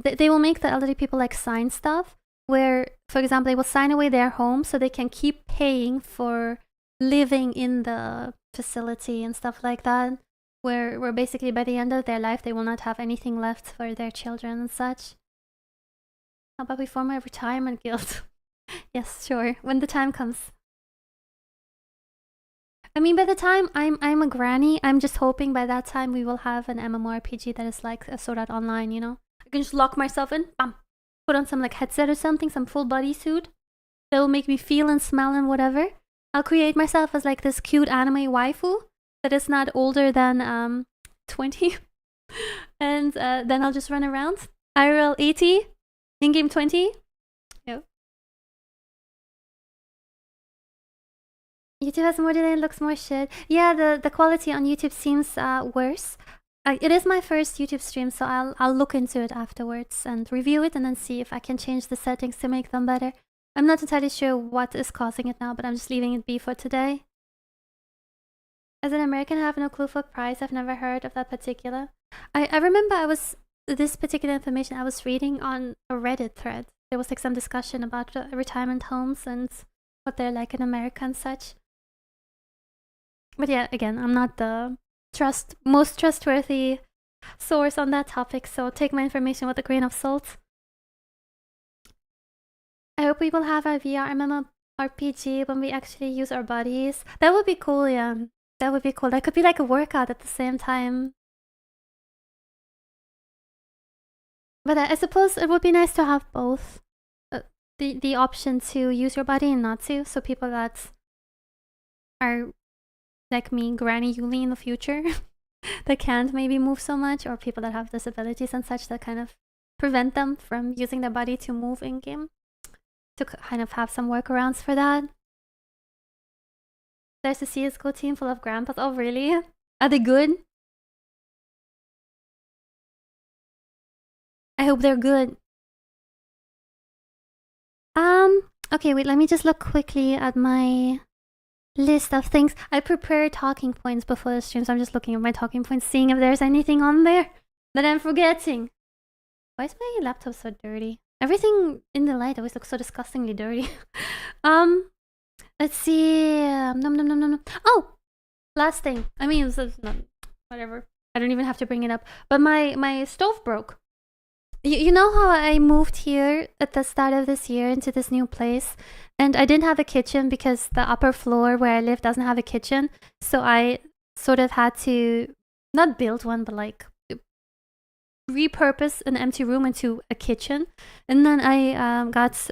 S1: they will make the elderly people like sign stuff where, for example, they will sign away their home so they can keep paying for living in the facility and stuff like that, where basically by the end of their life they will not have anything left for their children and such. How about we form a retirement guild? Yes, sure, when the time comes. I mean, by the time I'm a granny, I'm just hoping by that time we will have an MMORPG that is like a Sword Art Online, you know? I can just lock myself in, bam, put on some like headset or something, some full body suit that will make me feel and smell and whatever. I'll create myself as like this cute anime waifu that is not older than 20. And then I'll just run around. IRL 80, in-game 20. Yep. YouTube has more delay and looks more shit. Yeah, the quality on YouTube seems worse. It is my first YouTube stream, so I'll look into it afterwards and review it and then see if I can change the settings to make them better. I'm not entirely sure what is causing it now, but I'm just leaving it be for today. As an American, I have no clue for price. I've never heard of that particular. I remember this particular information I was reading on a Reddit thread. There was like some discussion about retirement homes and what they're like in America and such. But yeah, again, I'm not the most trustworthy source on that topic, so take my information with a grain of salt. I hope we will have our VR MMORPG when we actually use our bodies. That would be cool, yeah. That would be cool. That could be like a workout at the same time. But I suppose it would be nice to have both. The option to use your body and not to, so people that are like me, Granny Yuli in the future, that can't maybe move so much, or people that have disabilities and such that kind of prevent them from using their body to move in game, to kind of have some workarounds for that. There's a CSGO team full of grandpas. Oh really? Are they good? I hope they're good. Okay, wait, let me just look quickly at my list of things. I prepare talking points before the stream, so I'm just looking at my talking points, seeing if there's anything on there that I'm forgetting. Why is my laptop so dirty? Everything in the light always looks so disgustingly dirty. Let's see. Oh, last thing. I mean, whatever. I don't even have to bring it up. But my stove broke. You know how I moved here at the start of this year into this new place, and I didn't have a kitchen because the upper floor where I live doesn't have a kitchen, so I sort of had to not build one, but like repurpose an empty room into a kitchen. And then I got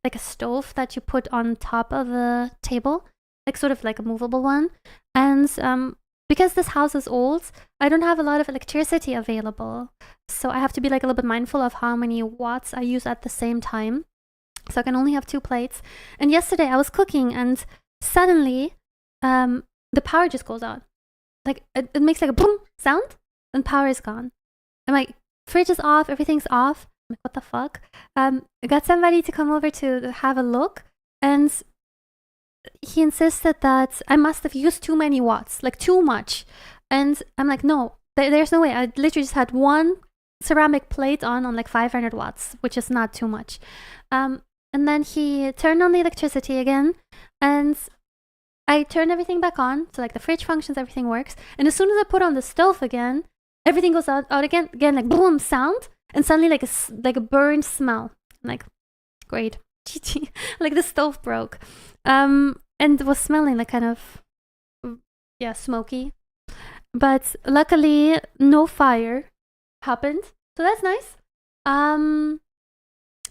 S1: like a stove that you put on top of a table, like sort of like a movable one. And because this house is old, I don't have a lot of electricity available. So I have to be like a little bit mindful of how many watts I use at the same time. So I can only have 2 plates. And yesterday I was cooking and suddenly the power just goes out. Like it makes like a boom sound and power is gone. And my fridge is off, everything's off. I'm like, what the fuck? I got somebody to come over to have a look, and he insisted that I must have used too many watts, like too much. And I'm like, no, there's no way. I literally just had 1 ceramic plate on like 500 watts, which is not too much. And then he turned on the electricity again, and I turned everything back on. So like the fridge functions, everything works. And as soon as I put on the stove again, everything goes out again, like boom sound, and suddenly like a burned smell. I'm like, great. GG. Like the stove broke. And it was smelling like kind of, yeah, smoky. But luckily, no fire happened, so that's nice.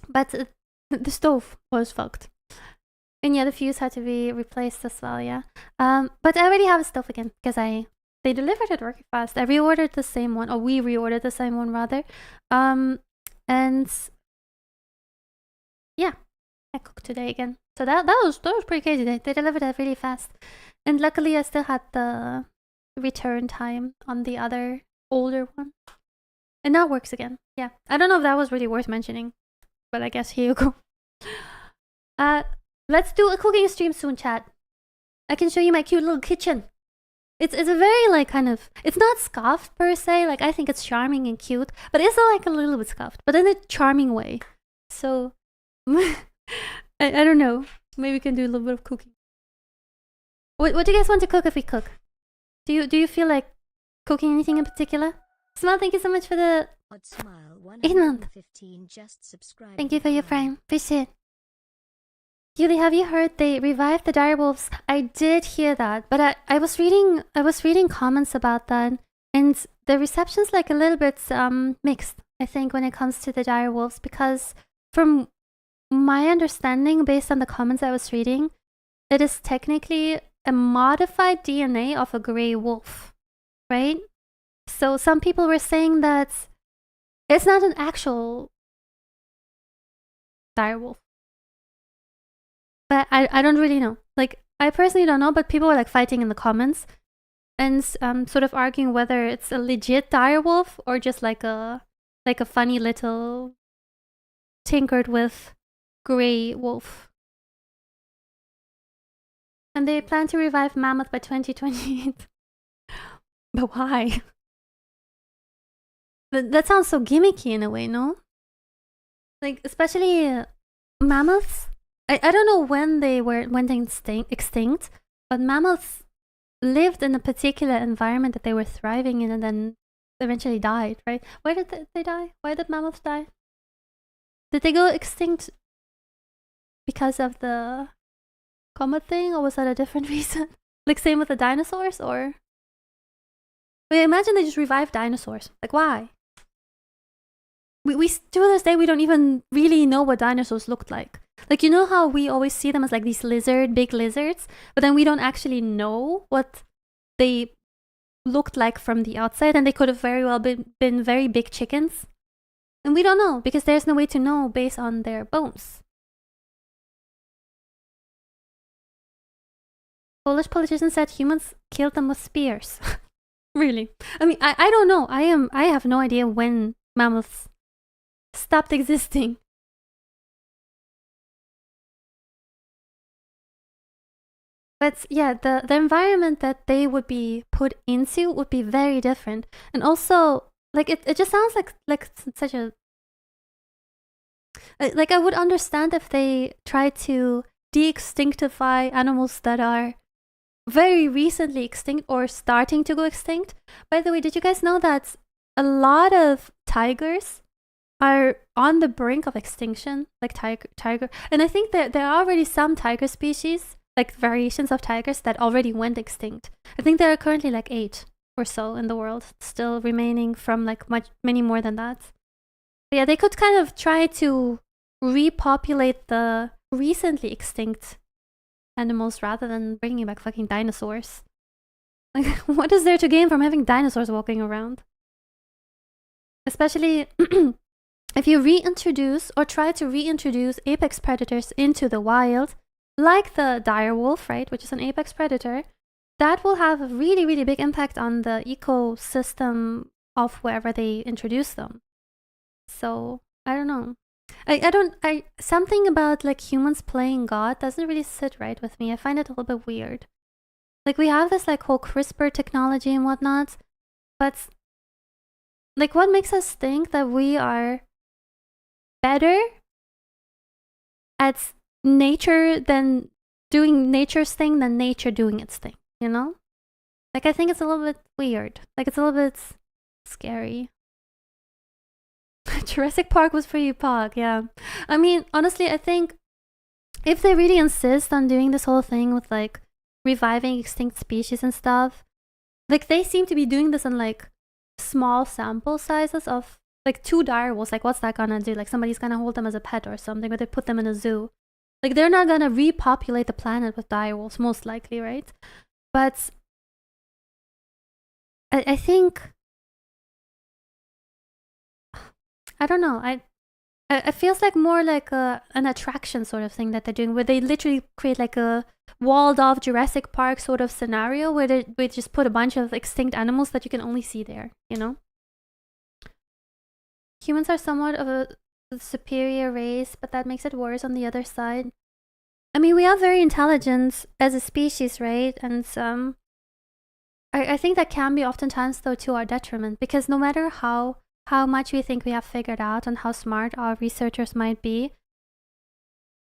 S1: But the stove was fucked. And yeah, the fuse had to be replaced as well, yeah. But I already have a stove again because they delivered it really fast. I reordered the same one, or we reordered the same one rather. And yeah, I cooked today again. So that was pretty crazy. They delivered it really fast. And luckily I still had the return time on the other older one. And now it works again. Yeah. I don't know if that was really worth mentioning, but I guess here you go. Let's do a cooking stream soon, chat. I can show you my cute little kitchen. It's a very like kind of, it's not scuffed per se, like I think it's charming and cute, but it's like a little bit scuffed, but in a charming way. So I don't know. Maybe we can do a little bit of cooking. What do you guys want to cook if we cook? Do you feel like cooking anything in particular? Smile, thank you so much for the
S2: Odd Smile
S1: 115
S2: just subscribed.
S1: Thank you for your prime. Appreciate it. Yuli, have you heard they revived the direwolves? I did hear that, but I was reading comments about that, and the reception's like a little bit mixed, I think, when it comes to the direwolves, because from my understanding, based on the comments I was reading, it is technically a modified DNA of a gray wolf, right? So some people were saying that it's not an actual direwolf. But I don't really know. Like, I personally don't know, but people were like fighting in the comments and sort of arguing whether it's a legit direwolf or just like a funny little tinkered with gray wolf. And they plan to revive Mammoth by 2028. But why? That sounds so gimmicky in a way, no? Like, especially mammoths. I don't know when they went extinct, but mammoths lived in a particular environment that they were thriving in and then eventually died, right? Why did they die? Why did mammoths die? Did they go extinct because of the comet thing, or was that a different reason? Like same with the dinosaurs, or? Wait, imagine they just revived dinosaurs. Like, why? We to this day, we don't even really know what dinosaurs looked like. Like, you know how we always see them as like these big lizards, but then we don't actually know what they looked like from the outside, and they could have very well been very big chickens. And we don't know, because there's no way to know based on their bones. Polish politician said humans killed them with spears. Really? I mean, I don't know. I have no idea when mammoths stopped existing. But yeah, the environment that they would be put into would be very different. And also, like, it just sounds like such a... Like, I would understand if they tried to de-extinctify animals that are very recently extinct or starting to go extinct. By the way, did you guys know that a lot of tigers are on the brink of extinction? Like tiger. And I think that there are already some tiger species, like variations of tigers, that already went extinct. I think there are currently like 8 or so in the world still remaining from like many more than that. But yeah, they could kind of try to repopulate the recently extinct animals rather than bringing back fucking dinosaurs. Like, what is there to gain from having dinosaurs walking around? Especially if you reintroduce or try to reintroduce apex predators into the wild, like the direwolf, right, which is an apex predator, that will have a really, really big impact on the ecosystem of wherever they introduce them. So, I don't know. Something about like humans playing God doesn't really sit right with me. I find it a little bit weird. Like, we have this like whole CRISPR technology and whatnot, but like, what makes us think that we are better at nature than doing nature's thing than nature doing its thing, you know? Like, I think it's a little bit weird. Like, it's a little bit scary. Jurassic Park was pretty pog, yeah. I mean, honestly, I think if they really insist on doing this whole thing with like reviving extinct species and stuff, like they seem to be doing this in like small sample sizes of like 2 direwolves. Like what's that gonna do? Like somebody's gonna hold them as a pet or something, or they put them in a zoo. Like they're not gonna repopulate the planet with direwolves, most likely, right? But I think, I don't know, it feels like more like an attraction sort of thing that they're doing, where they literally create like a walled off Jurassic Park sort of scenario where they just put a bunch of extinct animals that you can only see there, you know? Humans are somewhat of a superior race, but that makes it worse on the other side. I mean, we are very intelligent as a species, right? And I think that can be oftentimes, though, to our detriment, because no matter how much we think we have figured out and how smart our researchers might be,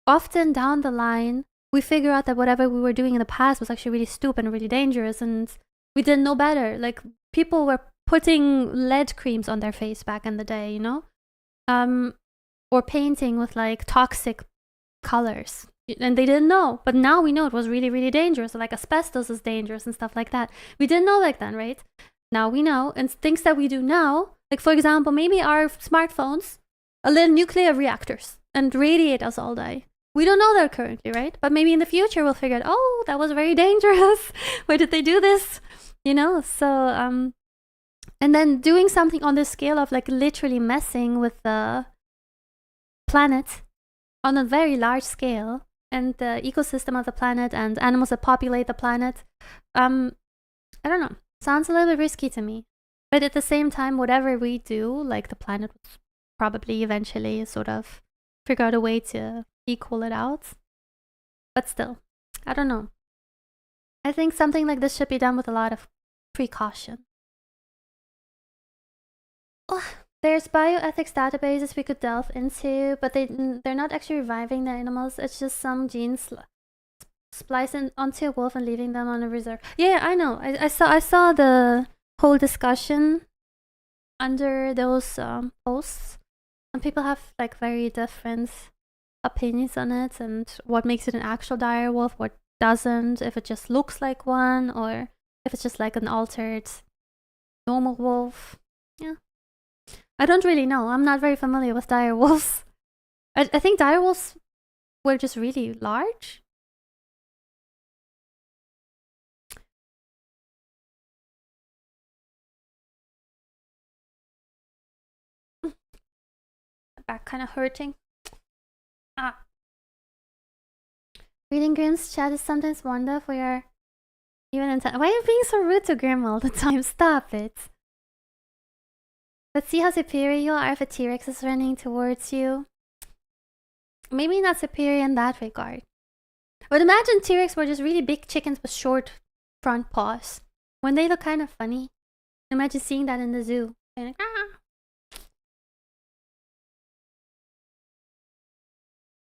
S1: often down the line, we figure out that whatever we were doing in the past was actually really stupid and really dangerous, and we didn't know better. Like, people were putting lead creams on their face back in the day, you know? Or painting with, like, toxic colors. And they didn't know, but now we know it was really, really dangerous. Like asbestos is dangerous and stuff like that. We didn't know back then, right? Now we know, and things that we do now, like for example, maybe our smartphones are little nuclear reactors and radiate us all day. We don't know that currently, right? But maybe in the future we'll figure out, oh, that was very dangerous. Why did they do this? You know, so and then doing something on this scale of like literally messing with the planet on a very large scale, and the ecosystem of the planet and animals that populate the planet, I don't know, sounds a little bit risky to me. But at the same time, whatever we do, like the planet will probably eventually sort of figure out a way to equal it out. But still, I don't know. I think something like this should be done with a lot of precaution. Oh, there's bioethics databases we could delve into, but they're not actually reviving the animals. It's just some genes splicing onto a wolf and leaving them on a reserve. Yeah, I know. I saw the whole discussion under those posts, and people have like very different opinions on it, and what makes it an actual dire wolf, what doesn't, if it just looks like one, or if it's just like an altered normal wolf. Yeah. I don't really know. I'm not very familiar with dire wolves. I think dire wolves were just really large. Back kind of hurting. Ah. Reading Grimm's chat is sometimes wonder if we are even in time. Why are you being so rude to Grimm all the time? Stop it. But see how superior you are if a T-Rex is running towards you. Maybe not superior in that regard. But imagine T-Rex were just really big chickens with short front paws. Wouldn't they look kind of funny? Imagine seeing that in the zoo. Like, ah.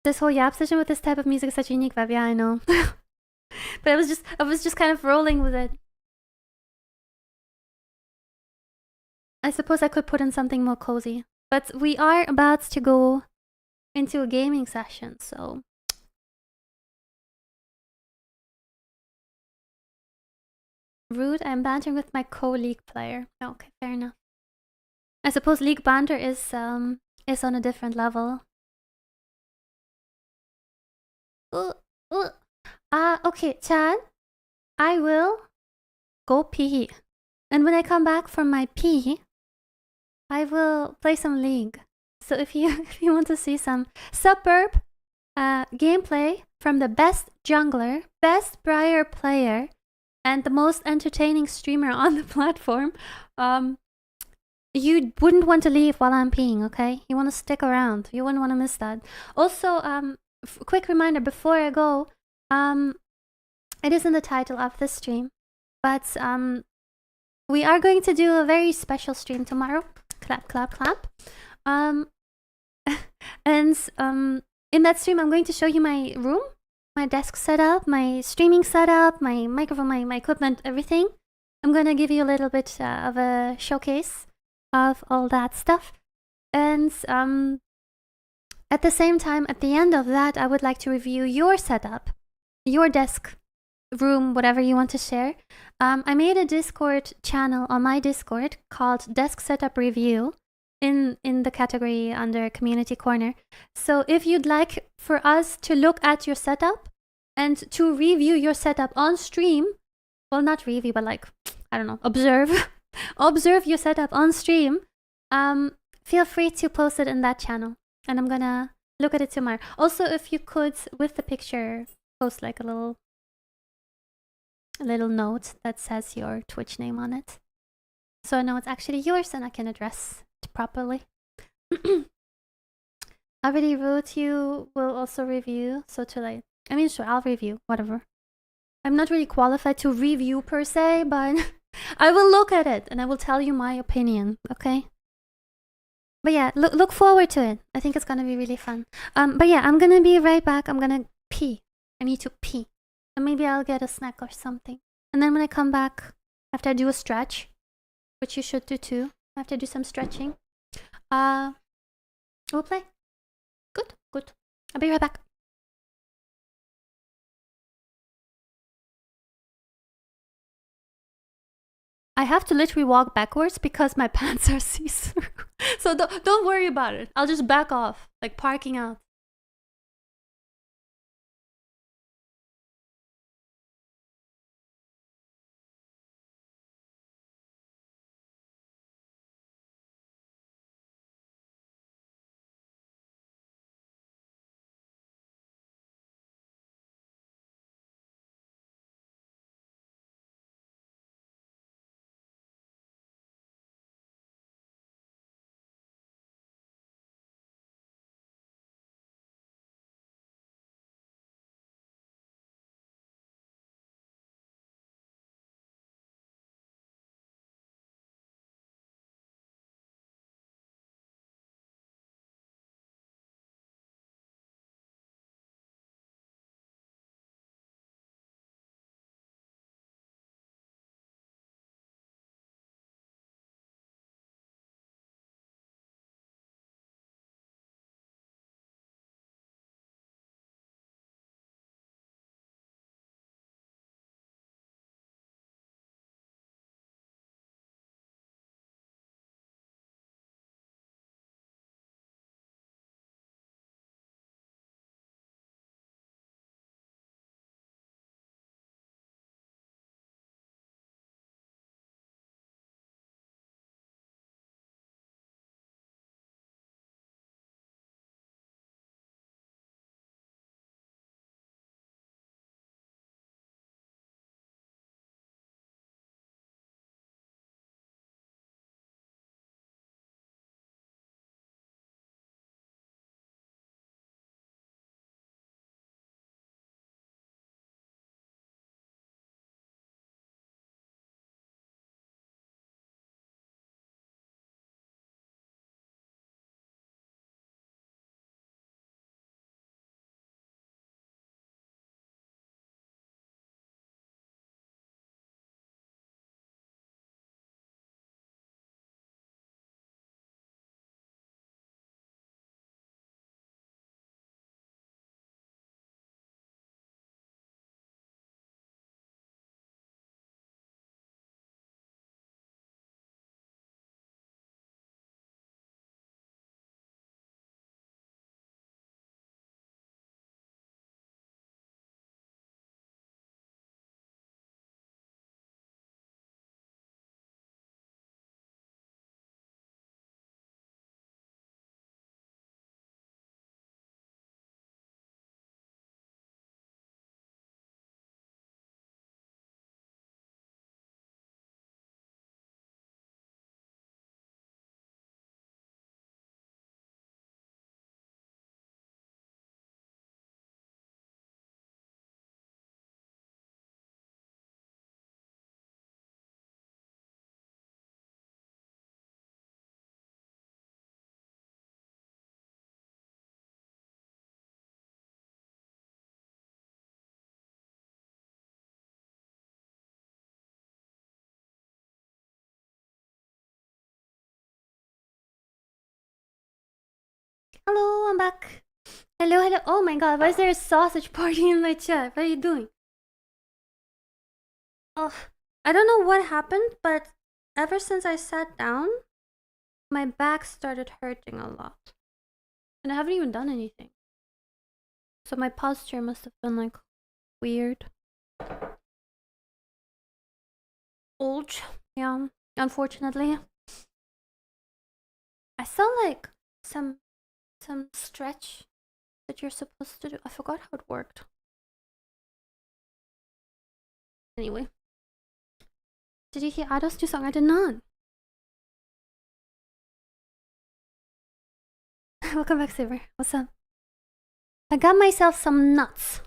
S1: This whole yap session with this type of music is such a unique vibe. Yeah, I know. But I was just kind of rolling with it. I suppose I could put in something more cozy. But we are about to go into a gaming session, so... Rude, I'm bantering with my co-league player. Okay, fair enough. I suppose league banter is on a different level. Okay, Chad. I will go pee. And when I come back from my pee, I will play some League. So if you want to see some superb gameplay from the best jungler, best Briar player, and the most entertaining streamer on the platform, you wouldn't want to leave while I'm peeing, okay? You want to stick around. You wouldn't want to miss that. Also, quick reminder before I go, it is in the title of this stream, but we are going to do a very special stream tomorrow. Clap, clap, clap. And in that stream, I'm going to show you my room, my desk setup, my streaming setup, my microphone, my equipment, everything. I'm going to give you a little bit of a showcase of all that stuff. And At the same time, at the end of that, I would like to review your setup, your desk, room, whatever you want to share. I made a Discord channel on my Discord called Desk Setup Review in the category under Community Corner. So if you'd like for us to look at your setup and to review your setup on stream, well, not review, but like, I don't know, observe, observe your setup on stream, feel free to post it in that channel. And I'm gonna look at it tomorrow. Also, if you could, with the picture, post like a little note that says your Twitch name on it, so I know it's actually yours and I can address it properly. I already wrote you will also review, so too late. I mean, sure, I'll review, whatever. I'm not really qualified to review per se, but I will look at it and I will tell you my opinion, okay? But yeah, look forward to it. I think it's gonna be really fun. But yeah, I'm gonna be right back. I'm gonna pee. I need to pee. And maybe I'll get a snack or something. And then when I come back, after I do a stretch, which you should do too, after I do some stretching, we'll play. Good, good. I'll be right back. I have to literally walk backwards because my pants are see-through. So don't worry about it. I'll just back off, like parking out. Hello, I'm back. Hello, hello. Oh my god, why is there a sausage party in my chat? What are you doing? Oh, I don't know what happened, but ever since I sat down, my back started hurting a lot. And I haven't even done anything. So my posture must have been like weird. Old. Yeah, unfortunately. I saw like some stretch that you're supposed to do. I forgot how it worked. Anyway. Did you hear Ado's new song? I did not. Welcome back, Saber. What's up? I got myself some nuts.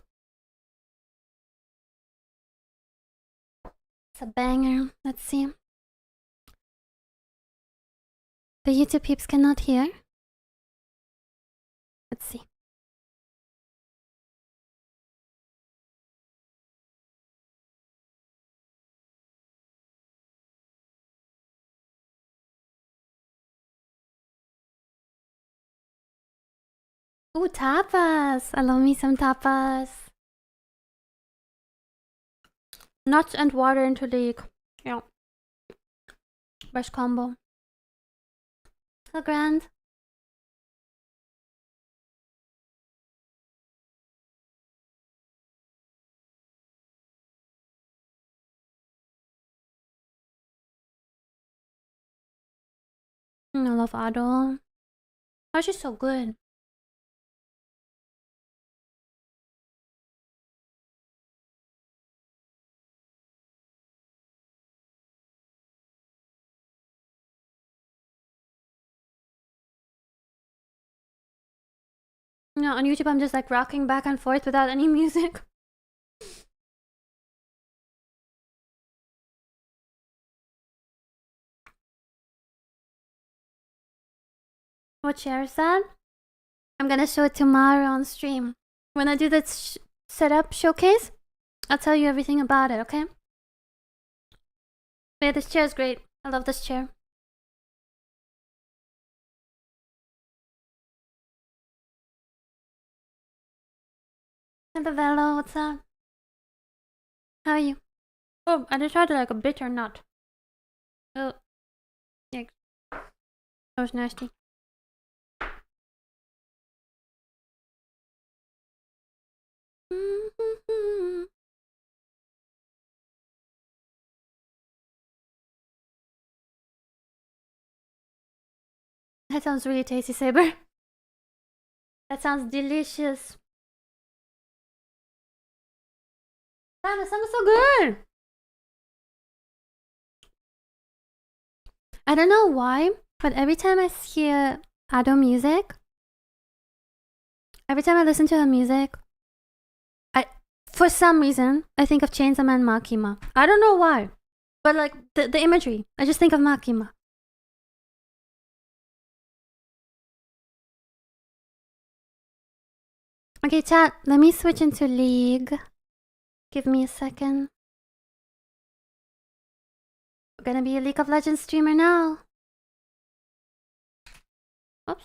S1: It's a banger. Let's see. The YouTube peeps cannot hear. Let's see. Ooh, tapas. I love me some tapas. Nuts and water into leek. Yeah. Best combo. So grand. I love Ado. Oh, she's so good. No, on YouTube I'm just like rocking back and forth without any music. What chair is that? I'm gonna show it tomorrow on stream. When I do the setup showcase, I'll tell you everything about it, okay? But yeah, this chair is great. I love this chair. Hello, Velo, what's up? How are you? Oh, I just had like a bitter nut. Oh, yikes. That was nasty. That sounds really tasty, Saber. That sounds delicious. Damn, it sounds so good. I don't know why, but every time I hear Ado music, every time I listen to her music, for some reason, I think of Chainsaw Man Makima. I don't know why, but like the imagery, I just think of Makima. Okay, chat, let me switch into League. Give me a second. We're gonna be a League of Legends streamer now. Oops.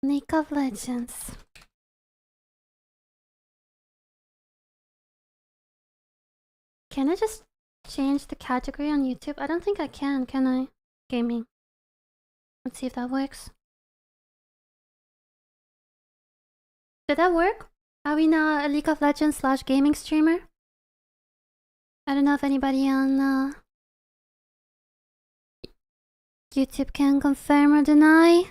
S1: League of Legends. Can I just change the category on YouTube? I don't think I can I? Gaming. Let's see if that works. Did that work? Are we now a League of Legends / gaming streamer? I don't know if anybody on YouTube can confirm or deny.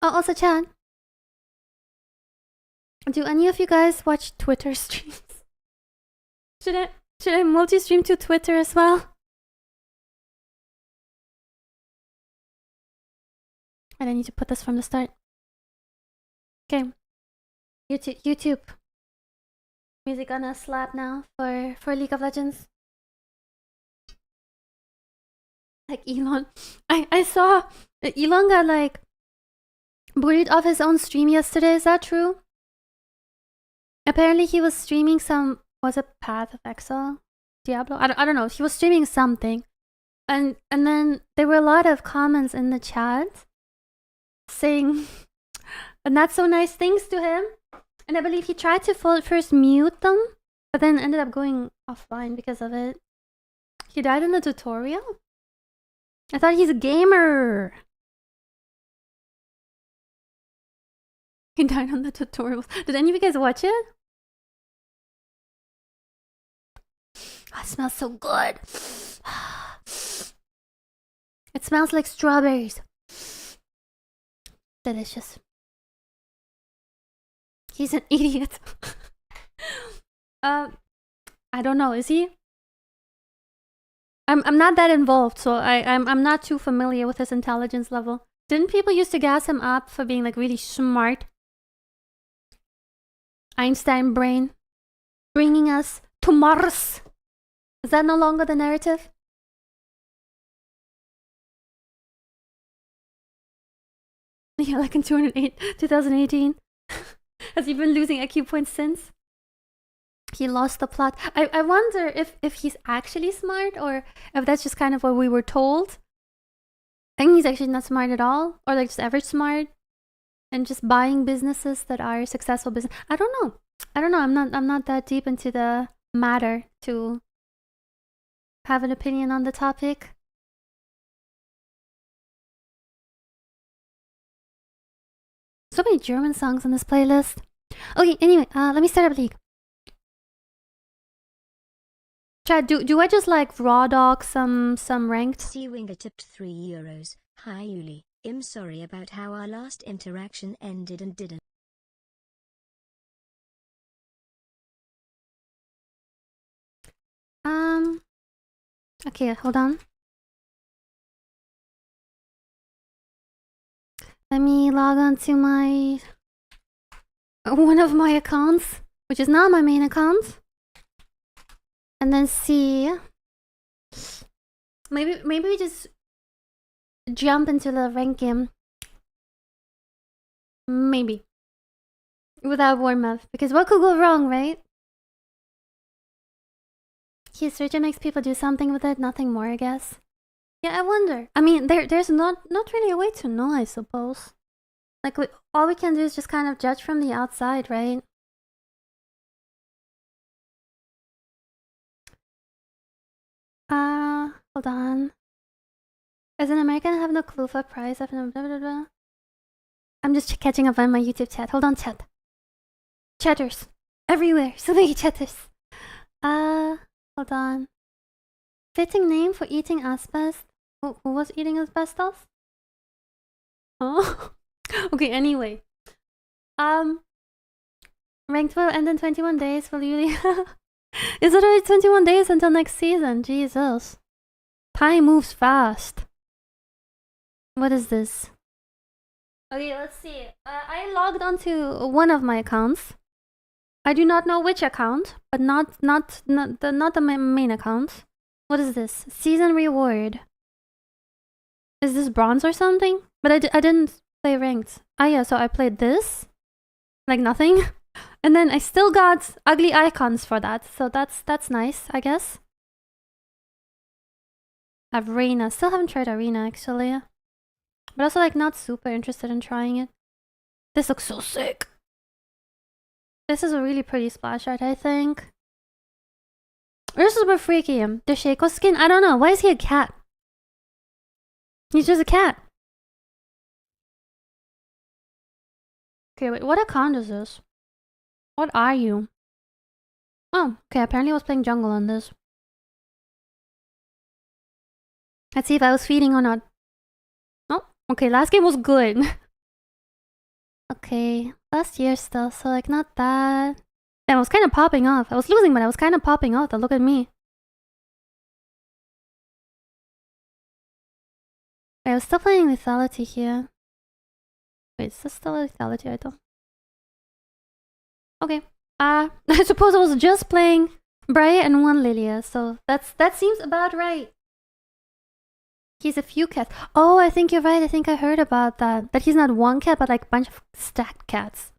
S1: Oh, also chat. Do any of you guys watch Twitter streams? Should I multi-stream to Twitter as well? And I need to put this from the start. Okay. YouTube. Music gonna slap now for League of Legends. Like Elon. I saw Elon got like booted off his own stream yesterday. Is that true? Apparently he was streaming some, was it Path of Exile? Diablo? I don't know. He was streaming something. And then there were a lot of comments in the chat saying not so nice things to him. And I believe he tried to first mute them, but then ended up going offline because of it. He died in the tutorial? I thought he's a gamer. He died on the tutorials. Did any of you guys watch it? Oh, it smells so good. It smells like strawberries. Delicious. He's an idiot. I don't know. Is he? I'm not that involved, so I'm not too familiar with his intelligence level. Didn't people used to gas him up for being like really smart? Einstein brain, bringing us to Mars. Is that no longer the narrative? Yeah, like in 2018. Has he been losing IQ points since? He lost the plot. I wonder if he's actually smart or if that's just kind of what we were told. I think he's actually not smart at all, or like just average smart, and just buying businesses that are successful business. I don't know. I'm not that deep into the matter to have an opinion on the topic. So many German songs on this playlist. Okay, anyway, let me start up League. Chad, do I just like raw dog some ranked?
S2: Seawinger tipped €3. Hi Yuli, I'm sorry about how our last interaction ended and didn't.
S1: Okay, hold on. Let me log on to my one of my accounts, which is not my main account, and then see. Maybe we just jump into the rank game. Maybe without warm up, because what could go wrong, right? His search makes people do something with it, nothing more, I guess. Yeah, I wonder. I mean, there's not really a way to know, I suppose. Like, all we can do is just kind of judge from the outside, right? Hold on. As an American, I have no clue for price. I'm just catching up on my YouTube chat. Hold on, chat. Chatters. Everywhere. So many chatters. Hold on. Fitting name for eating asbestos. Who was eating asbestos? Oh. Okay, anyway. Ranked will end in 21 days. Will you... Is it already 21 days until next season? Jesus. Time moves fast. What is this? Okay, let's see. I logged onto one of my accounts. I do not know which account, but not the main account. What is this? Season reward. Is this bronze or something? But I didn't play ranked. Ah yeah, so I played this. Like nothing. And then I still got ugly icons for that. So that's nice, I guess. Arena. Still haven't tried Arena actually. But also like not super interested in trying it. This looks so sick. This is a really pretty splash art, I think. This is super freaky. The Shaco skin, I don't know. Why is he a cat? He's just a cat. Okay, wait, what account is this? What are you? Oh, okay, apparently I was playing jungle on this. Let's see if I was feeding or not. Oh, okay, last game was good. Okay, last year still, so like not that. Damn, I was kind of popping off. I was losing, but I was kind of popping off. Look at me. Wait, I was still playing lethality here. Wait, is this still a lethality item? Okay. I suppose I was just playing Briar and one Lilia, so that seems about right. He's a few cats. Oh, I think you're right. I think I heard about that. That he's not one cat, but like a bunch of stacked cats.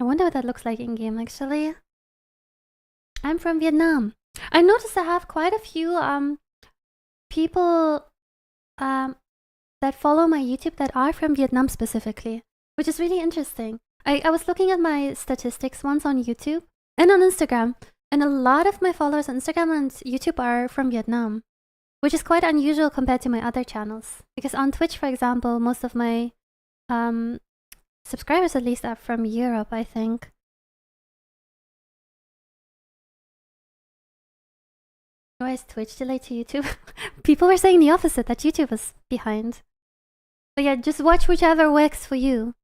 S1: I wonder what that looks like in game actually. I'm from Vietnam. I noticed I have quite a few people that follow my YouTube that are from Vietnam specifically, which is really interesting. I was looking at my statistics once on YouTube and on Instagram, and a lot of my followers on Instagram and YouTube are from Vietnam, which is quite unusual compared to my other channels. Because on Twitch, for example, most of my subscribers at least are from Europe, I think. Why is Twitch delayed to YouTube? People were saying the opposite, that YouTube was behind. But yeah, just watch whichever works for you.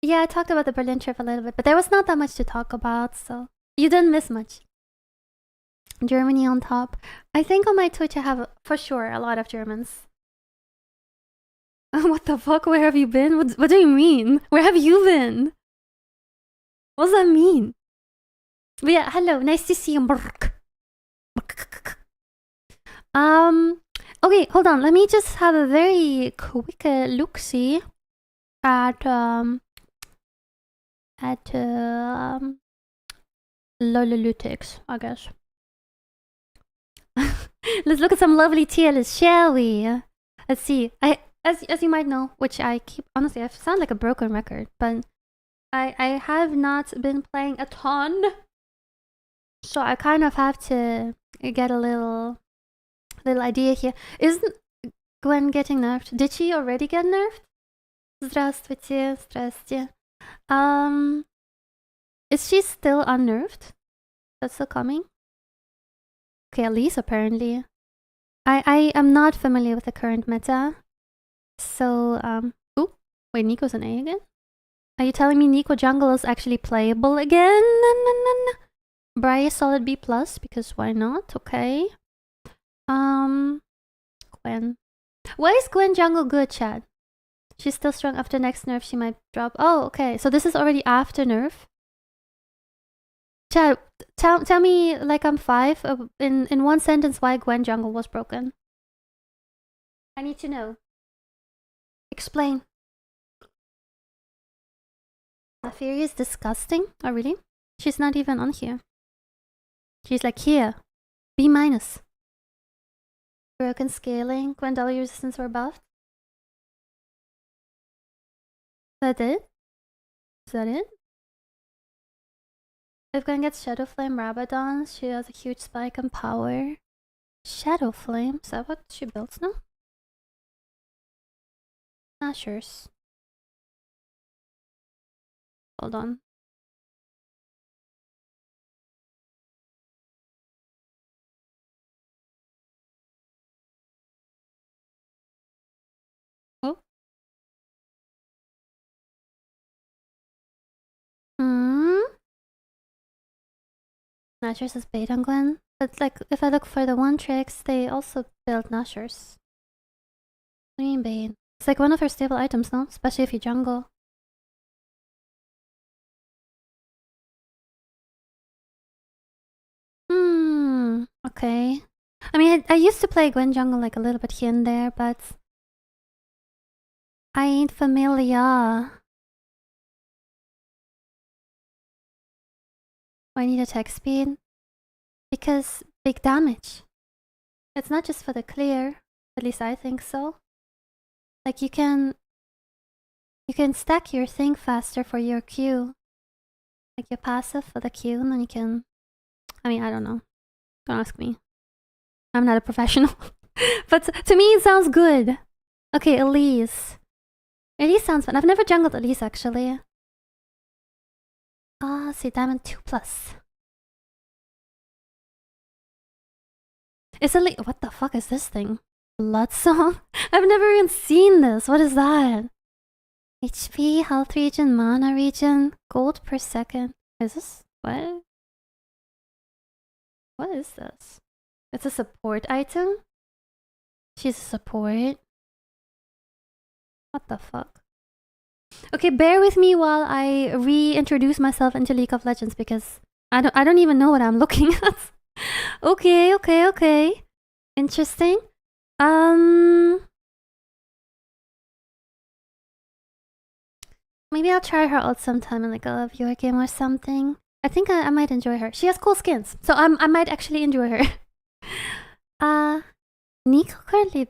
S1: Yeah, I talked about the Berlin trip a little bit, but there was not that much to talk about, so you didn't miss much. Germany on top. I think on my Twitch I have, for sure, a lot of Germans. What the fuck? Where have you been? What do you mean? Where have you been? What does that mean? But yeah, hello. Nice to see you. Okay, hold on. Let me just have a very quick look-see at Lolalytics, I guess. Let's look at some lovely tier lists, shall we? Let's see. As you might know, which I keep, honestly, I sound like a broken record, but I have not been playing a ton, so I kind of have to get a little idea here. Isn't Gwen getting nerfed? Did she already get nerfed? Здравствуйте, здрасте. Is she still unnerved? That's still coming? Okay, at least apparently. I am not familiar with the current meta. So, ooh, wait, Nico's an A again? Are you telling me Nico Jungle is actually playable again? Bri solid B+, because why not? Okay. Gwen. Why is Gwen Jungle good, Chad? She's still strong after next nerf, she might drop. Oh, okay, so this is already after nerf? Chad, tell me, like I'm 5, in one sentence why Gwen Jungle was broken. I need to know. Explain. Fury is disgusting? Oh, really? She's not even on here. She's like here. B-. Broken scaling. Gwen W resistance were buffed. Is that it? Is that it? If Gwen gets Shadow Flame Rabadon, she has a huge spike in power. Shadow Flame? Is that what she builds now? Not sure. Hold on. Oh. Nashers is bait on Gwen. But like, if I look for the one tricks, they also build Nashers. What do you mean bait? It's like one of her stable items, no? Especially if you jungle. Okay. I mean, I used to play Gwen jungle like a little bit here and there, but I ain't familiar. I need attack speed because big damage. It's not just for the clear, at least I think so. Like you can stack your thing faster for your Q. Like your passive for the Q, and then you can, I mean, I don't know. Don't ask me. I'm not a professional. But to me it sounds good. Okay, Elise. Elise sounds fun. I've never jungled Elise actually. Ah, see, Diamond 2+. Is Elise, what the fuck is this thing? Blood Song? I've never even seen this. What is that? HP, health regen, mana regen, gold per second. Is this, what? What is this? It's a support item? She's a support. What the fuck? Okay, bear with me while I reintroduce myself into League of Legends because I don't even know what I'm looking at. Okay. Interesting. Maybe I'll try her out sometime in like a viewer game or something. I think I might enjoy her. She has cool skins, so I might actually enjoy her. Nico currently,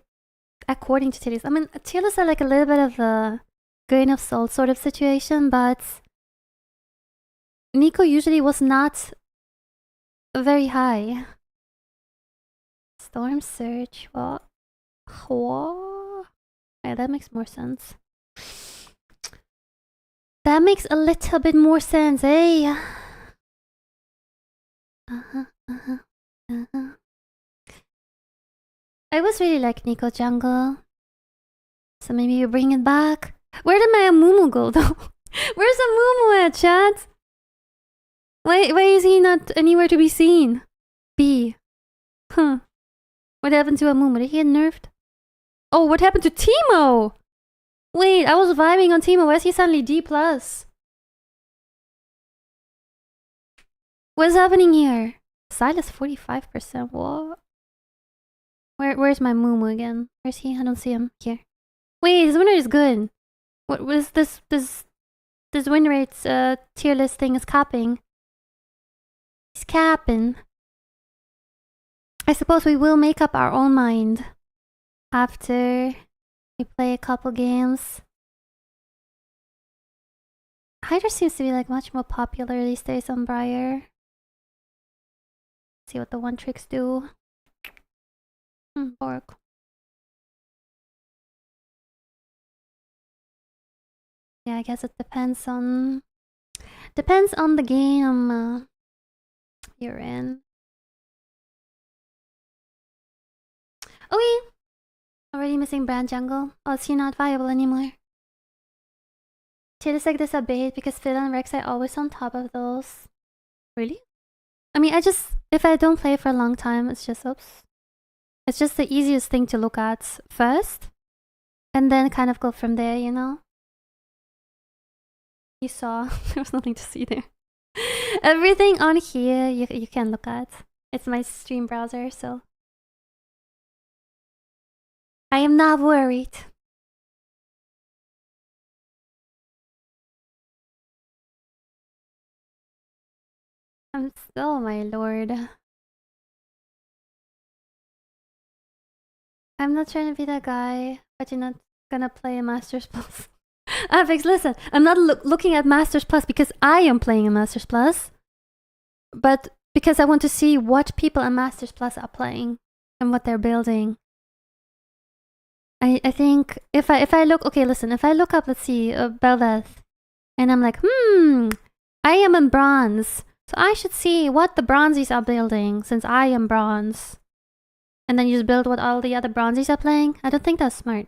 S1: according to tier list, I mean, tier lists are like a little bit of a grain of salt sort of situation, but Nico usually was not very high. Storm Surge, what? Yeah, that makes more sense. That makes a little bit more sense, eh? I was really like Nico Jungle. So maybe you bring it back. Where did my Amumu go though? Where's Amumu at, chat? Why is he not anywhere to be seen? B. Huh. What happened to Amumu? Did he get nerfed? Oh, what happened to Tmrw? Wait, I was vibing on Tmrw. Why is he suddenly D+? What's happening here? Silas 45%. What? Where's my Mumu again? Where's he? I don't see him here. Wait, his winner is good. What was this win rates tier list thing is capping? He's capping. I suppose we will make up our own mind after we play a couple games. Hydra seems to be like much more popular these days on Briar. See what the one tricks do. Borg. Yeah, I guess it depends on the game you're in. Oh, wait. Already missing Brand Jungle. Oh, is he not viable anymore? Tier list like this a bait because Phil and Rex are always on top of those. Really? I mean, if I don't play for a long time, it's just, oops. It's just the easiest thing to look at first. And then kind of go from there, you know? You saw. There was nothing to see there. Everything on here you can look at. It's my stream browser, so I am not worried. Oh my lord. I'm not trying to be that guy, but you're not gonna play a Masters Plus. Apex, listen, I'm not looking at Masters Plus because I am playing a Masters Plus, but because I want to see what people in Masters Plus are playing and what they're building. I think if I look, okay, listen, if I look up, let's see, Belveth, and I'm like, I am in bronze, so I should see what the bronzies are building since I am bronze. And then you just build what all the other bronzies are playing? I don't think that's smart.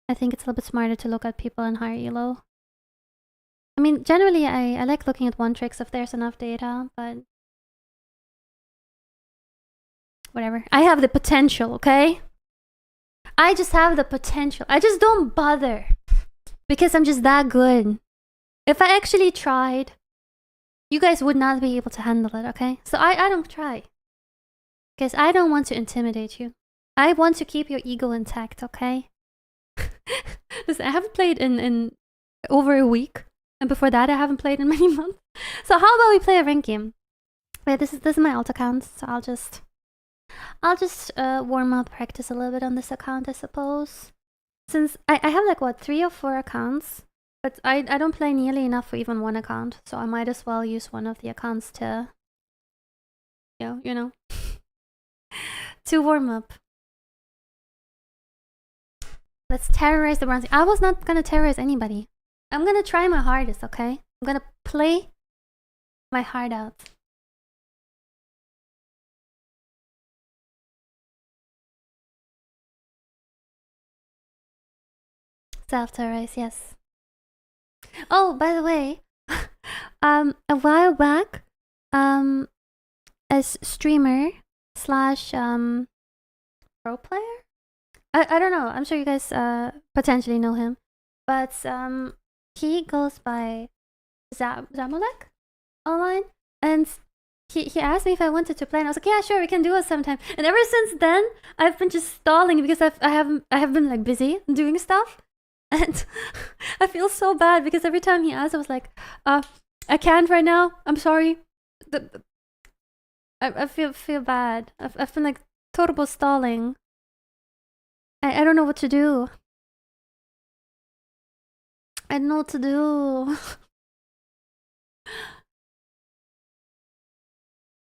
S1: I think it's a little bit smarter to look at people in higher elo. I mean, generally, I like looking at one tricks if there's enough data, but whatever. I have the potential, okay? I just have the potential. I just don't bother because I'm just that good. If I actually tried, you guys would not be able to handle it, okay? So I don't try. Because I don't want to intimidate you. I want to keep your ego intact, okay? Listen, I haven't played in over a week. And before that, I haven't played in many months. So how about we play a rank game? Wait, this is my alt account, so I'll just warm up, practice a little bit on this account, I suppose. Since I have like, what, 3 or 4 accounts? But I don't play nearly enough for even one account. So I might as well use one of the accounts to, you know, to warm up. Let's terrorize the bronze. I was not gonna terrorize anybody. I'm gonna try my hardest, okay? I'm gonna play my heart out. Self-terrorize, yes. Oh, by the way, a while back, as streamer / pro player? I don't know. I'm sure you guys potentially know him, but he goes by Zamolek online, and he asked me if I wanted to play, and I was like, yeah, sure, we can do it sometime. And ever since then, I've been just stalling because I have been like busy doing stuff, And I feel so bad because every time he asked, I was like, I can't right now. I'm sorry. I feel bad. I've been like turbo stalling. I don't know what to do. I don't know what to do.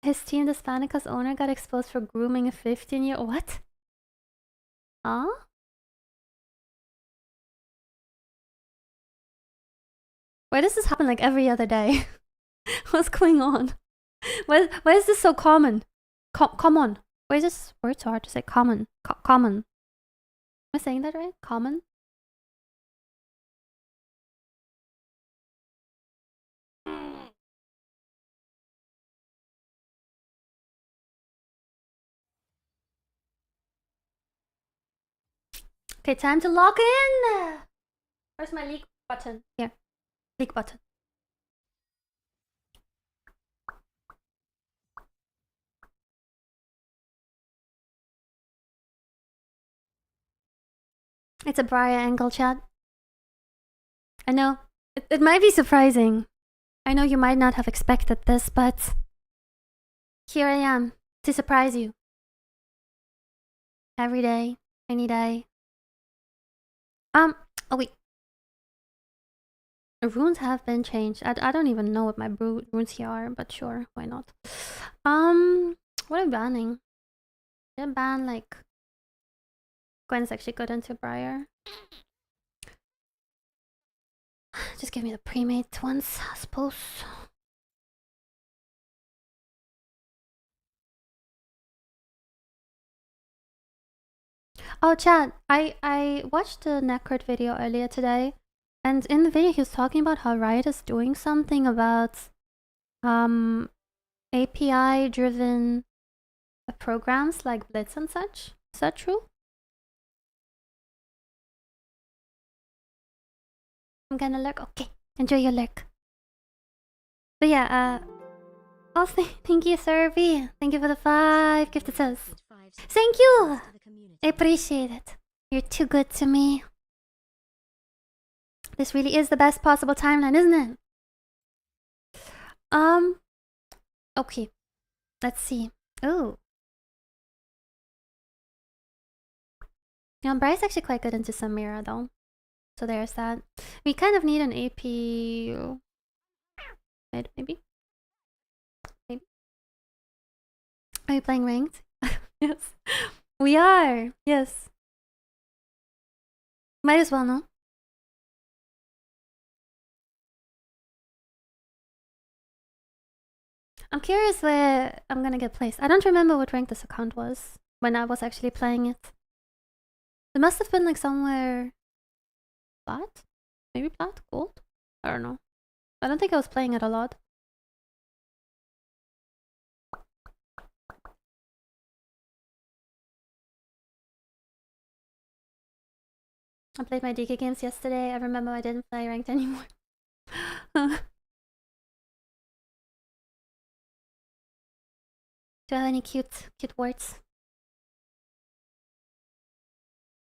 S1: His team, the Hispanica's owner, got exposed for grooming a 15-year-old. What? Huh? Why does this happen like every other day? What's going on? Why is this so common? Common. Why is this word so hard to say? Common. Common. Am I saying that right? Common? Okay, time to log in! Where's my leak button? Here. Leak button. It's a Briar angle, chat. I know. It might be surprising. I know you might not have expected this, but here I am to surprise you. Every day, any day. Oh wait. Runes have been changed. I don't even know what my runes here are, but sure, why not? What am I banning? Did I ban like Gwen's actually good into Briar? Just give me the pre-made ones, I suppose. Oh, chat, I watched the Necrod video earlier today, and in the video he was talking about how Riot is doing something about API driven programs like Blitz and such. Is that true? I'm gonna lurk. Okay, enjoy your lurk. But yeah, also thank you, Serby. Thank you for the 5 gifted subs. Thank you. I appreciate it. You're too good to me. This really is the best possible timeline, isn't it? Okay. Let's see. Oh. Yeah, Bry's actually quite good into Samira though. So there's that. We kind of need an AP mid, maybe? Maybe. Are you playing ranked? Yes. We are! Yes. Might as well, no? I'm curious where I'm gonna get placed. I don't remember what rank this account was when I was actually playing it. It must have been like somewhere plat? Maybe plat? Gold? I don't know. I don't think I was playing it a lot. I played my DK games yesterday. I remember I didn't play ranked anymore. Do I have any cute words?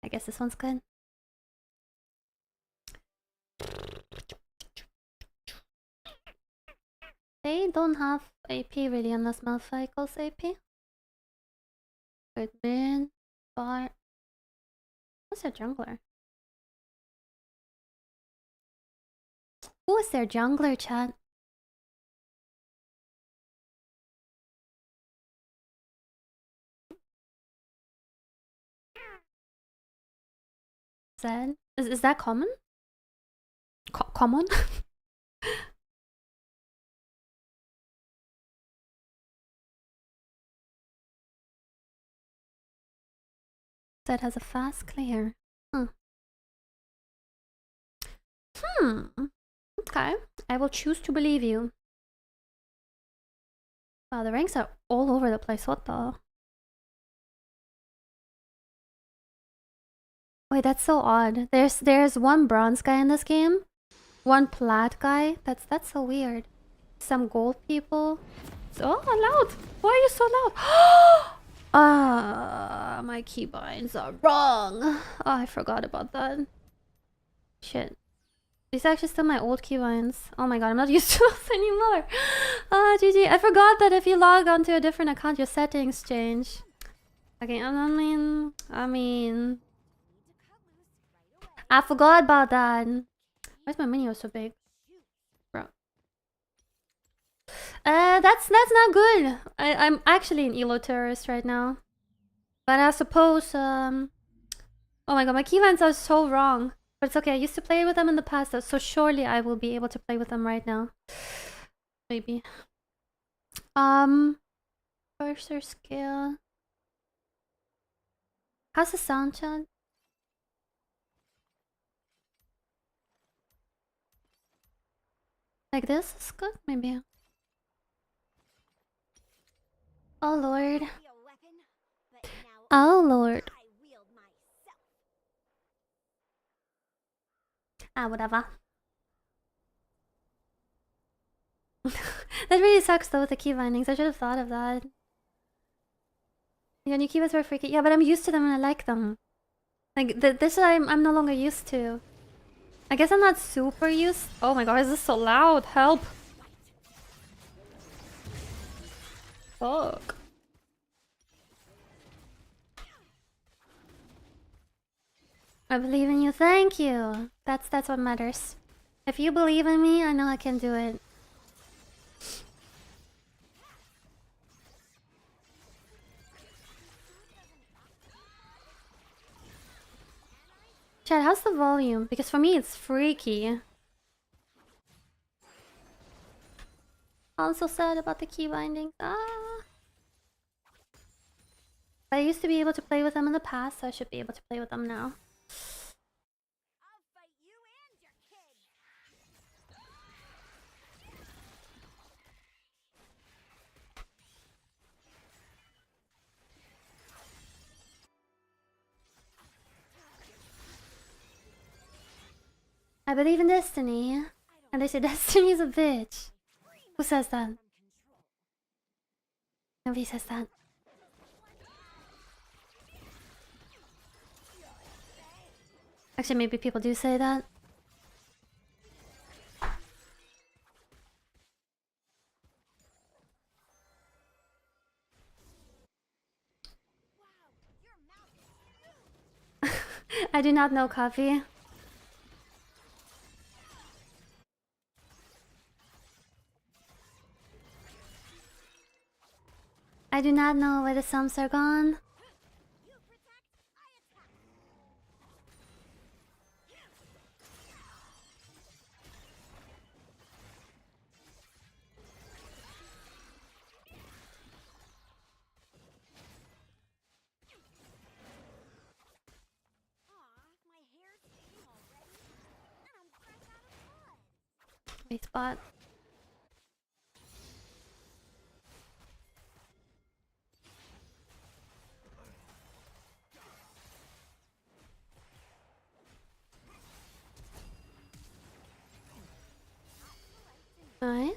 S1: I guess this one's good. They don't have AP really unless Malphite calls AP. Good man. Bar. What's their jungler? Who is their jungler, chat? Zed? Is that common? Common? Zed has a fast clear. Okay. I will choose to believe you. Wow, the ranks are all over the place. What the? Wait, that's so odd. There's one bronze guy in this game, one plat guy. That's so weird. Some gold people. Oh, loud! Why are you so loud? My keybinds are wrong. Oh, I forgot about that. Shit. These are actually still my old keybinds. Oh my god, I'm not used to those anymore. Ah, GG. I forgot that if you log onto a different account, your settings change. Okay, I mean... I forgot about that. Why's my menu so big? Bro. That's not good. I'm actually an elo terrorist right now. But I suppose, oh my god, my keybinds are so wrong. But it's okay, I used to play with them in the past, so surely I will be able to play with them right now. Maybe. Cursor scale. How's the sound, chat? Like this is good, maybe. Oh lord. Oh lord. Ah, whatever. That really sucks though with the key bindings. I should have thought of that. Your new keybinds were freaky. Yeah, but I'm used to them and I like them. Like this I'm no longer used to. I guess I'm not super used. Oh my god, is this so loud? Help. Fuck. I believe in you. Thank you. That's what matters. If you believe in me, I know I can do it. Chad, how's the volume? Because for me it's freaky. I'm so sad about the key bindings. Ah. But I used to be able to play with them in the past, so I should be able to play with them now. I believe in destiny. And they say destiny is a bitch. Who says that? Nobody says that. Actually, maybe people do say that. I do not know coffee. I do not know where the sums are gone. Great spot. Alright.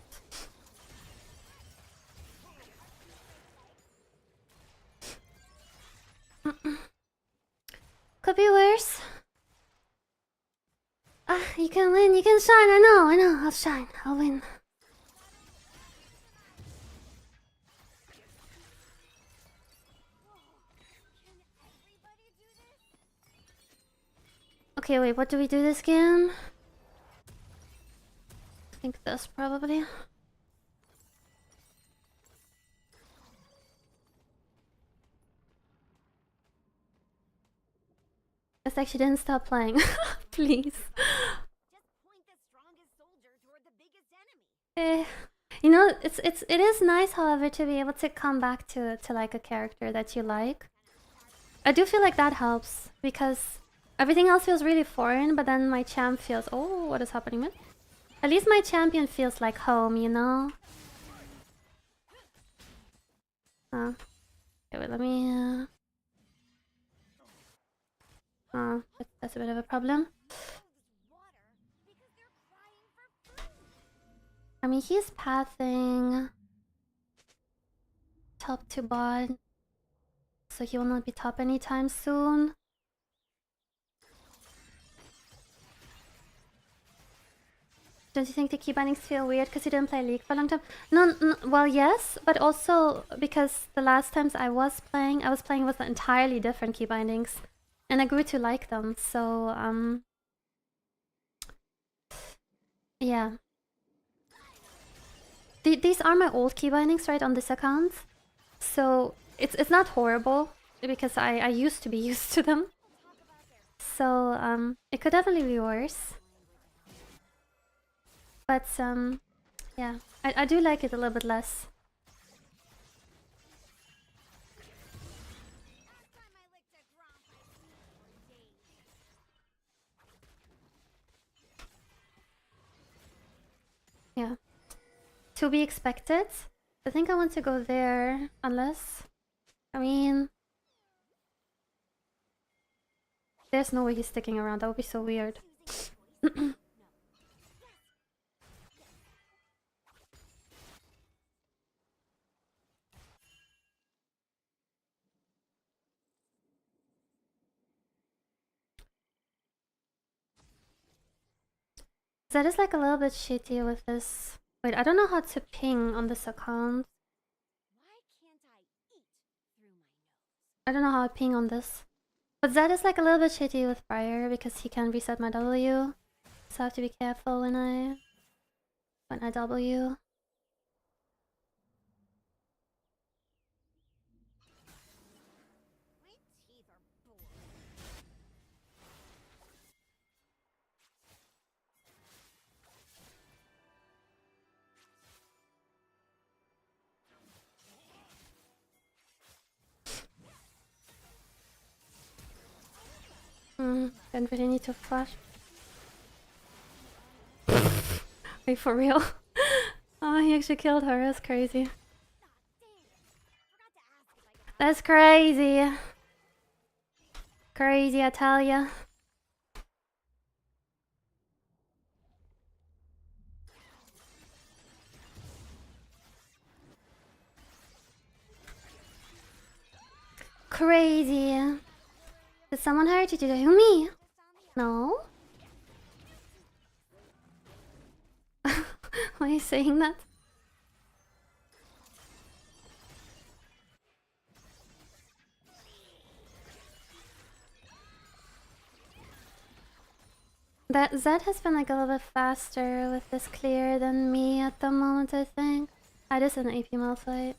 S1: Could be worse. Ah, you can win, you can shine, I know, I'll shine, I'll win. Okay, wait, what do we do this game? I think this probably. It's actually didn't stop playing. Please. You know, it is nice, however, to be able to come back to like a character that you like. I do feel like that helps because everything else feels really foreign, but then my champ feels, oh, what is happening, man? At least my champion feels like home, you know? Okay, wait, let me... that's a bit of a problem. I mean, he's pathing top to bot, so he will not be top anytime soon. Don't you think the key bindings feel weird because you didn't play League for a long time? No, well, yes, but also because the last times I was playing with entirely different key bindings, and I grew to like them. So, yeah. These are my old key bindings, right, on this account. So it's not horrible because I used to be used to them. So it could definitely be worse. But yeah, I do like it a little bit less. Yeah. To be expected. I think I want to go there, unless... I mean... There's no way he's sticking around, that would be so weird. That is like a little bit shitty with this. Wait, I don't know how to ping on this account. I don't know how I ping on this. But Zed is like a little bit shitty with Briar because he can reset my W. So I have to be careful when I W. Don't really need to flash. Wait, for real? Oh, he actually killed her. That's crazy. That's crazy. Crazy, I tell ya. Crazy. Did someone hurt you today? Who, me? No? Why are you saying that? That Zed has been like a little bit faster with this clear than me at the moment, I think. I just an AP Malphite.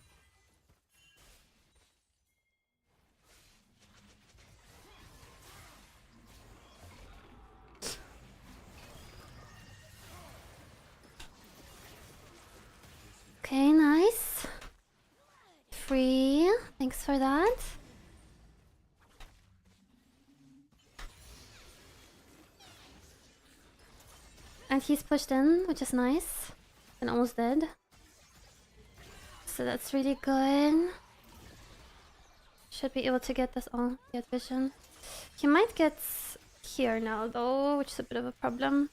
S1: Okay, nice. Free. Thanks for that. And he's pushed in, which is nice. And almost dead. So that's really good. Should be able to get this on, get vision. He might get here now though, which is a bit of a problem.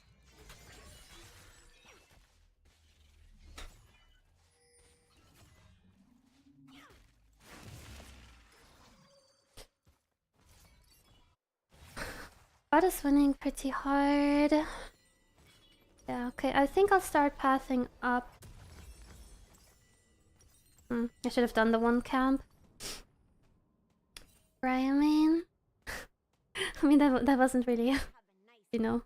S1: Bot is winning pretty hard. Yeah, okay, I think I'll start pathing up. I should have done the one camp. Right, I mean... that wasn't really... you know.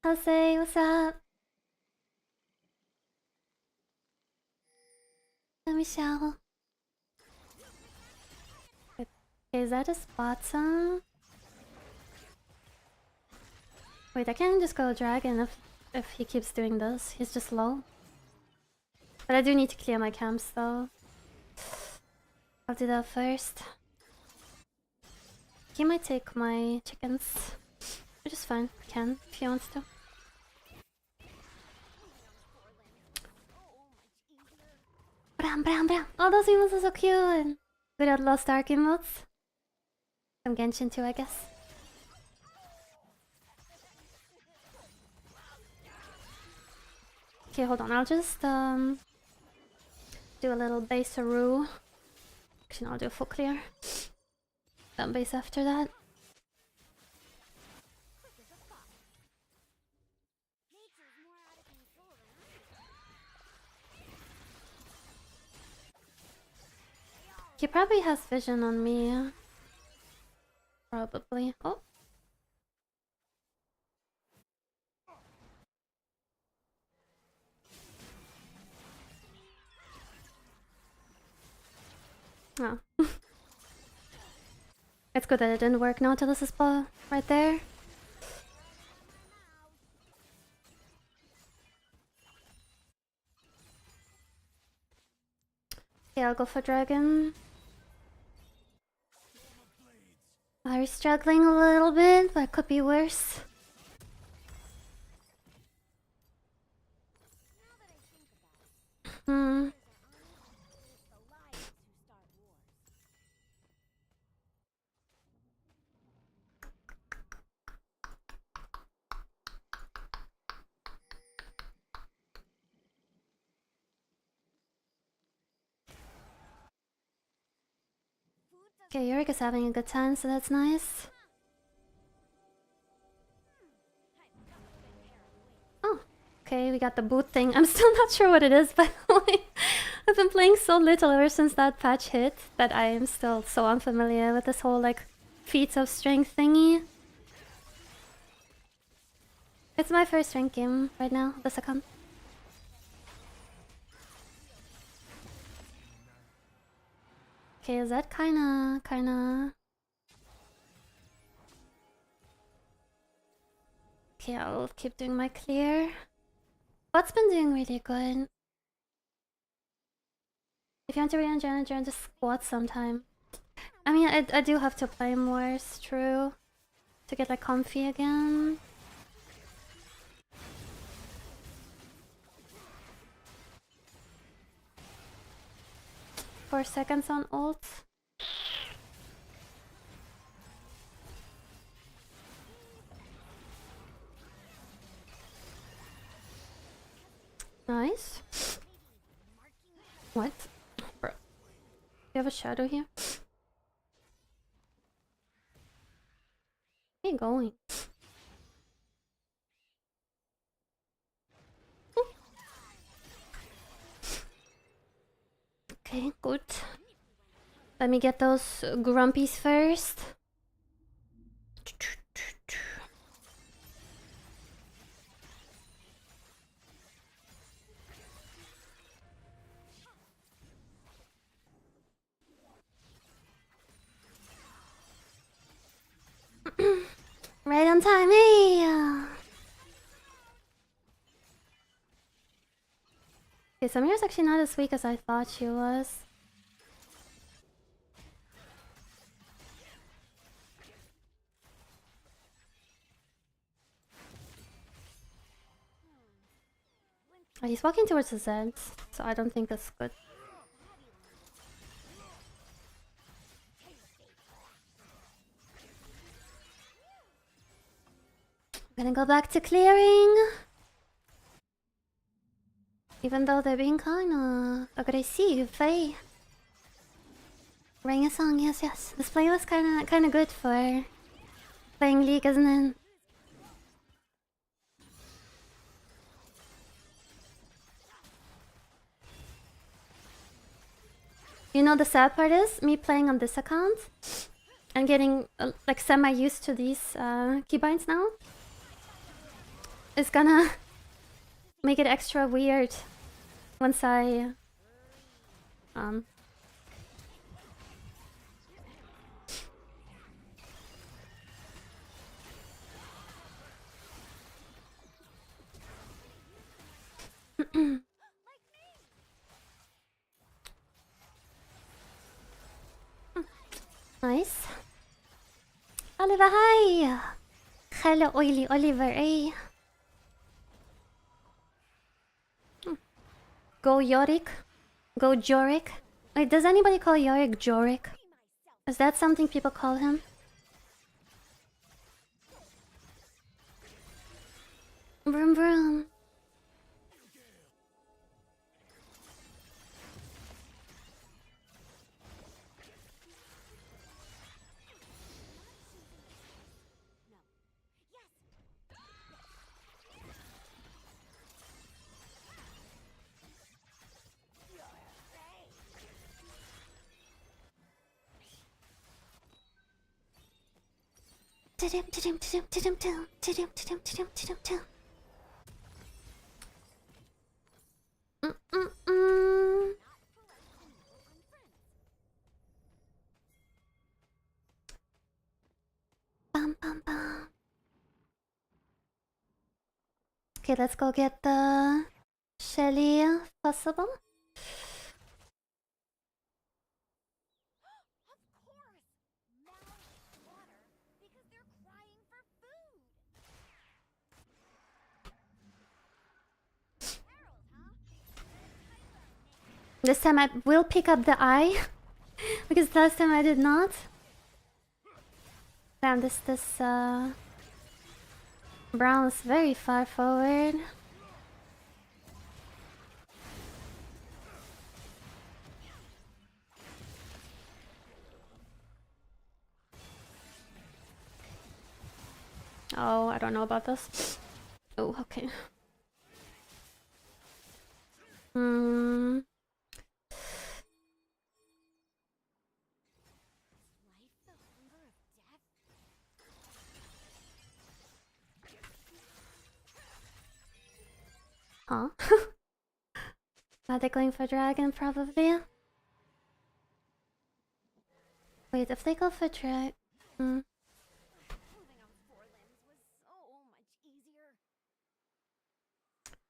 S1: Jose, what's up? Hi, Michelle. Okay, is that his bottom? Wait, I can't just go dragon if he keeps doing this. He's just low. But I do need to clear my camps though. I'll do that first. He might take my chickens. Which is fine. Can if he wants to. Bram, bram, bram. Oh, those emotes are so cute. Good at Lost Ark emotes. Some Genshin too, I guess. Okay, hold on. I'll just do a little base-a-roo. Actually, no, I'll do a full clear. Then base after that. He probably has vision on me. Probably. Oh. Oh. It's good that it didn't work. Nautilus is right there. Yeah, I'll go for dragon. Are struggling a little bit, but could be worse. Hmm. Okay, Yorick is having a good time, so that's nice. Oh, okay, we got the boot thing. I'm still not sure what it is, by the way. I've been playing so little ever since that patch hit that I am still so unfamiliar with this whole, like, feats of strength thingy. It's my first rank game right now, the second. Okay, is that kinda... Okay, I'll keep doing my clear. What's been doing really good? If you want to re-enjoy, just squat sometime. I mean, I do have to play more, it's true. To get like comfy again. "4 seconds on ult. Nice. What? Bro. You have a shadow here? Where are you going? Okay, good. Let me get those grumpies first. Right on time, hey! Okay, Samira's actually not as weak as I thought she was. Oh, he's walking towards the Zed, so I don't think that's good. I'm gonna go back to clearing. Even though they're being kinda aggressive, eh? Ring a song, yes, yes. This play was kinda good for playing League, isn't it? You know, the sad part is me playing on this account and getting like semi-used to these keybinds now is gonna make it extra weird once I Nice. Oliver, hi! Hello, oily Oliver, eh? Go Yorick. Go Jorik. Wait, does anybody call Yorick Jorik? Is that something people call him? Vroom vroom. Bum, bum, bum. Okay, let's go get the Shelly possible. This time I will pick up the eye because last time I did not. Damn, this brown is very far forward. Oh, I don't know about this. Oh, okay. Hmm. Huh? Are they going for dragon? Probably. Wait, if they go for drag...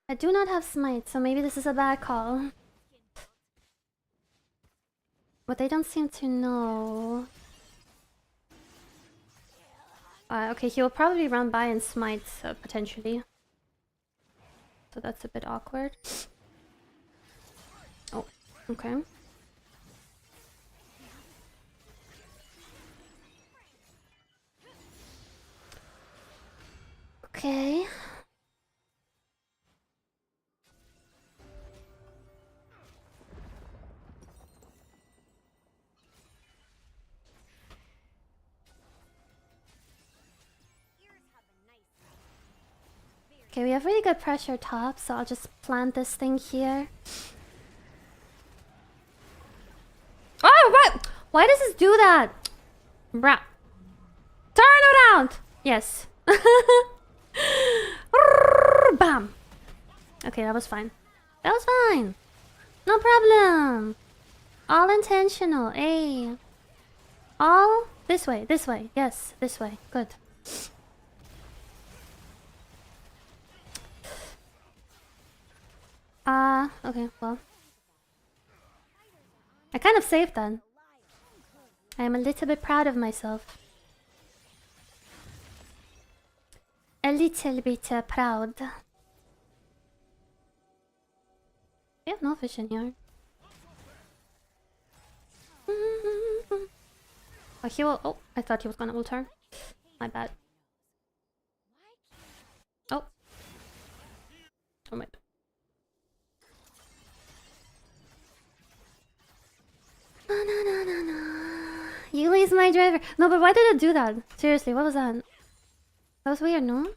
S1: I do not have smite, so maybe this is a bad call. But they don't seem to know. Okay, he will probably run by and smite, potentially. So that's a bit awkward. Oh, okay. Okay. Okay, we have really good pressure top, so I'll just plant this thing here. Oh, what? Why does this do that? Bruh. Turn around! Yes. Bam! Okay, that was fine. That was fine. No problem. All intentional. Hey. All this way, this way. Yes, this way. Good. Okay, well. I kind of saved that. I am a little bit proud of myself. A little bit proud. We have no fish in here. Oh, he will. Oh, I thought he was gonna ult her. My bad. Oh. Oh my. No. Yuli's my driver. No, but why did it do that? Seriously, what was that? That was weird, no?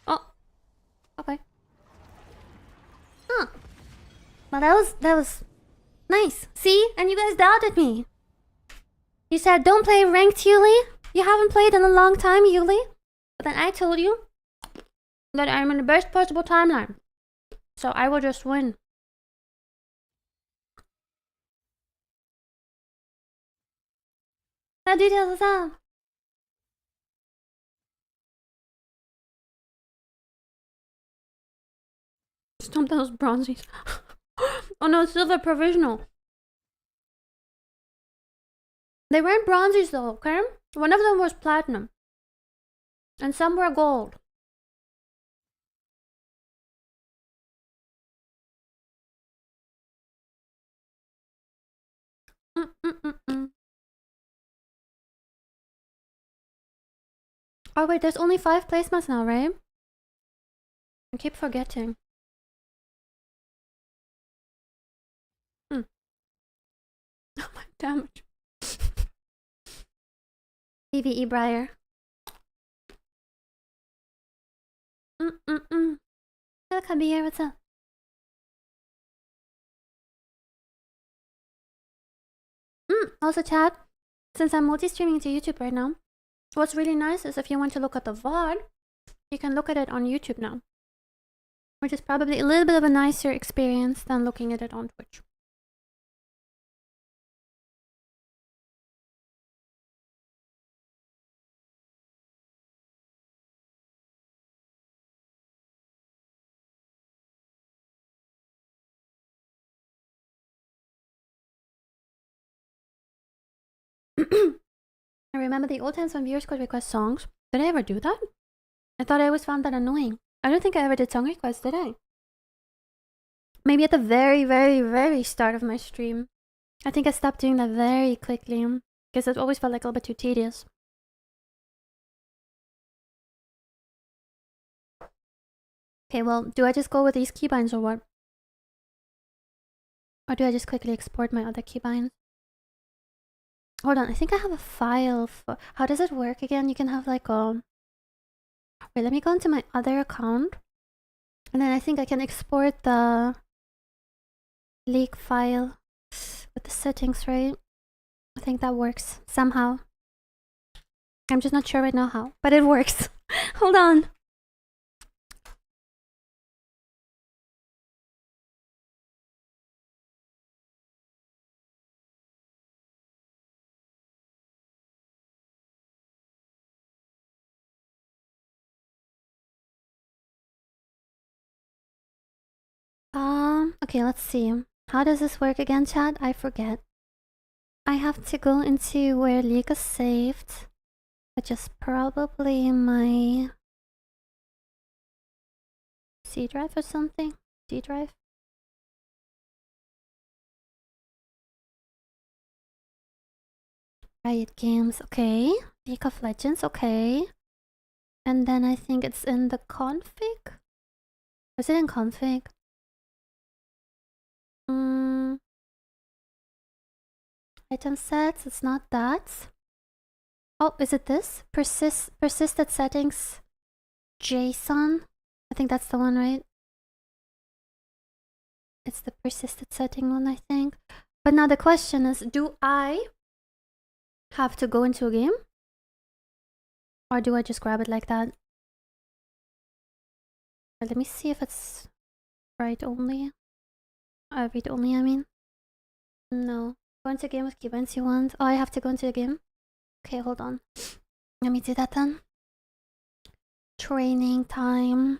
S1: Oh. Okay. Huh. Well, that was nice. See? And you guys doubted me. You said don't play ranked, Yuli. You haven't played in a long time, Yuli. But then I told you that I'm in the best possible timeline. So I will just win. That details is up. Stomp those bronzies. Oh no, silver provisional. They weren't bronzies though, okay? One of them was platinum. And some were gold. Oh wait, there's only 5 placements now, right? I keep forgetting. Oh my damage. PvE Briar. Hello, Kabir, what's up? Also, chat, since I'm multi-streaming to YouTube right now, what's really nice is if you want to look at the VOD, you can look at it on YouTube now, which is probably a little bit of a nicer experience than looking at it on Twitch. I remember the old times when viewers could request songs. Did I ever do that? I thought I always found that annoying. I don't think I ever did song requests, did I? Maybe at the very, very, very start of my stream. I think I stopped doing that very quickly because it always felt like a little bit too tedious. Okay, well, do I just go with these keybinds or what? Or do I just quickly export my other keybinds? Hold on, I think I have a file for... How does it work again? You can have like a... Wait, let me go into my other account. And then I think I can export the leak file with the settings, right? I think that works somehow. I'm just not sure right now how, but it works. Hold on. Okay, let's see. How does this work again, chat? I forget. I have to go into where League is saved, which is probably my C drive or something. D drive. Riot Games, okay. League of Legends, okay. And then I think it's in the config. Is it in config? Item sets, it's not that. Oh, is it this? Persisted settings JSON. I think that's the one, right? It's the persisted setting one, I think. But now the question is, do I have to go into a game? Or do I just grab it like that? Let me see if it's write only. Read only, I mean. No. Go into a game with keybinds you want. Oh, I have to go into a game? Okay, hold on. Let me do that then. Training time.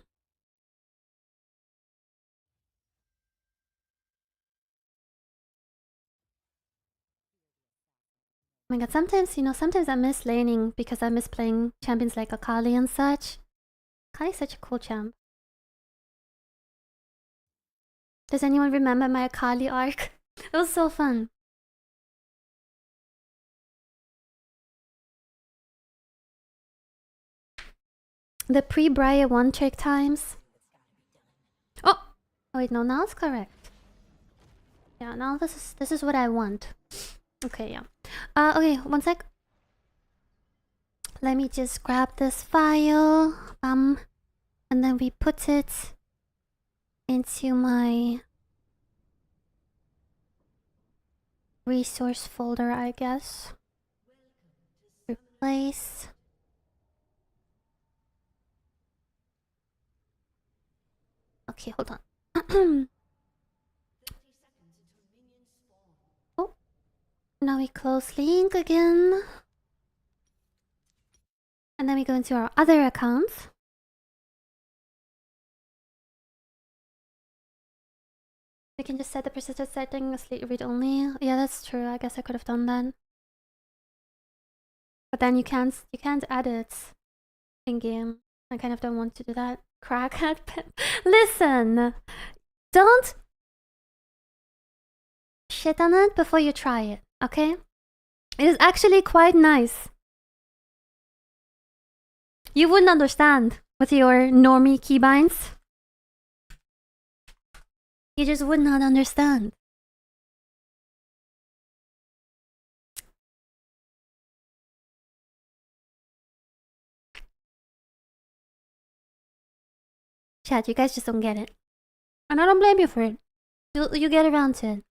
S1: Oh my god, sometimes, sometimes I miss laning because I miss playing champions like Akali and such. Akali's such a cool champ. Does anyone remember my Akali arc? It was so fun. The pre-Briar one-trick times. Oh! Wait, no, now it's correct. Yeah, now this is what I want. Okay, yeah. Okay, one sec. Let me just grab this file. And then we put it into my resource folder, I guess. Replace. Okay, hold on. Oh, now we close link again. And then we go into our other accounts. We can just set the persistent setting read only. Yeah, that's true. I guess I could have done that. But then you can't add it in game. I kind of don't want to do that. Crackhead pet. Listen, don't shit on it before you try it, okay? It is actually quite nice. You wouldn't understand with your normie keybinds. You just would not understand. Chat, you guys just don't get it. And I don't blame you for it. You get around to it.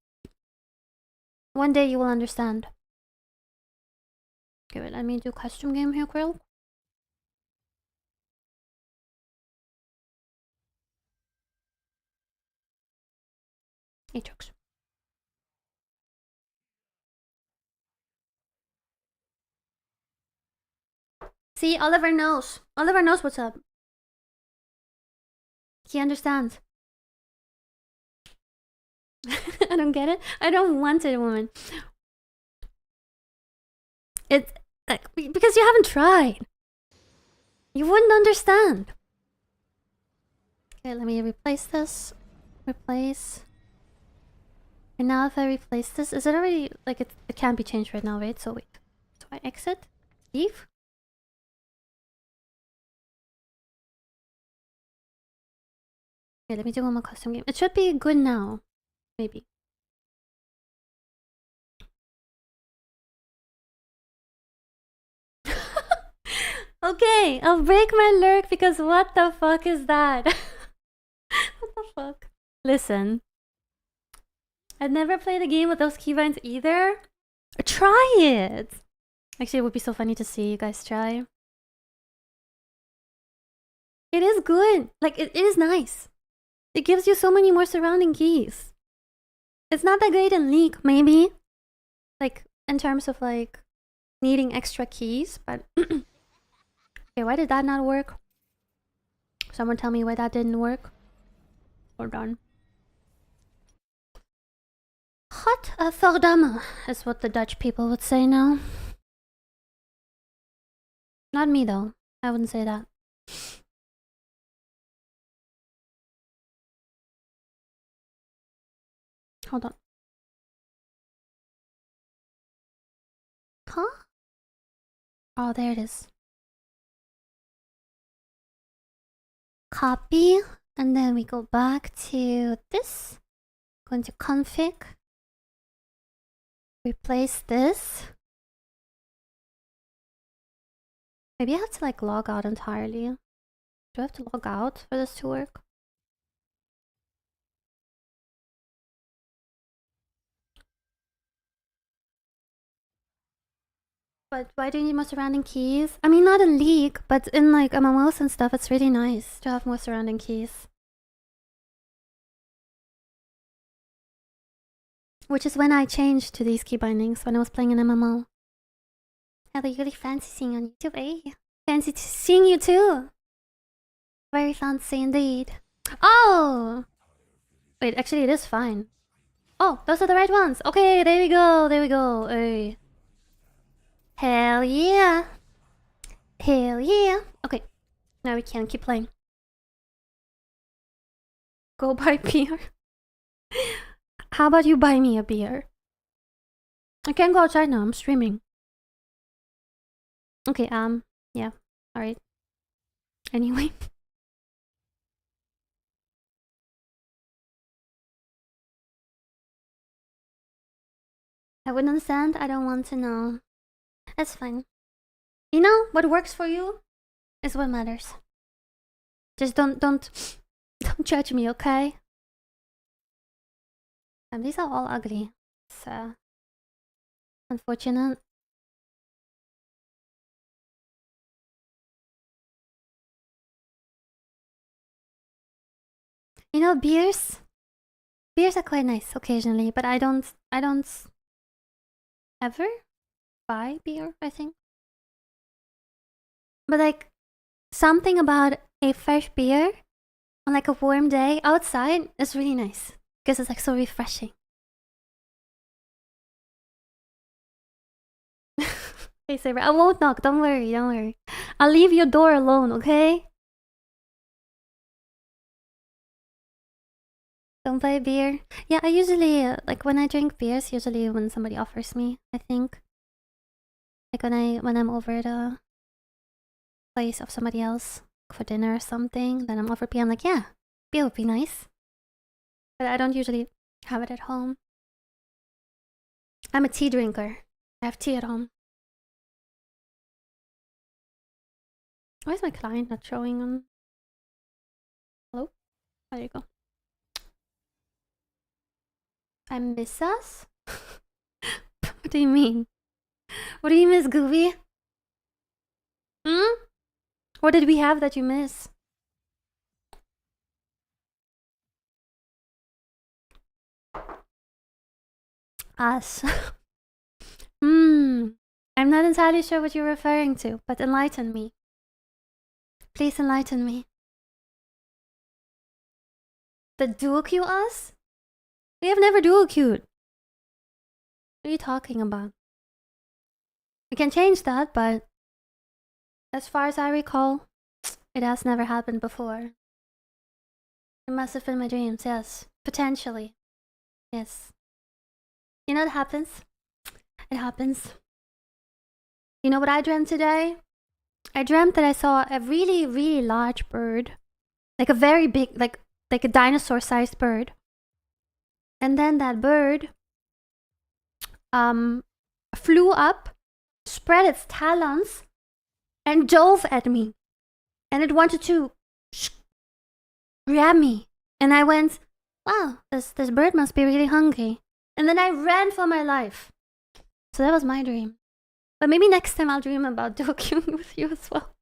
S1: One day you will understand. Okay, wait, let me do custom game here, Quill. Atrox. See, Oliver knows. Oliver knows what's up. He understands. I don't get it. I don't want it, woman. It's like, because you haven't tried. You wouldn't understand. Okay, let me replace this. Replace. And now if I replace this, is it already, like, it can't be changed right now, right? So wait. So I exit. Leave. Okay, let me do one more custom game. It should be good now. Maybe. Okay, I'll break my lurk because what the fuck is that? What the fuck? Listen. I've never played a game with those keybinds either. Try it! Actually, it would be so funny to see you guys try. It is good. Like, it is nice. It gives you so many more surrounding keys. It's not that great in League, maybe. Like, in terms of, like, needing extra keys, but... Okay, why did that not work? Someone tell me why that didn't work. Hold on. Hot verdamme is what the Dutch people would say now. Not me though. I wouldn't say that. Hold on. Huh? Oh, there it is. Copy, and then we go back to this. Go into config. Replace this. Maybe I have to like log out entirely. Do I have to log out for this to work? But why do you need more surrounding keys? I mean, not in League, but in like MMOs and stuff, it's really nice to have more surrounding keys. Which is when I changed to these key bindings when I was playing an MMO. I really fancy seeing on YouTube, eh? Fancy seeing you too. Very fancy indeed. Oh! Wait, actually it is fine. Oh, those are the right ones. Okay, there we go, there we go. Hey. Hell yeah. Hell yeah. Okay, now we can keep playing. Go buy beer. How about you buy me a beer? I can't go outside now, I'm streaming. Okay, yeah, alright. Anyway. I wouldn't understand, I don't want to know. That's fine. You know, what works for you is what matters. Just don't judge me, okay? These are all ugly. It's unfortunate. You know, beers are quite nice occasionally, but I don't ever buy beer, I think. But like something about a fresh beer on like a warm day outside is really nice because it's like so refreshing. Hey Saber, I won't knock, don't worry. I'll leave your door alone, okay? Don't buy beer. Yeah, I usually like when I drink beers. Usually when somebody offers me, I think. Like when I'm over at a place of somebody else for dinner or something, then I'm offered beer. I'm like, yeah, beer would be nice. But I don't usually have it at home. I'm a tea drinker. I have tea at home. Why is my client not showing on? Hello? There you go. I miss us? What do you mean? What do you miss, Goofy? Hmm? What did we have that you miss? Us. I'm not entirely sure what you're referring to, but enlighten me. Please enlighten me. The dual queue us? We have never dual queued. What are you talking about? We can change that, but as far as I recall, it has never happened before. It must have been my dreams, yes. Potentially. Yes. You know what happens? It happens. You know what I dreamt today? I dreamt that I saw a really, really large bird. Like a very big, like a dinosaur-sized bird. And then that bird flew up, spread its talons, and dove at me. And it wanted to grab me. And I went, wow, this bird must be really hungry. And then I ran for my life. So that was my dream. But maybe next time I'll dream about dual queuing with you as well.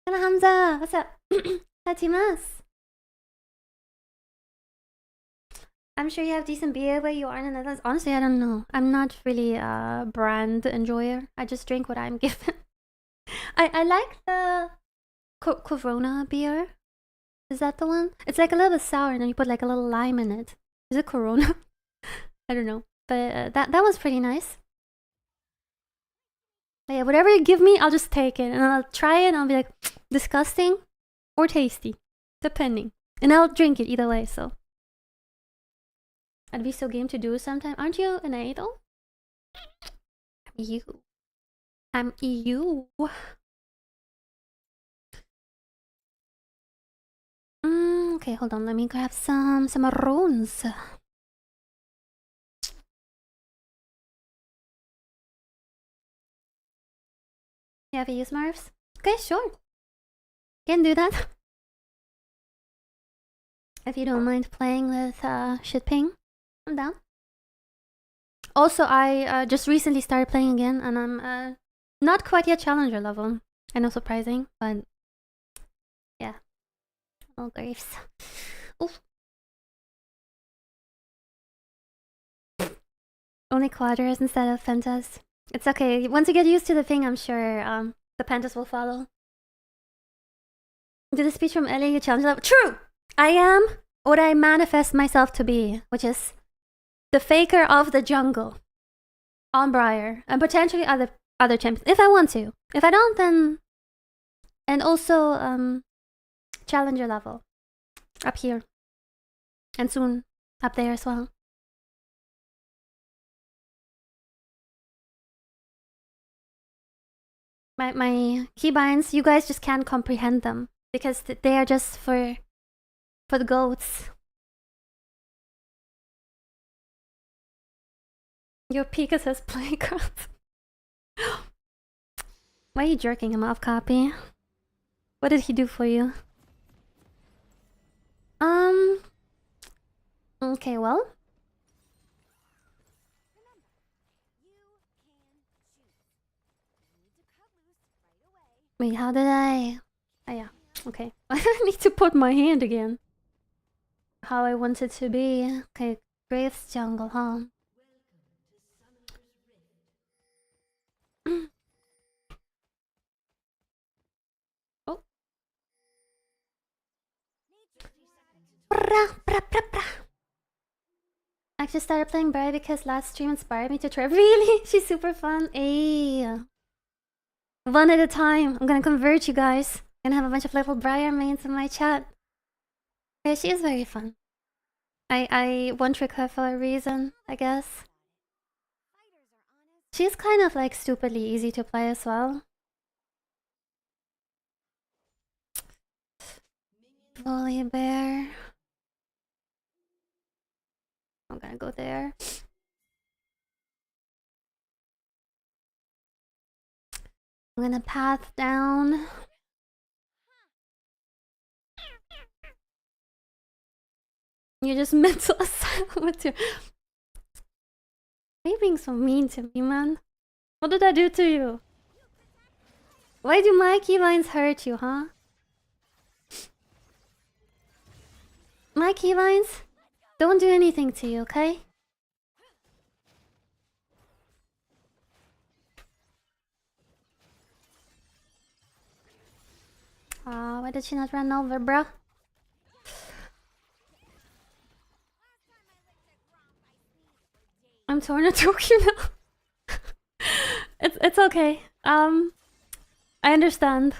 S1: Hello Hamza, what's up? Hi Timas. I'm sure you have decent beer where you are in the Netherlands. Honestly, I don't know. I'm not really a brand enjoyer. I just drink what I'm given. I like the Corona beer. Is that the one? It's like a little bit sour and then you put like a little lime in it. Is it Corona? I don't know. But that was pretty nice. But yeah, whatever you give me, I'll just take it. And I'll try it and I'll be like, disgusting or tasty. Depending. And I'll drink it either way, so. I'd be so game to do sometime. Aren't you an idol? I'm you. I'm you. Okay, hold on. Let me grab some maroons. You have a Smurfs? Okay, sure. Can do that. If you don't mind playing with shitping, I'm down. Also, I just recently started playing again, and I'm not quite yet challenger level. I know, surprising, but yeah. Oh, graves. Oof. Only quadras instead of pentas. It's okay. Once you get used to the thing, I'm sure the pentas will follow. Did the speech from Ellie, you challenge level? True! I am what I manifest myself to be, which is the faker of the jungle on Briar, and potentially other champions if I want to. If I don't, then and also challenger level up here, and soon up there as well. My keybinds, you guys just can't comprehend them because they are just for the goats. Your Pika says playground. Why are you jerking him off, Copy? What did he do for you? Okay, well. Wait, how did I? Oh yeah, okay. I need to put my hand again. How I want it to be. Okay, Graves Jungle, huh? Oh. I just started playing Barry because last stream inspired me to try. Really? She's super fun. Ayy. One at a time. I'm gonna convert you guys. I'm gonna have a bunch of level Briar mains in my chat. Yeah, she is very fun. I one-trick her for a reason, I guess. She's kind of like stupidly easy to play as well. Volley bear. I'm gonna go there. I'm gonna path down. You just mental asylum with your Why are you being so mean to me, man? What did I do to you? Why do my keylines hurt you, huh? My keylines don't do anything to you, okay? Aw, why did she not run over, bruh? I'm torn at Tokyo now. It's okay. I understand.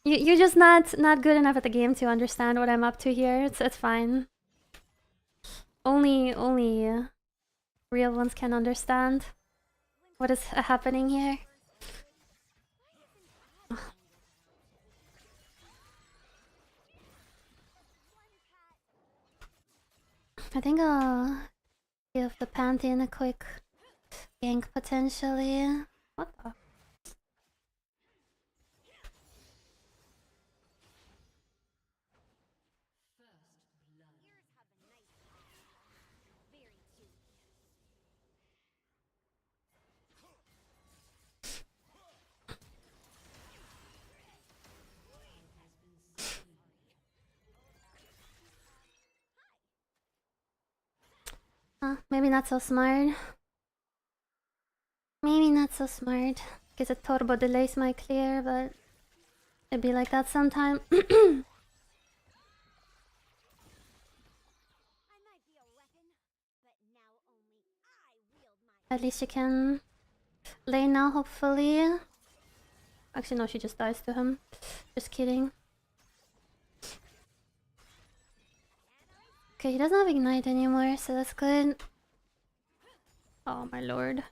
S1: You're just not good enough at the game to understand what I'm up to here. It's fine. Only real ones can understand what is happening here. I think I'll give the Pantheon a quick gank potentially. What the? Maybe not so smart. Maybe not so smart. Because it turbo delays my clear, but it'd be like that sometime. At least she can lane now, hopefully. Actually, no, she just dies to him. Just kidding. Okay, he doesn't have Ignite anymore, so that's good. Oh my lord.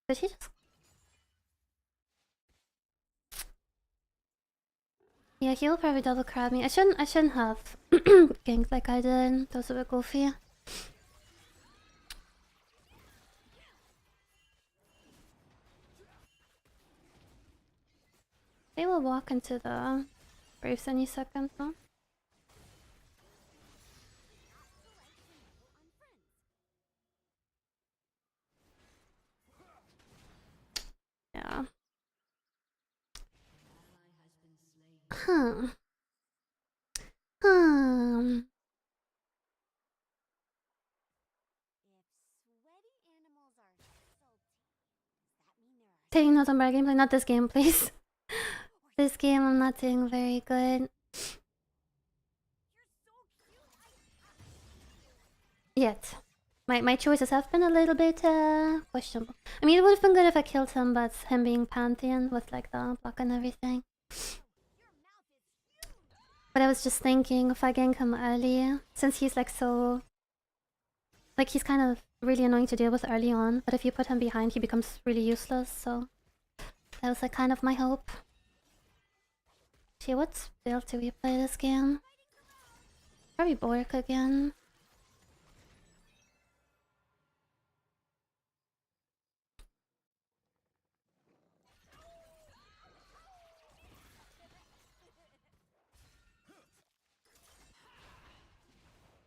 S1: Did he just... Yeah, he'll probably double crab me. I shouldn't have ganked like I did. That was a bit goofy. They will walk into the Braves any second though. Yeah. Huh. Taking notes on bad gameplay, not this game, please. This game I'm not doing very good. Yet. My choices have been a little bit questionable. I mean, it would have been good if I killed him, but him being Pantheon with like the block and everything. But I was just thinking if I gank him early, since he's like so... Like he's kind of really annoying to deal with early on, but if you put him behind he becomes really useless, so... That was like kind of my hope. Gee, what build do we play this game? Probably Bork again.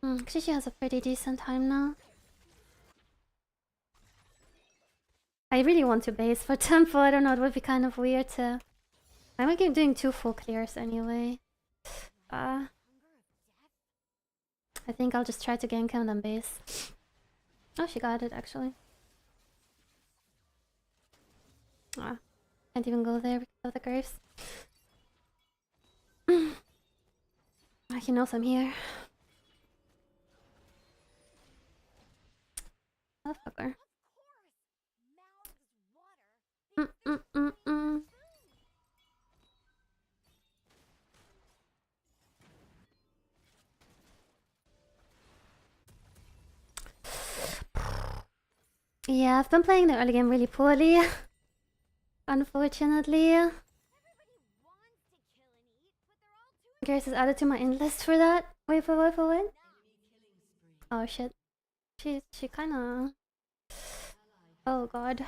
S1: Actually, she has a pretty decent time now. I really want to base for tempo. I don't know, it would be kind of weird to... I'm doing 2 full clears anyway. I think I'll just try to gank him and then base. Oh, she got it actually. Can't even go there because of the graves. He knows I'm here. Motherfucker. Yeah, I've been playing the early game really poorly. Unfortunately. Grace is added to my in list for that. Wait for what? Oh shit. She kinda... Oh god.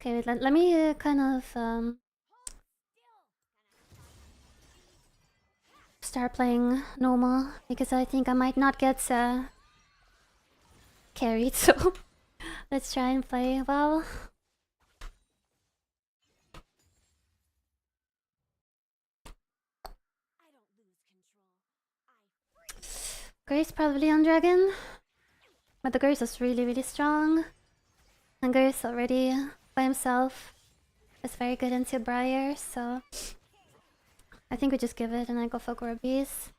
S1: Okay, wait, let me kind of start playing normal because I think I might not get carried. So let's try and play well. Grace probably on dragon, but the Grace is really strong, and Grace already by himself is very good into Briar, so I think we just give it and I go for Grubbies.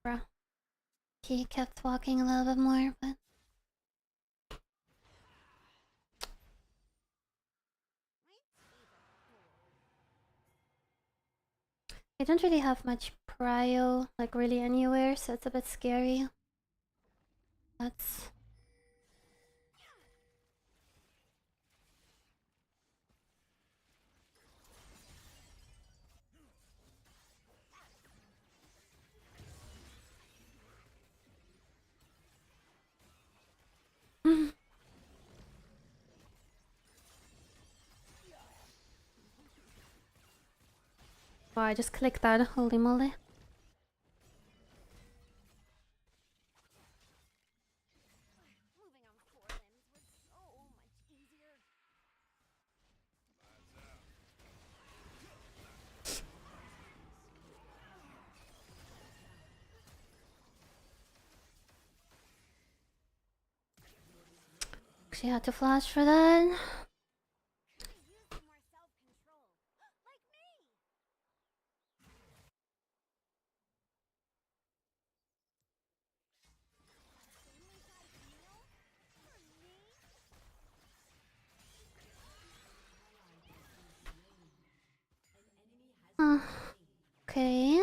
S1: Bruh. He kept walking a little bit more, but I don't really have much prio, like really anywhere, so it's a bit scary. That's... Oh, I just clicked that, holy moly. She had to flash for that. Okay.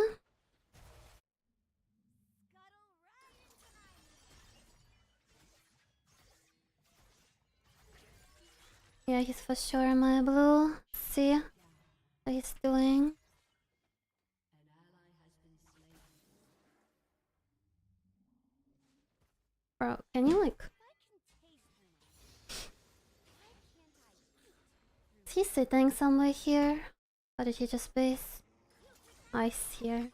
S1: Yeah, he's for sure in my blue. Let's see what he's doing. Bro, can you like... Is he sitting somewhere here? Or did he just base? Ice here.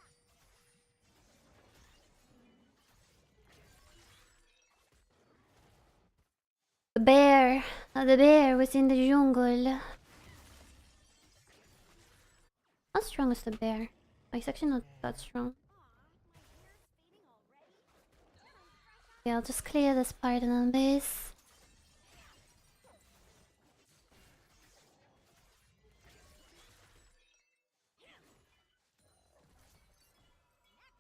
S1: The bear! The bear was in the jungle. How strong is the bear? Oh, he's actually not that strong. Yeah, I'll just clear this part and then base.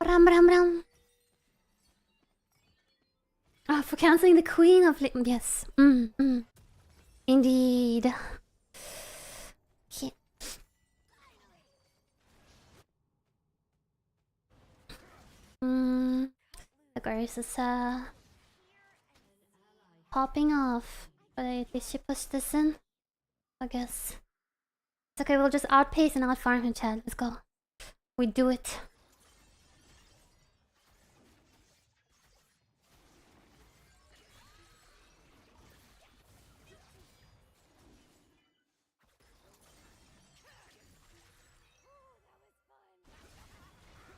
S1: Ram ram ram! Ah, for cancelling the Queen of... Yes. Indeed. Okay. The Grace is popping off. But at least she pushed this in, I guess. It's okay, we'll just outpace and outfarm him, Chad. Let's go. We do it.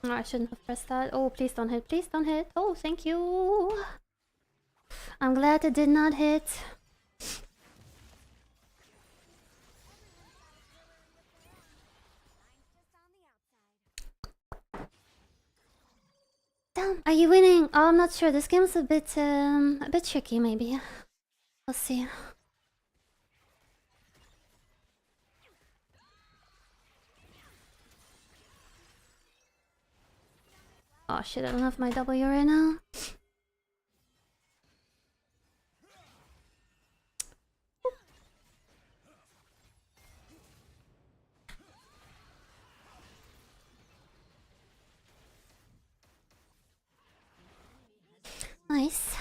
S1: Oh, I shouldn't have pressed that. Oh, please don't hit. Please don't hit. Oh, thank you. I'm glad it did not hit. Damn, are you winning? Oh, I'm not sure. This game's a bit tricky, maybe. We'll see. Oh shit, I don't have my W right now. Nice.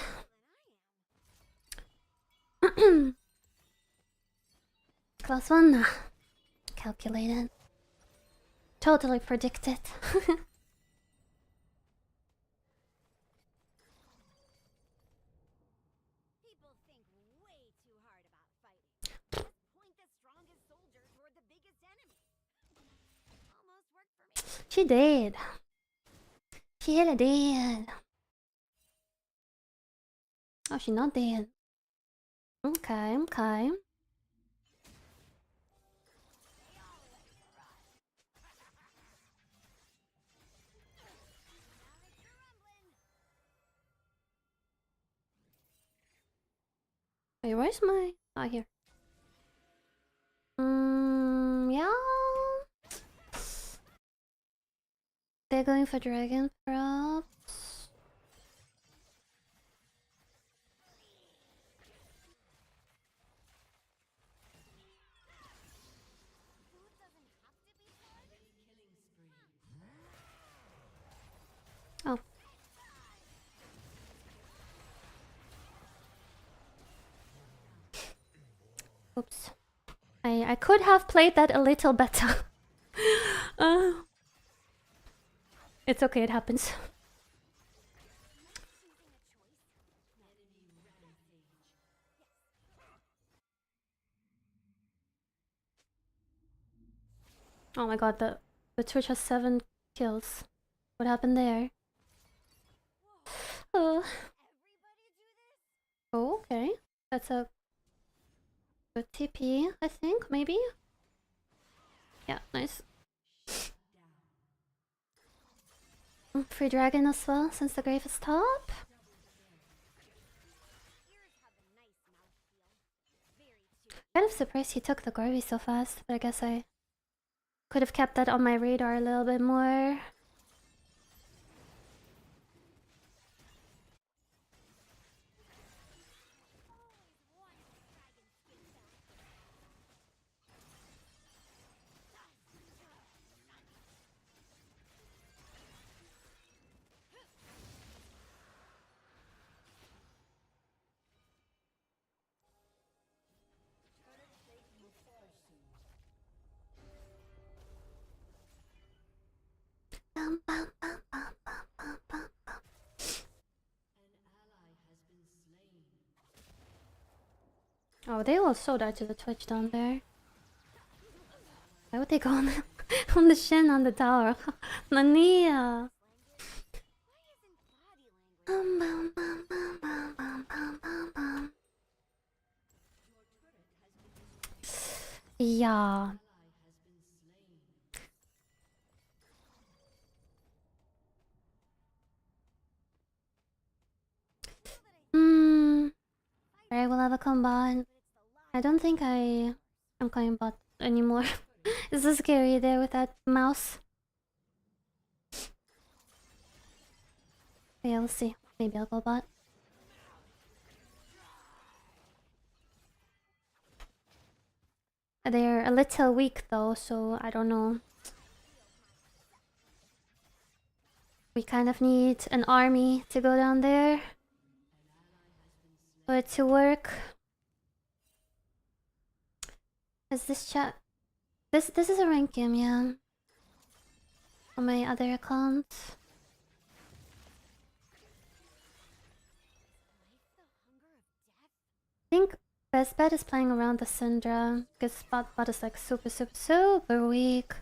S1: Close one. Calculated. Totally predicted. She did. She hella did. Oh, she not dead. Okay, okay. Wait, where's my... Oh, here. Yeah. They're going for dragon, perhaps. Oh. Oops. I could have played that a little better. It's okay, it happens. Oh my god, the Twitch has 7 kills. What happened there? Oh. Oh, okay. That's a good TP, I think, maybe? Yeah, nice. Free dragon as well, since the grave is top. Kind of surprised he took the Garvey so fast, but I guess I could have kept that on my radar a little bit more. Oh, they all so died to the Twitch down there. Why would they go on the, on the Shen on the tower? Nania! Yeah. Alright, we'll have a combat. I don't think I am going bot anymore. It's so scary there with that mouse. Yeah, we'll see. Maybe I'll go bot. They're a little weak though, so I don't know. We kind of need an army to go down there for it to work. Is this chat? This is a rank game, yeah. On my other account. I think best bet is playing around the Syndra because bot is like super weak.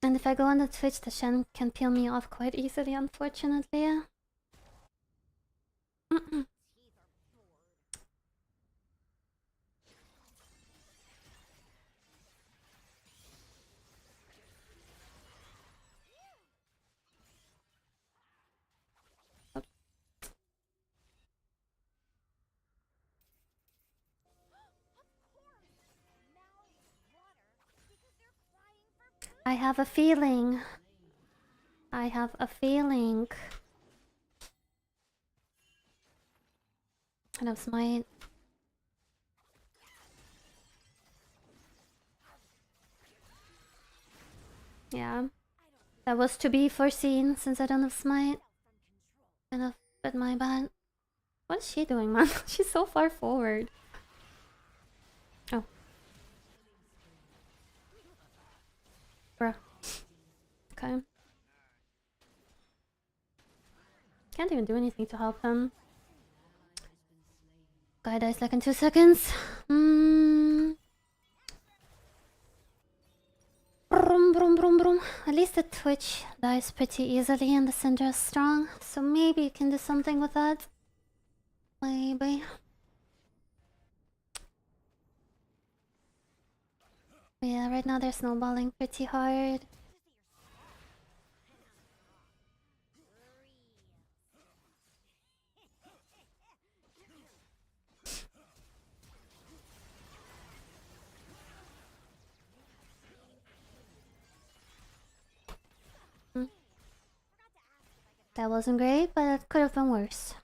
S1: And if I go on the Twitch, the Shen can peel me off quite easily, unfortunately. I have a feeling. I have a feeling. And of smite. Yeah. That was to be foreseen since I don't have smite. Kind of bit my bad. What is she doing, man? She's so far forward. Oh. Bruh. Okay. Can't even do anything to help him. Guy dies like in 2 seconds. At least the Twitch dies pretty easily and the Syndra is strong. So maybe you can do something with that. Maybe. Yeah, right now they're snowballing pretty hard. That wasn't great, but it could have been worse.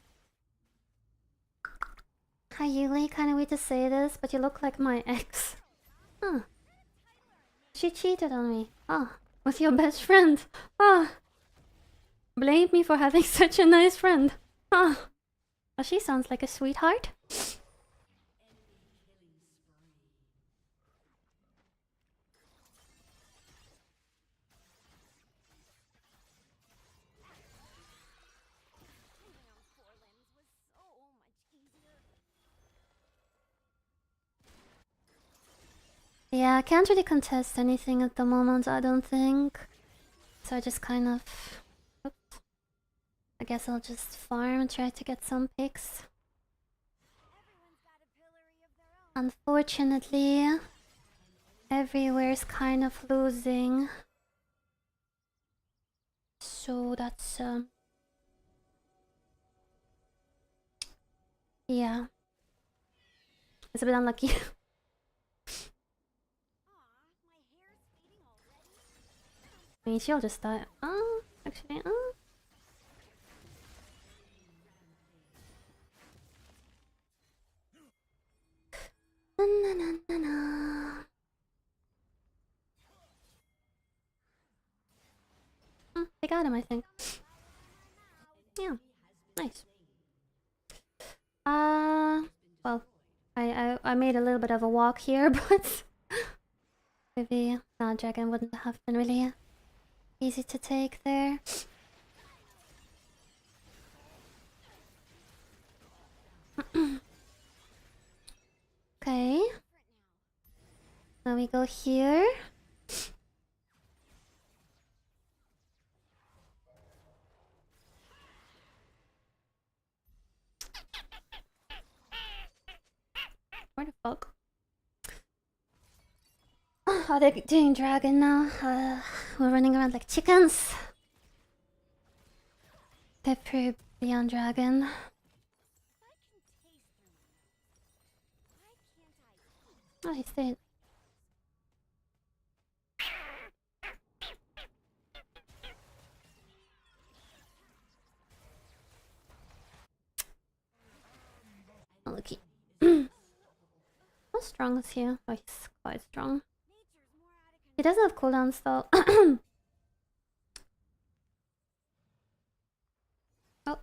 S1: Hi Yuli, kinda weird to say this, but you look like my ex. Huh. She cheated on me. Ah, with your best friend. Ah. Blamed me for having such a nice friend. Ah. Well, she sounds like a sweetheart. Yeah, I can't really contest anything at the moment, I don't think. So I just kind of... Oops. I guess I'll just farm and try to get some picks. Unfortunately, everywhere's kind of losing. So that's... yeah. It's a bit unlucky. I mean, she'll just die. Oh, actually, oh. Na, na, na, na, na. They got him, I think. Yeah, nice. Well, I made a little bit of a walk here, but maybe dragon wouldn't have been really easy to take there. Okay. Now we go here. Where the fuck? Oh, they're doing dragon now. We're running around like chickens. Tmrw beyond dragon. Oh, he's dead. Oh, looky. How strong is he? Oh, he's quite strong. He doesn't have cooldowns though. Oh.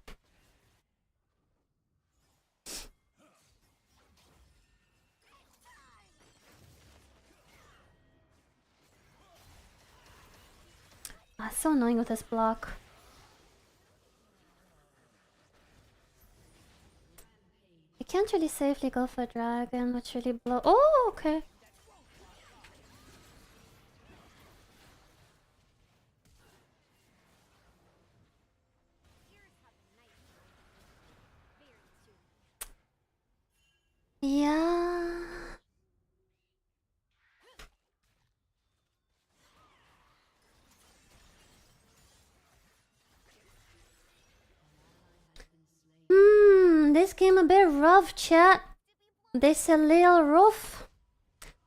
S1: Ah, so annoying with this block. I can't really safely go for a dragon, which really blow. Oh, okay. Yeah. This game a bit rough, chat. This a little rough.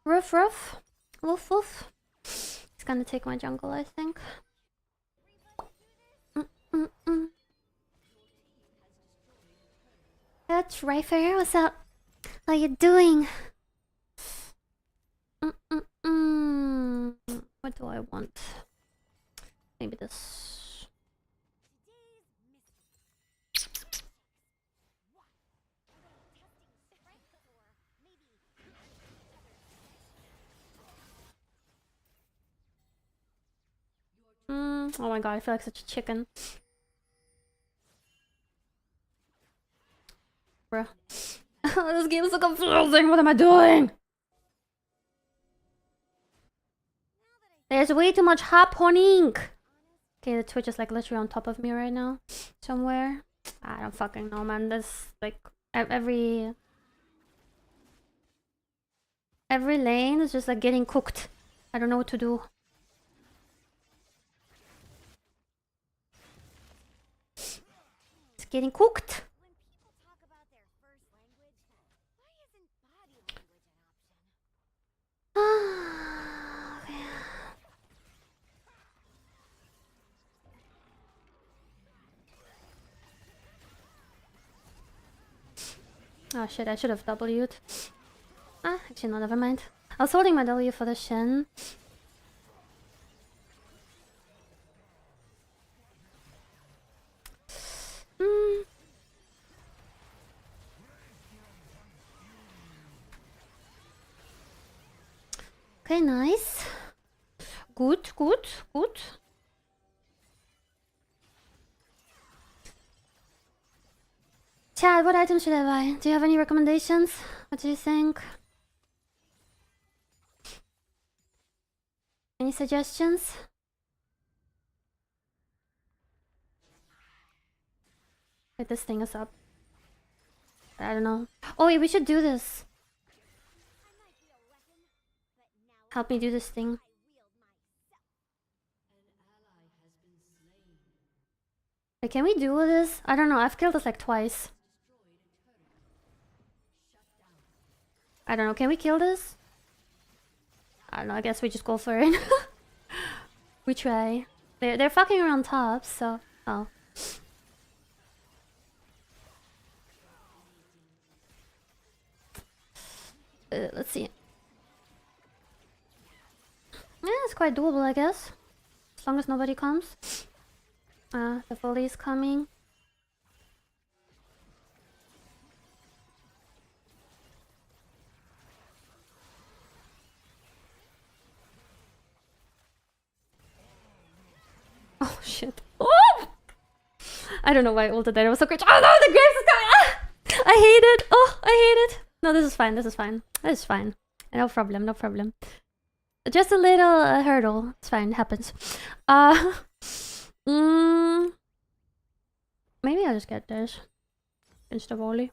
S1: Rough. Woof. It's gonna take my jungle, I think. That's Rifer, what's up? How you doing? What do I want? Maybe this. Oh my god, I feel like such a chicken. Bruh. This game is so confusing. What am I doing? There's way too much happening. Okay, the Twitch is like literally on top of me right now. Somewhere. I don't fucking know, man. This like every lane is just like getting cooked. I don't know what to do. It's getting cooked. Okay. Oh shit, I should have W'd. Actually no, never mind. I was holding my W for the Shin. Okay, nice. Good, good, good. Chad, what item should I buy? Do you have any recommendations? What do you think? Any suggestions? Wait, this thing is up. I don't know. Oh wait, we should do this. Help me do this thing. Wait, can we do this? I don't know, I've killed this like twice. I don't know, can we kill this? I don't know, I guess we just go for it. We try. They're fucking around top, so... Oh. Let's see. Yeah, it's quite doable, I guess. As long as nobody comes. The volley is coming. Oh shit. Oh! I don't know why I ulted that. It was so cringe. Oh no, the Graves is coming! Ah! I hate it. Oh, I hate it. No, this is fine. This is fine. This is fine. No problem. No problem. Just a little hurdle. It's fine. It happens. Maybe I'll just get this. Insta volley.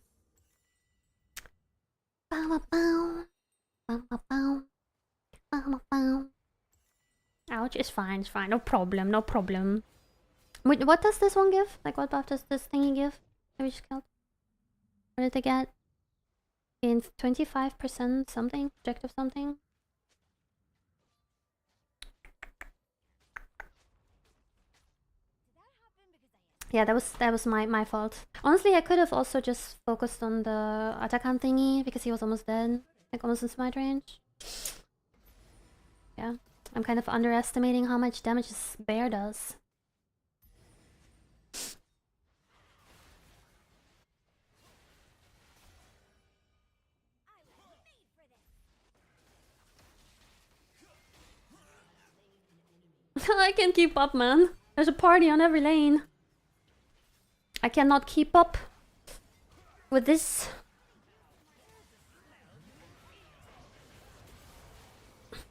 S1: Ouch, it's fine, it's fine. No problem, no problem. Wait, what does this one give? Like, what buff does this thingy give? Maybe just killed. What did they get? In 25% something? Objective something? Yeah, that was my fault. Honestly, I could have also just focused on the Atakan thingy because he was almost dead. Like, almost in smite range. Yeah. I'm kind of underestimating how much damage this bear does. I can't keep up, man. There's a party on every lane. I cannot keep up with this.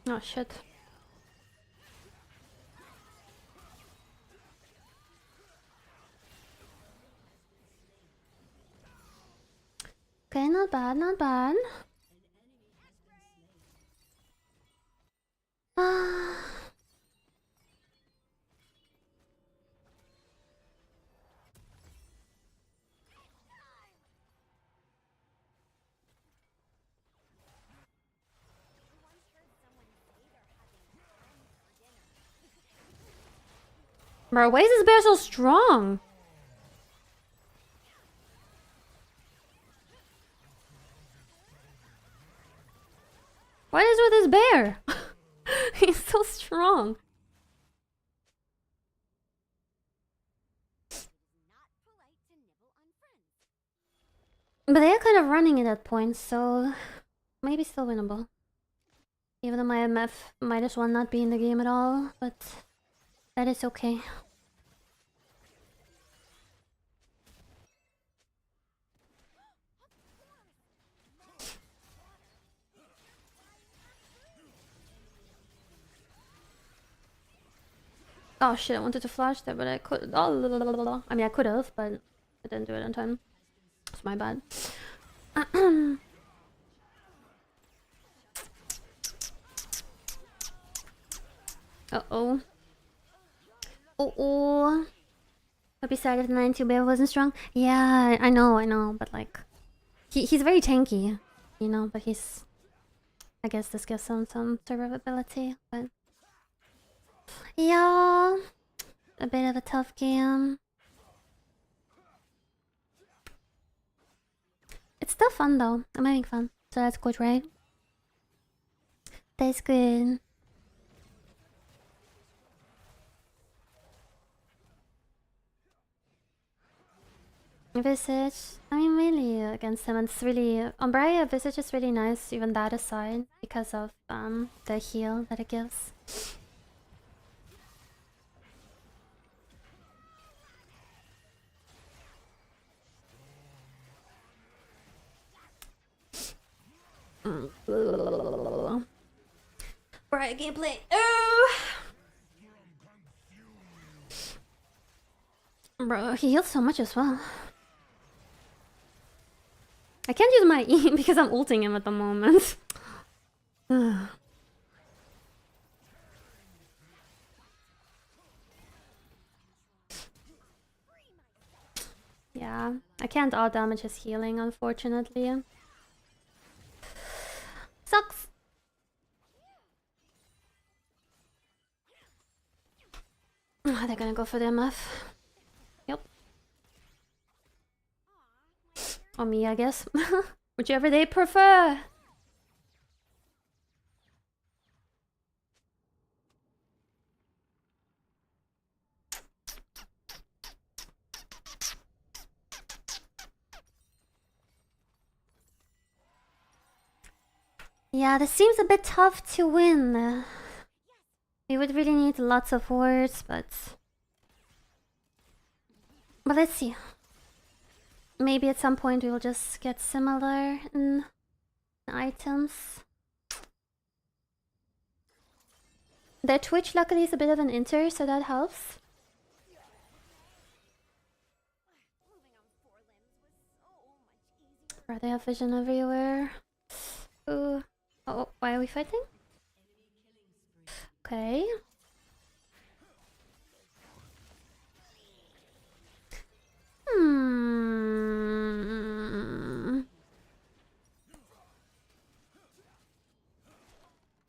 S1: Oh shit. Okay, not bad, not bad. Bro, why is this bear so strong? What is with this bear? He's so strong. But they're kind of running at that point, so maybe still winnable. Even though my MF might as well not be in the game at all, but that is okay. Oh shit, I wanted to flash there, but I could. Oh, I mean, I could have, but I didn't do it in time. It's my bad. Uh-oh. Uh-oh. Hope you started at 92 but wasn't strong. Yeah, I know, but like... He's very tanky, you know, but he's... I guess this gives him some survivability, but... Yeah... A bit of a tough game. It's still fun though. I'm having fun, so that's good, right? That's good. Visage, I mean, mainly against him. It's really Umbria Visage is really nice, even that aside, because of the heal that it gives. Right, gameplay. Oh! Bro, he heals so much as well. I can't use my E because I'm ulting him at the moment. Yeah, I can't out-damage his healing, unfortunately. Sucks! Oh, they're gonna go for the MF. Yep. Or me, I guess. Whichever they prefer. Yeah, this seems a bit tough to win. We would really need lots of words, but let's see. Maybe at some point we will just get similar in items. Their Twitch luckily is a bit of an inter, so that helps. Right, they have vision everywhere. Ooh. Oh, why are we fighting? Okay.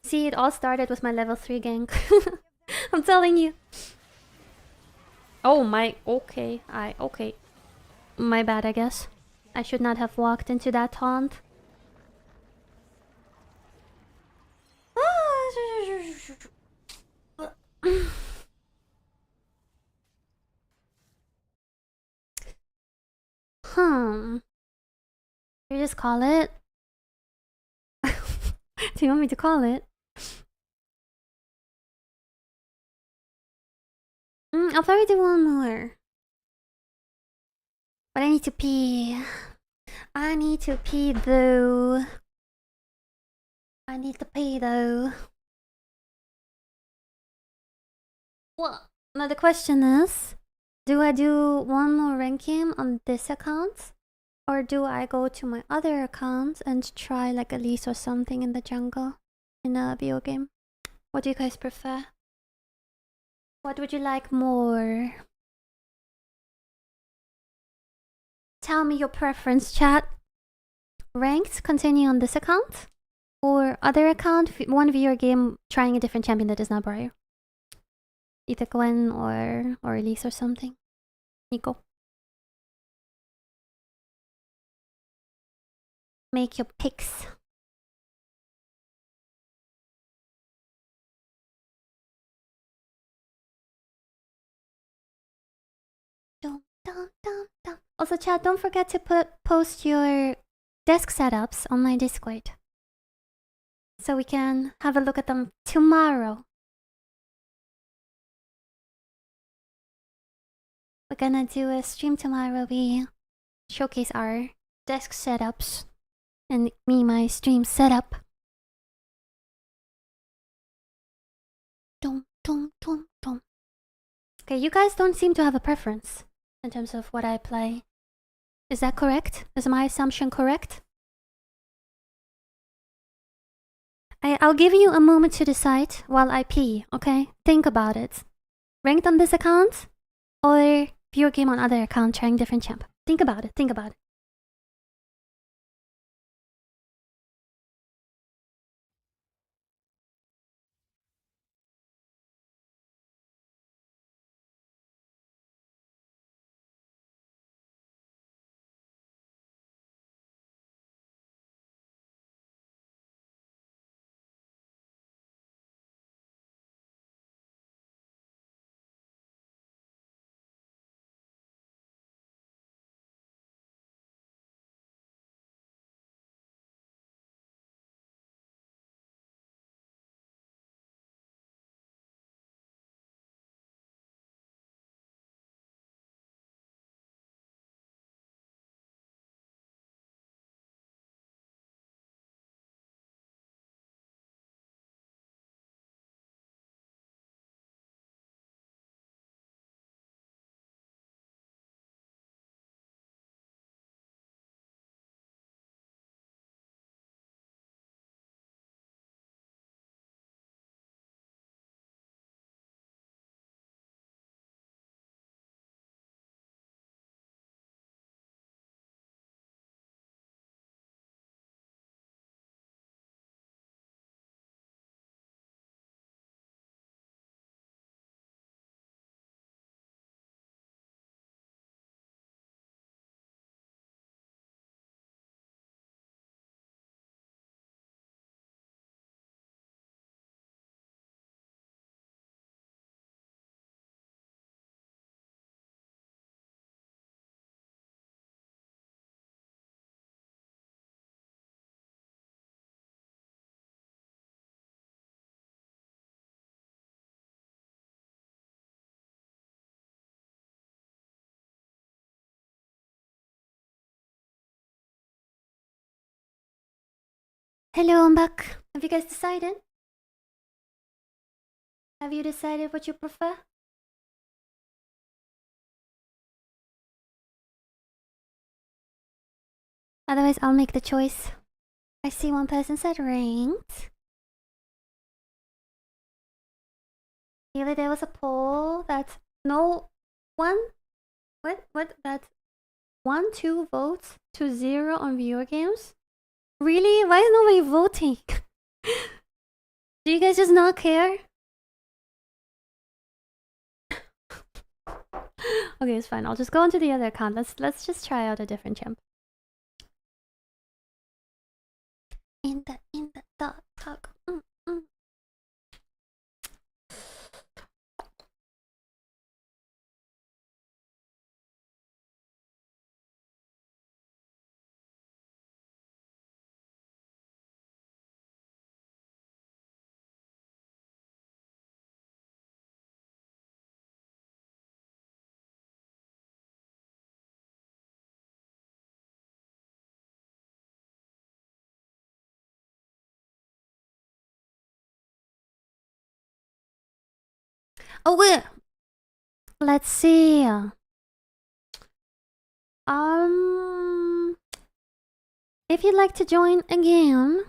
S1: See, it all started with my level 3 gank. I'm telling you. Oh my, okay. Okay. My bad, I guess. I should not have walked into that taunt. You just call it? Do you want me to call it? I'll probably do one more. But I need to pee. I need to pee though. I need to pee though. Well, now the question is, do I do one more rank game on this account? Or do I go to my other account and try like Elise or something in the jungle in a video game? What do you guys prefer? What would you like more? Tell me your preference, chat. Ranked, continue on this account? Or other account, one viewer game trying a different champion that is not Briar? Either Gwen or Elise or something. Nico. Make your picks. Dum, dum, dum, dum. Also, chat, don't forget to post your desk setups on my Discord, so we can have a look at them tomorrow. We're gonna do a stream tomorrow. We showcase our desk setups and my stream setup. Dum, dum, dum, dum. Okay, you guys don't seem to have a preference in terms of what I play. Is that correct? Is my assumption correct? I'll give you a moment to decide while I pee, okay? Think about it. Ranked on this account or pure game on other account trying different champ? Think about it, think about it. Hello, I'm back. Have you guys decided? Have you decided what you prefer? Otherwise, I'll make the choice. I see one person said ranked. The other day was a poll that no one, that 1-2 votes to 0 on viewer games. Really? Why is nobody voting? Do you guys just not care? Okay, it's fine. I'll just go onto the other account. Let's just try out a different champ. In the dark. Oh, wait. Let's see. If you'd like to join again,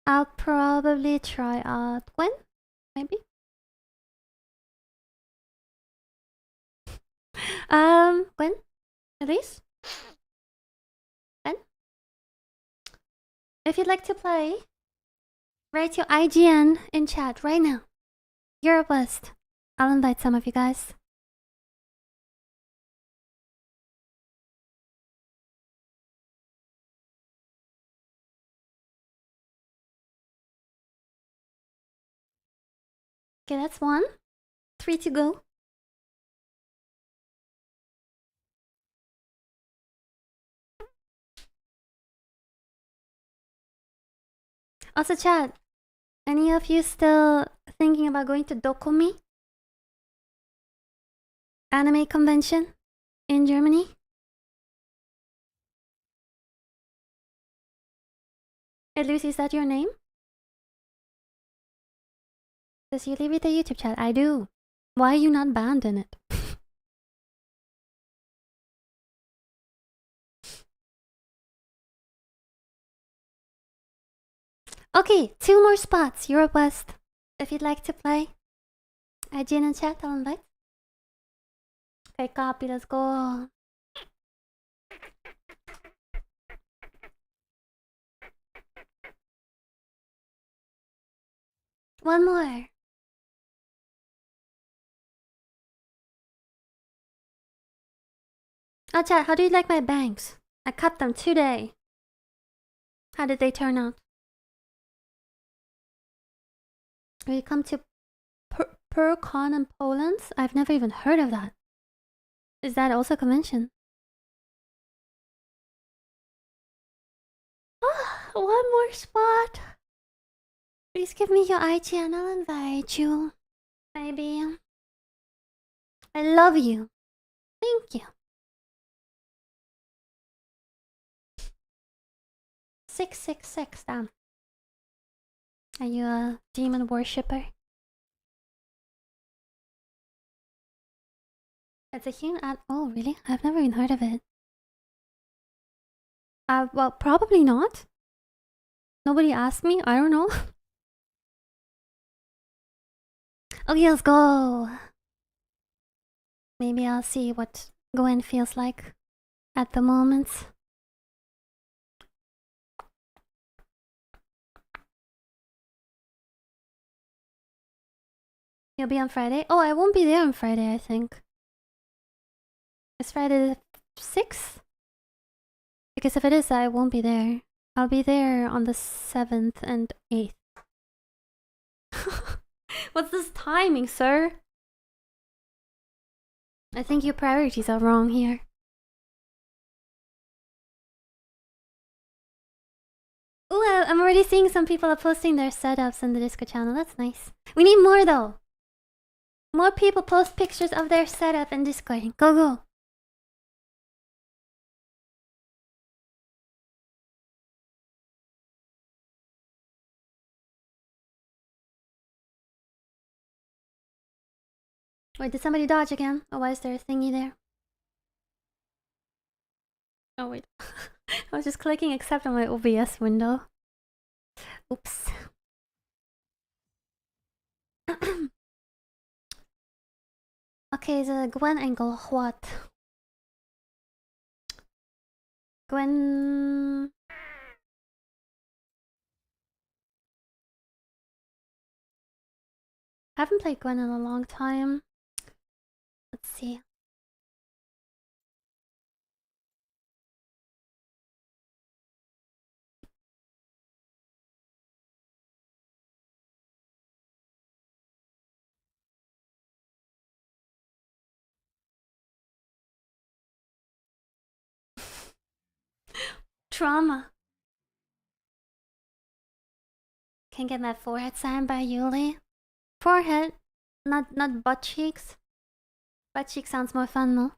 S1: I'll probably try out Gwen, maybe. Gwen, Elise, Gwen. If you'd like to play, write your IGN in chat right now. You're a bust. I'll invite some of you guys. Okay, that's 1. 3 to go. Also, chat. Any of you still thinking about going to Dokumi? Anime convention in Germany? Hey Lucy, is that your name? Does you leave it the YouTube chat? I do. Why are you not banned in it? Okay, 2 more spots. Europe West. If you'd like to play. IG in the chat, I'll invite. Okay, copy, let's go. One more. Oh, chat, how do you like my bangs? I cut them today. How did they turn out? Will you come to PurCon in Poland? I've never even heard of that. Is that also a convention? One more spot. Please give me your IG and I'll invite you. Baby. I love you. Thank you. 666, damn. Are you a demon worshipper? It's a human ad. Oh, really? I've never even heard of it. Well, probably not. Nobody asked me. I don't know. Okay, let's go. Maybe I'll see what Gwen feels like at the moment. You'll be on Friday? Oh, I won't be there on Friday, I think. It's Friday the 6th? Because if it is, I won't be there. I'll be there on the 7th and 8th. What's this timing, sir? I think your priorities are wrong here. Ooh, I'm already seeing some people are posting their setups in the Discord channel. That's nice. We need more though. More people post pictures of their setup in Discord. Go, go. Wait, did somebody dodge again? Oh, why is there a thingy there? Oh, wait. I was just clicking accept on my OBS window. Oops. Okay, the Gwen angle, what? Gwen... I haven't played Gwen in a long time. Let's see. Trauma. Can get my forehead signed by Yuli. Forehead, not butt cheeks. Butt cheeks sounds more fun, though.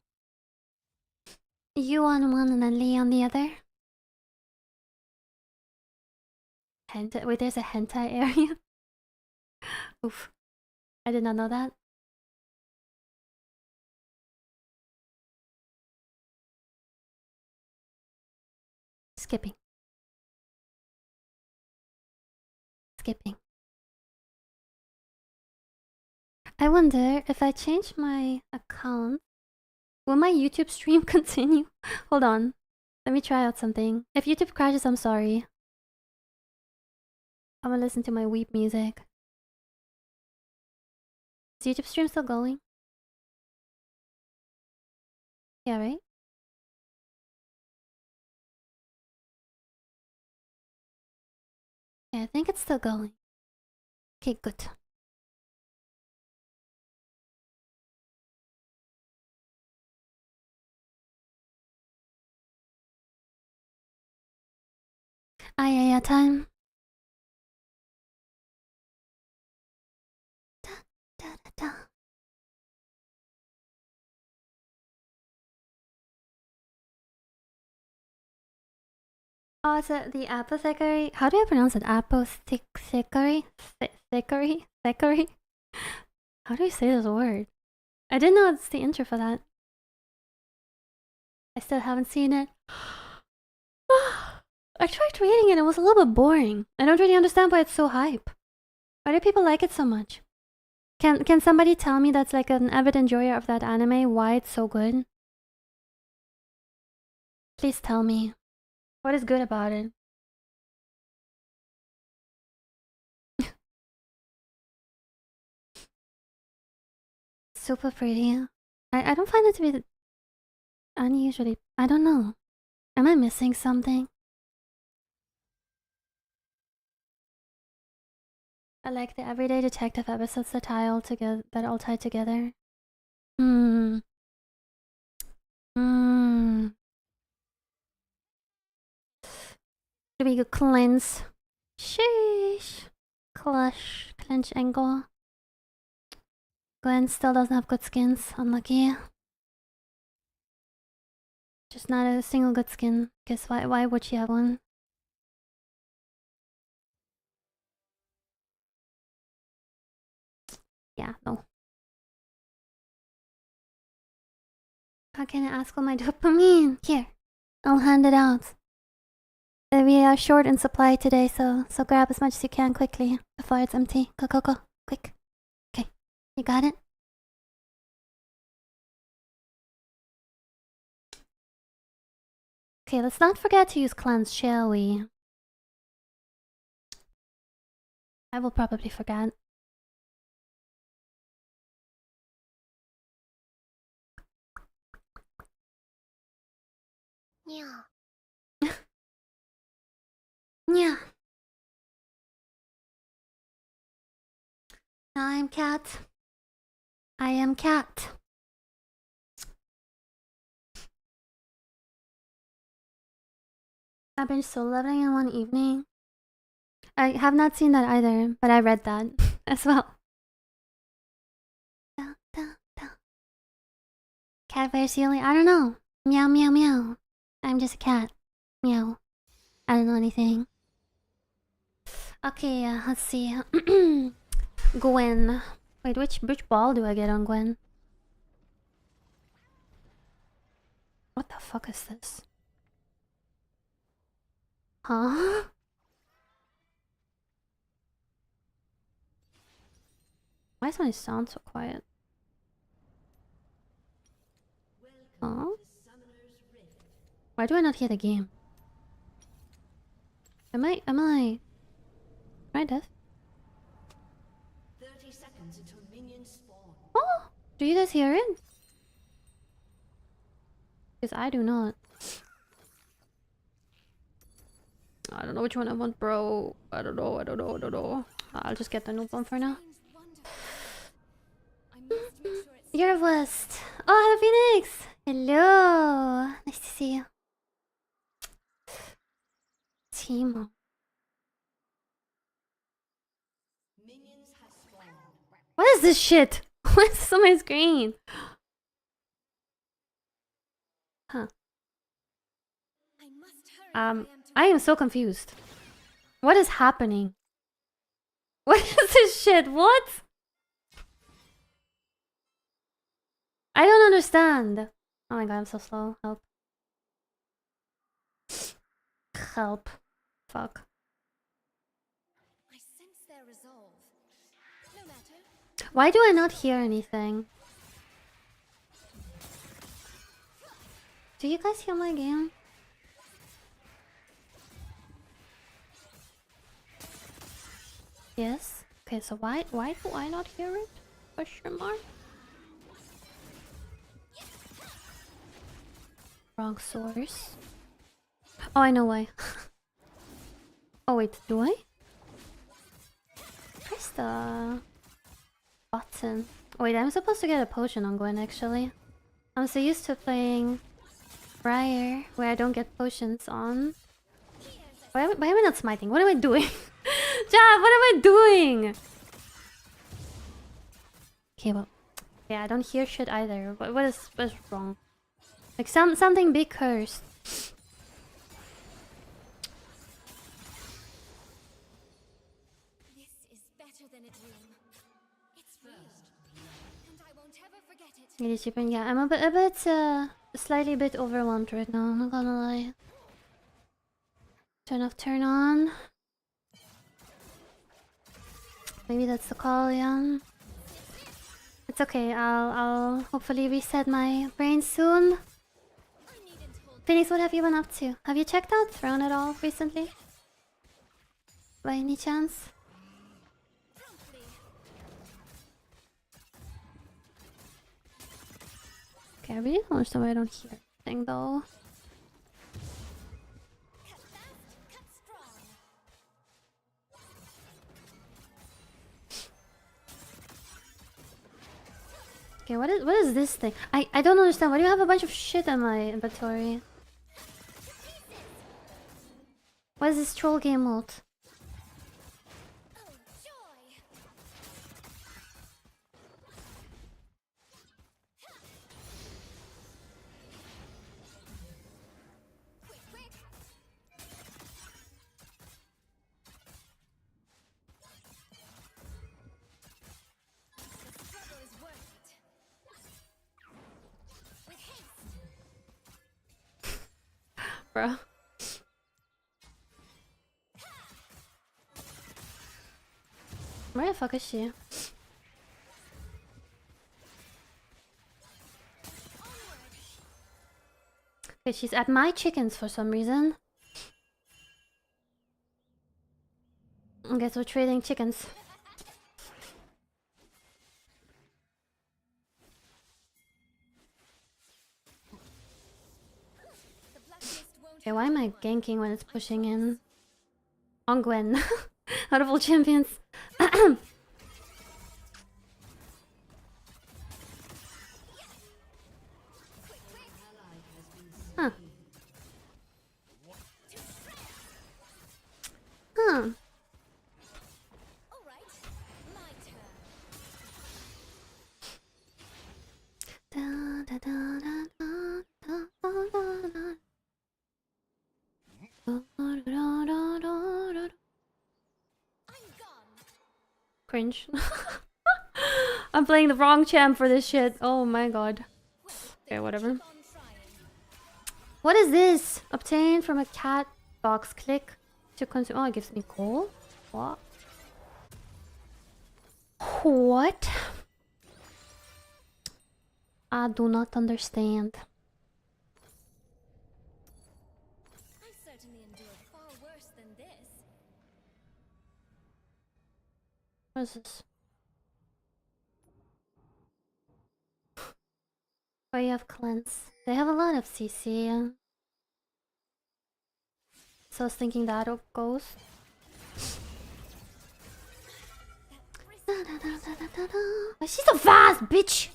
S1: You on one and then Lee on the other. Hentai. Wait, there's a hentai area. Oof. I did not know that. Skipping. Skipping. I wonder if I change my account, will my YouTube stream continue? Hold on. Let me try out something. If YouTube crashes, I'm sorry. I'm gonna listen to my weep music. Is YouTube stream still going? Yeah, right? Yeah, I think it's still going. Okay, good. Yeah, time. Da, da, da, da. Oh, it's the apothecary. How do I pronounce it? Apothecary? Thickery? How do you say this word? I didn't know it's the intro for that. I still haven't seen it. I tried reading it, it was a little bit boring. I don't really understand why it's so hype. Why do people like it so much? Can somebody tell me that's like an avid enjoyer of that anime why it's so good? Please tell me. What is good about it? Super pretty. I don't find it to be unusually. I don't know. Am I missing something? I like the everyday detective episodes that all tie together. Hmm. Hmm. Do we go cleanse? Sheesh. Clench angle. Gwen still doesn't have good skins. Unlucky. Just not a single good skin. Guess why would she have one? Yeah, no. How can I ask for my dopamine? Here, I'll hand it out. We are short in supply today, so grab as much as you can quickly before it's empty. Go, quick. Okay, you got it? Okay, let's not forget to use cleanse, shall we? I will probably forget. Yeah. Yeah. I'm cat. I am cat. I've been solo leveling in one evening. I have not seen that either, but I read that as well. Cat versus Yuli? I don't know. Meow, meow, meow. I'm just a cat. Meow. I don't know anything. Okay, let's see. Gwen. Wait, which ball do I get on Gwen? What the fuck is this? Huh? Why is my sound so quiet? Huh? Why do I not hear the game? Am I deaf?
S2: 30 seconds until minions spawn.
S1: Oh! Do you guys hear it? Because I do not. I don't know which one I want, bro. I don't know. I'll just get the noob one for now. You're a West. Oh, hello, Phoenix. Hello. Nice to see you. Tmrw. What is this shit? What is this on my screen? Huh. I am so confused. What is happening? What is this shit? What? I don't understand. Oh my god, I'm so slow. Help. Help. Fuck.
S2: I sense their resolve. No matter.
S1: Why do I not hear anything? Do you guys hear my game? Yes. Okay, so why do I not hear it? Question mark. Wrong source. Oh, I know why. Oh wait, do I? Press the button. Oh, wait, I'm supposed to get a potion on Gwen actually. I'm so used to playing Briar where I don't get potions on. Why am I not smiting? What am I doing? Jab, what am I doing? Okay, well, yeah, I don't hear shit either. What is wrong? Like something big cursed.
S2: This is better than a dream. It's real.
S1: Yeah, I'm slightly bit overwhelmed right now, I'm not gonna lie. Turn off, turn on. Maybe that's the call, yeah. It's okay, I'll hopefully reset my brain soon. Phoenix, what have you been up to? Have you checked out Throne at all recently? By any chance? Okay, I really don't understand why I don't hear anything though. Okay, what is this thing? I don't understand. Why do you have a bunch of shit in my inventory? What is this troll game mode? Bro. Where the fuck is she? Okay, she's at my chickens for some reason. I guess we're trading chickens. Okay, why am I ganking when it's pushing in? On Gwen. Out of all champions. Huh. Huh. Cringe. I'm playing the wrong champ for this shit. Oh my god. Okay, whatever. What is this? Obtain from a cat box. Click to consume. Oh, it gives me coal? What? What? I do not understand.
S5: I certainly endured far worse than this.
S1: What is this? Way of cleanse. They have a lot of CC. So I was thinking that goes. Why is she so fast, bitch?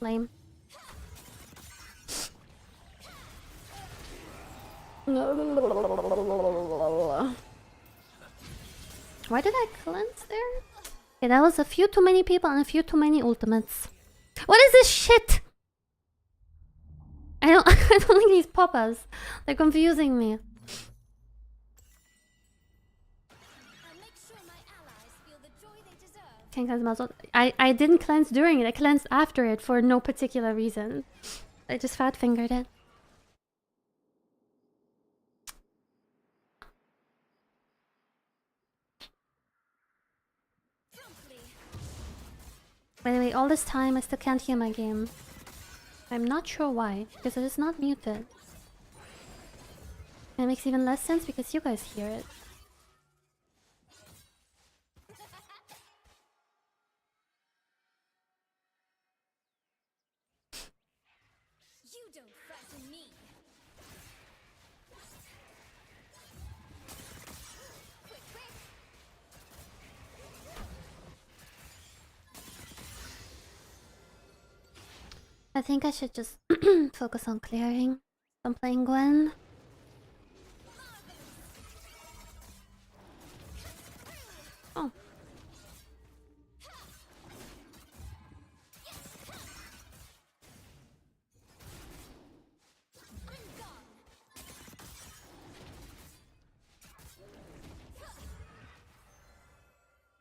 S1: Lame. Why did I cleanse there? Okay, that was a few too many people and a few too many ultimates. What is this shit? I don't like these pop-ups. They're confusing me. Can't cleanse muscle. I didn't cleanse during it. I cleansed after it for no particular reason. I just fat fingered it. By the way, all this time I still can't hear my game. I'm not sure why, because it is not muted. And it makes even less sense because you guys hear it.
S5: You don't frighten me. Quick, quick.
S1: I think I should just focus on clearing. I'm playing Gwen. Oh.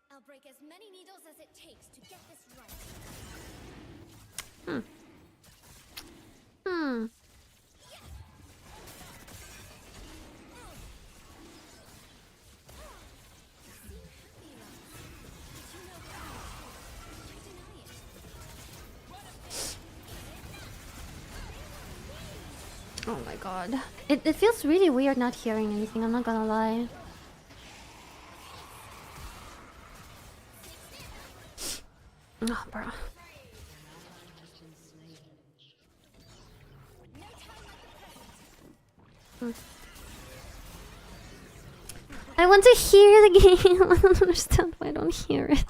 S5: I'll break break as many needles as it takes to get this right.
S1: Oh my god. It feels really weird not hearing anything, I'm not gonna lie. Oh, bro. I want to hear the game. I don't understand why I don't hear it.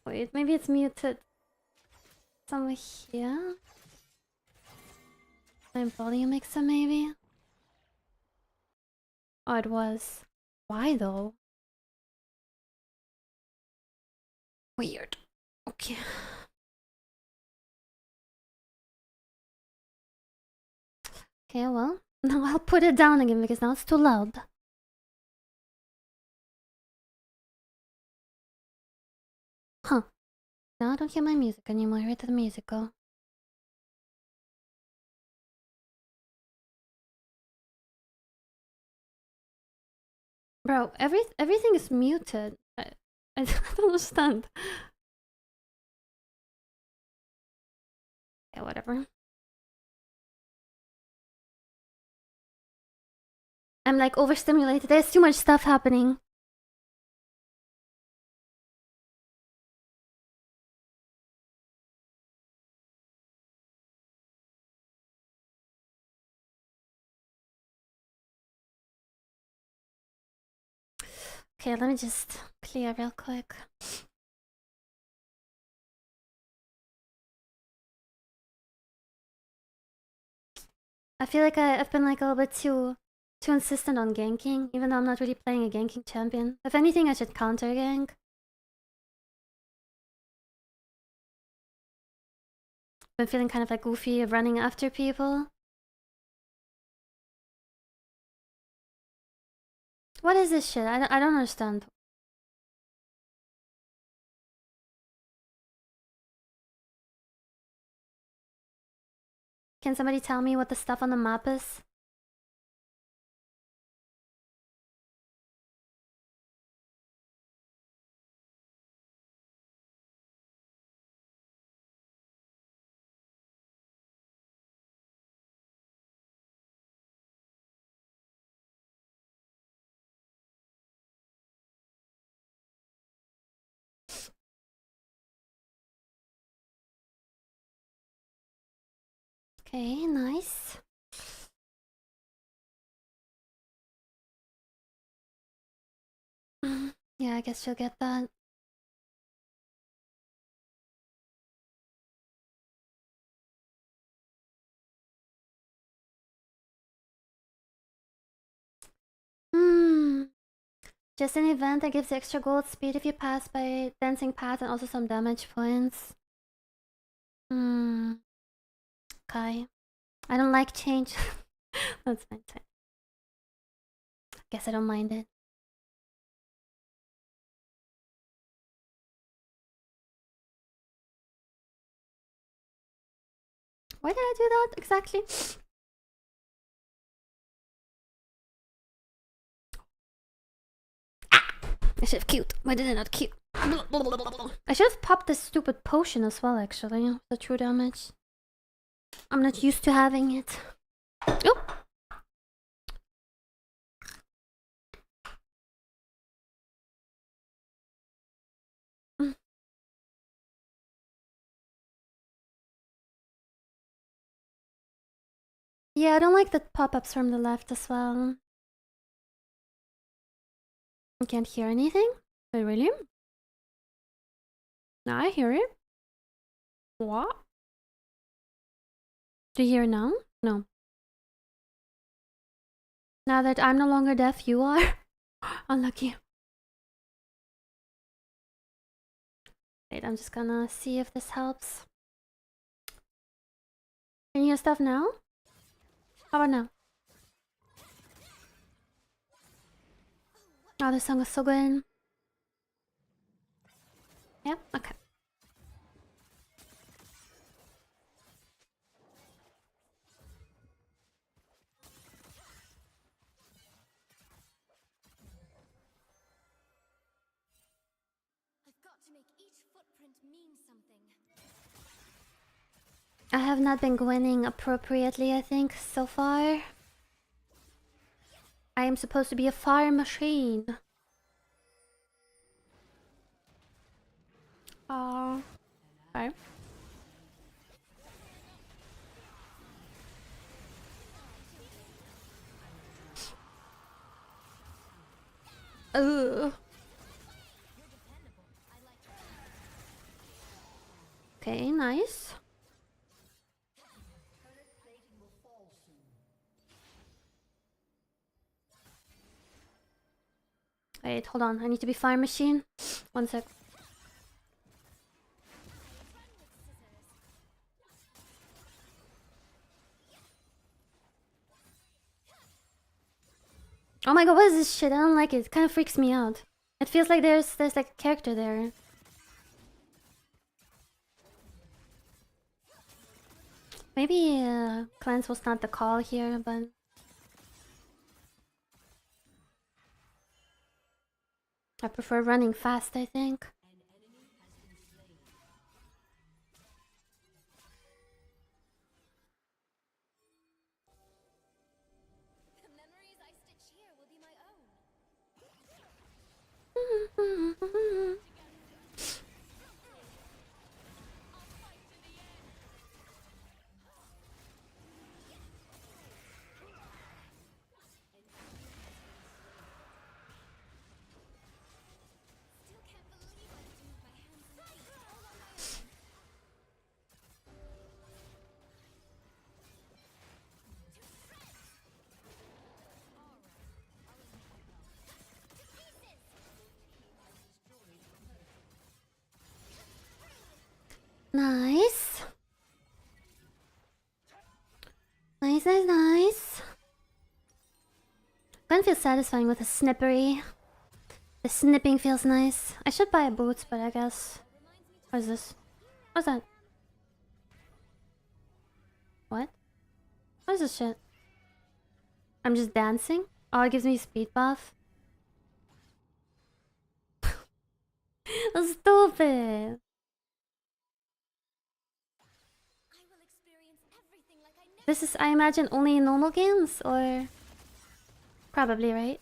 S1: Wait, maybe it's muted somewhere here. My volume mixer, maybe? Oh, it was. Why though? Weird. Okay. Okay, well, now I'll put it down again because now it's too loud. Huh. Now I don't hear my music anymore. Where did the music go? Bro, everything is muted. I don't understand. Yeah, whatever. I'm like overstimulated. There's too much stuff happening. Okay, let me just clear real quick. I feel like I've been like a little bit too insistent on ganking, even though I'm not really playing a ganking champion. If anything, I should counter gank. Been feeling kind of like goofy running after people. What is this shit? I don't understand. Can somebody tell me what the stuff on the map is? Okay, nice. Yeah, I guess you'll get that. Just an event that gives extra gold speed if you pass by dancing path and also some damage points. Okay. I don't like change. That's fine. Guess I don't mind it. Why did I do that exactly? I should have queued. Why did I not queue? I should have popped this stupid potion as well, actually. The true damage. I'm not used to having it. Oh! Yeah, I don't like the pop-ups from the left as well. I can't hear anything? Wait, really? Now I hear it. What? Do you hear now? No. Now that I'm no longer deaf, you are? Unlucky. Wait, I'm just gonna see if this helps. Can you hear stuff now? How about now? Oh, this song is so good. Yeah, okay.
S5: I've got to make each footprint mean something.
S1: I have not been winning appropriately, I think, so far. I am supposed to be a fire machine. Oh. Okay. Ugh. Okay, nice. Wait, hold on. I need to be fire machine. One sec. Oh my god, what is this shit? I don't like it. It kind of freaks me out. It feels like there's like a character there. Maybe cleanse was not the call here, but I prefer running fast, I think.
S5: The memories I stitch here will be my own. Still can't believe I have to move my hands and feet all on my own.
S1: Nice. Nice, nice, nice. Gun feels satisfying with a snippery. The snipping feels nice. I should buy a boots, but I guess... What is this? What's that? What? What is this shit? I'm just dancing? Oh, it gives me speed buff. That's stupid.
S5: I will experience everything like I never.
S1: This is, I imagine, only in normal games, or... Probably, right?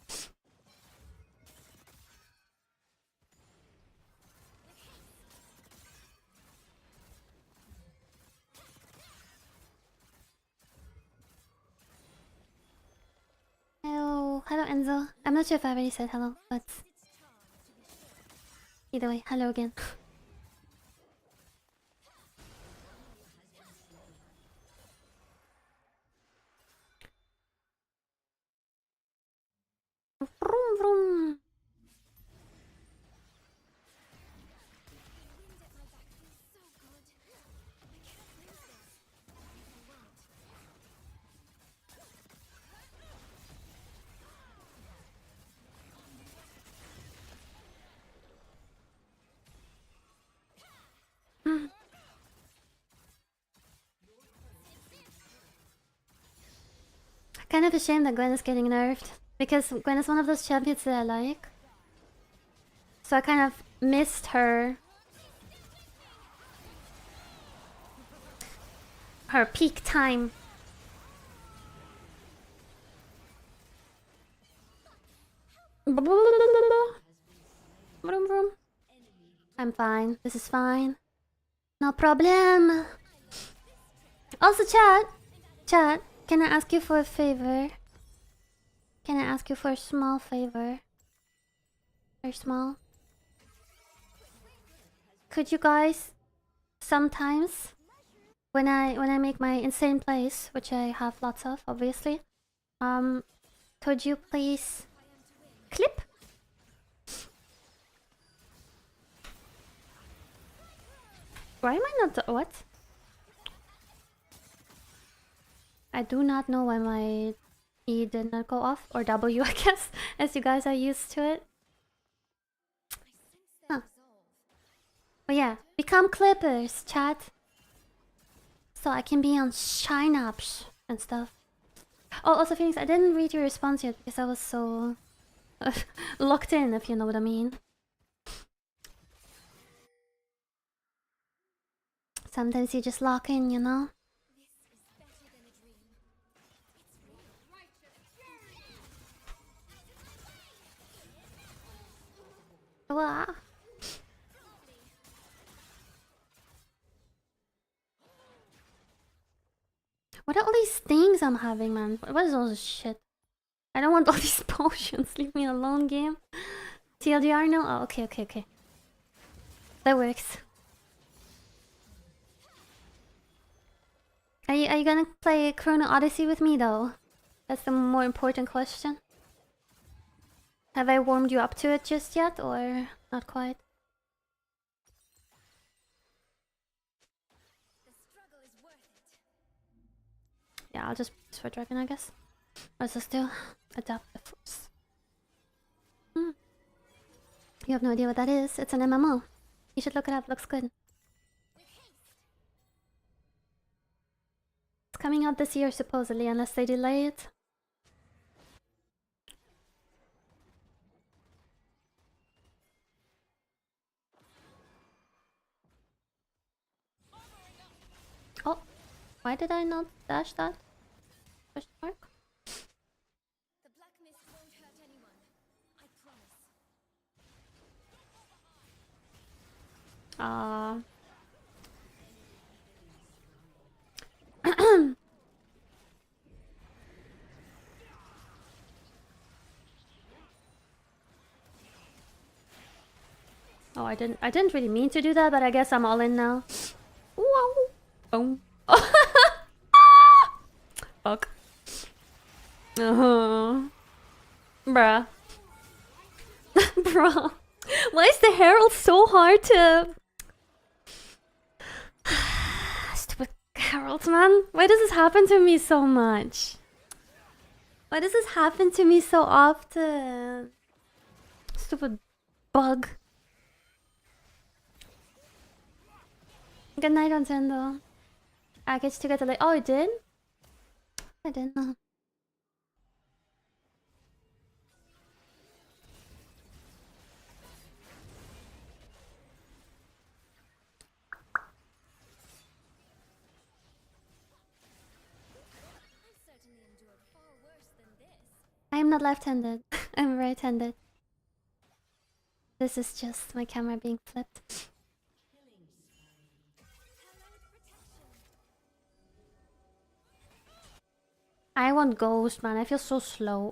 S1: Hello, hello Enzo. I'm not sure if I already said hello, but... Either way, hello again. Vroom vroom.
S5: Wind at my back feels so good. I can't lose this. I won't.
S1: Kind of a shame that Gwen is getting nerfed, because Gwen is one of those champions that I like. So I kind of missed her peak time. I'm fine. This is fine. No problem. Also, chat, can I ask you for a favor? Can I ask you for a small favor? Very small. Could you guys sometimes, when I make my insane plays, which I have lots of, obviously, could you please clip? Why am I not what? I do not know why my E did not go off, or W, I guess, as you guys are used to it. Huh. But yeah, become clippers, chat. So I can be on shine ups and stuff. Oh, also Phoenix, I didn't read your response yet because I was so locked in, if you know what I mean. Sometimes you just lock in, you know? Wah. What are all these things I'm having, man? What is all this shit? I don't want all these potions. Leave me alone, game. TLDR now? Oh, okay. That works. Are you gonna play Chrono Odyssey with me, though? That's the more important question. Have I warmed you up to it just yet, or not quite? Yeah, I'll just press for Dragon, I guess. Let's just do adapt the force. You have no idea what that is. It's an MMO. You should look it up. Looks good. It's coming out this year, supposedly, unless they delay it. Oh, why did I not dash that? Question mark?
S5: The black mist won't hurt anyone. I promise.
S1: Oh, I didn't really mean to do that, but I guess I'm all in now. Whoa. Boom. Fuck. Bruh. Bruh. Why is the herald so hard to... Stupid herald, man. Why does this happen to me so much? Why does this happen to me so often? Stupid bug. Good night, Nintendo. I get to get delayed. Oh, it did? I didn't know.
S5: I've certainly endured far worse than this.
S1: I am not left-handed. I'm right-handed. This is just my camera being flipped. I want ghost, man. I feel so slow.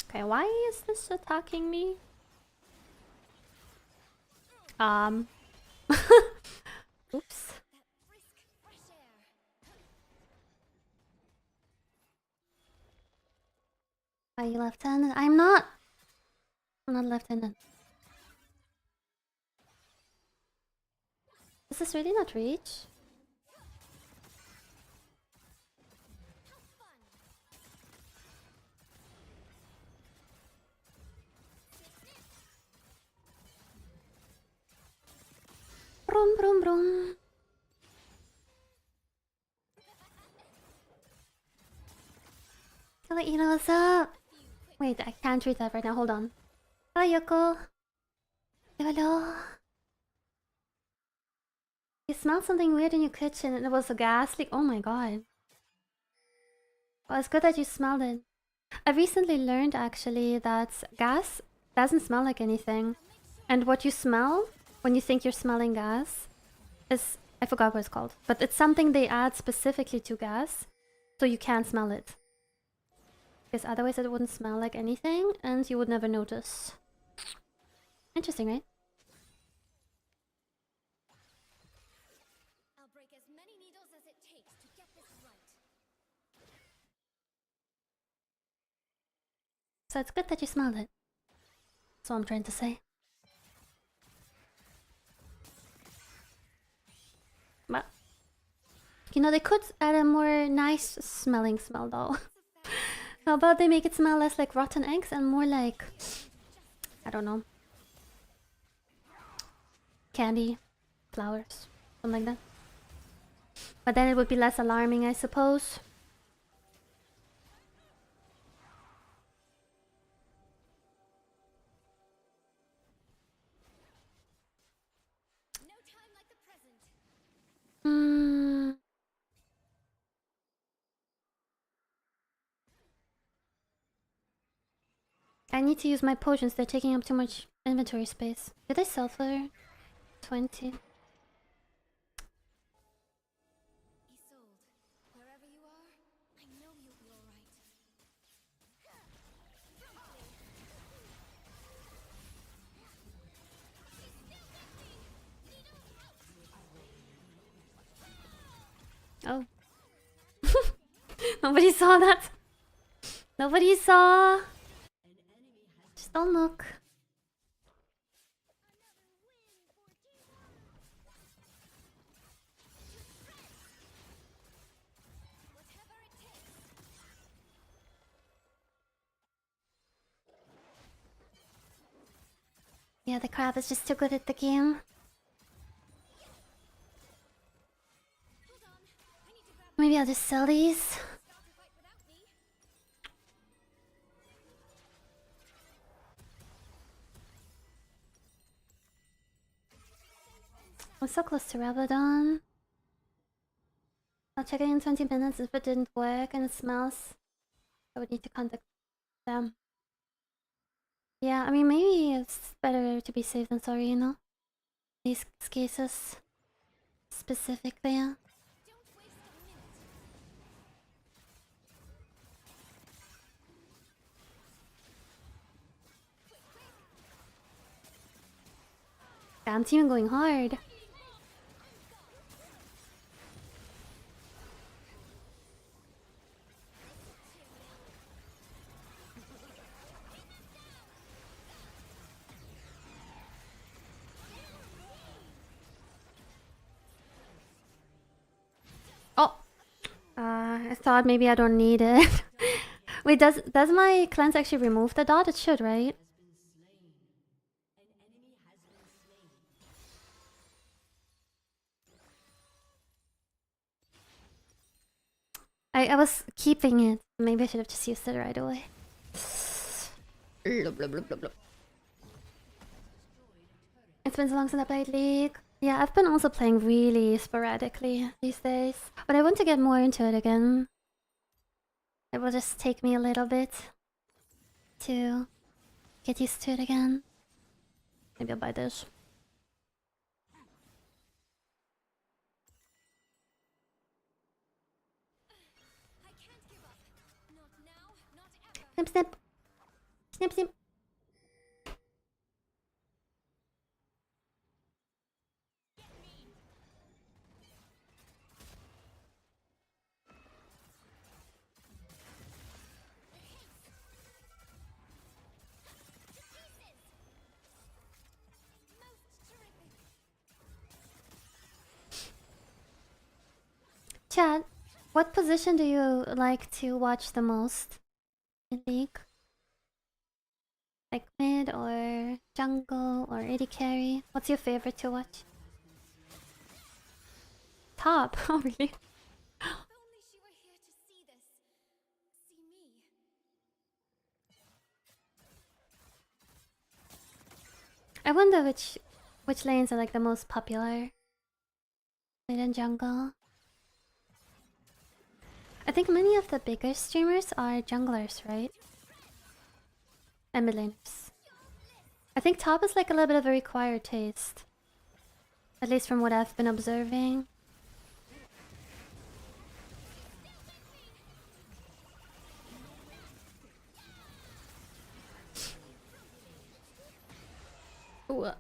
S1: Okay, why is this attacking me? Oops. Are you left-handed? I'm not. I'm not left-handed. Does this really not reach? Brum brum brum. Hello, Ina, what's up? Wait, I can't read that right now. Hold on. Hello, Yoko. Hello. You smelled something weird in your kitchen and it was a gas leak. Oh my god. Well, it's good that you smelled it. I recently learned actually that gas doesn't smell like anything. And what you smell when you think you're smelling gas is... I forgot what it's called. But it's something they add specifically to gas. So you can't smell it. Because otherwise it wouldn't smell like anything and you would never notice. Interesting, right?
S5: I'll break as many needles as it takes to
S1: So it's good that you smelled it. That's what I'm trying to say. But you know, they could add a more nice smelling smell though. How about they make it smell less like rotten eggs and more like, I don't know, candy, flowers, something like that. But then it would be less alarming, I suppose.
S5: No time like the present.
S1: Hmm. I need to use my potions, they're taking up too much inventory space. Did I sell for 20?
S5: Isolde, wherever you are, I know you'll be alright.
S1: Oh. Nobody saw that. Nobody saw. Just don't look. Yeah, the crab is just too good at the game. Maybe I'll just sell these. I'm so close to Rabadon. I'll check it in 20 minutes. If it didn't work and it smells, I would need to contact them. Yeah, I mean, maybe it's better to be safe than sorry, you know? These cases specifically, yeah. Damn team going hard. Oh, I thought maybe I don't need it. Wait, does my cleanse actually remove the dot? It should, right? I was keeping it. Maybe I should have just used it right away. It's been so long since I played League. Yeah, I've been also playing really sporadically these days. But I want to get more into it again. It will just take me a little bit to get used to it again. Maybe I'll buy this.
S5: I can't give up. Not now, not ever.
S1: Snip, snip. Snip, snip. Chad, what position do you like to watch the most in League? Like mid or jungle or AD carry? What's your favorite to watch? Top? Oh really?
S5: If only she were here to see this. See me.
S1: I wonder which lanes are like the most popular. Mid and jungle. I think many of the bigger streamers are junglers, right? And mid laners. I think top is like a little bit of a required taste. At least from what I've been observing. Ooh.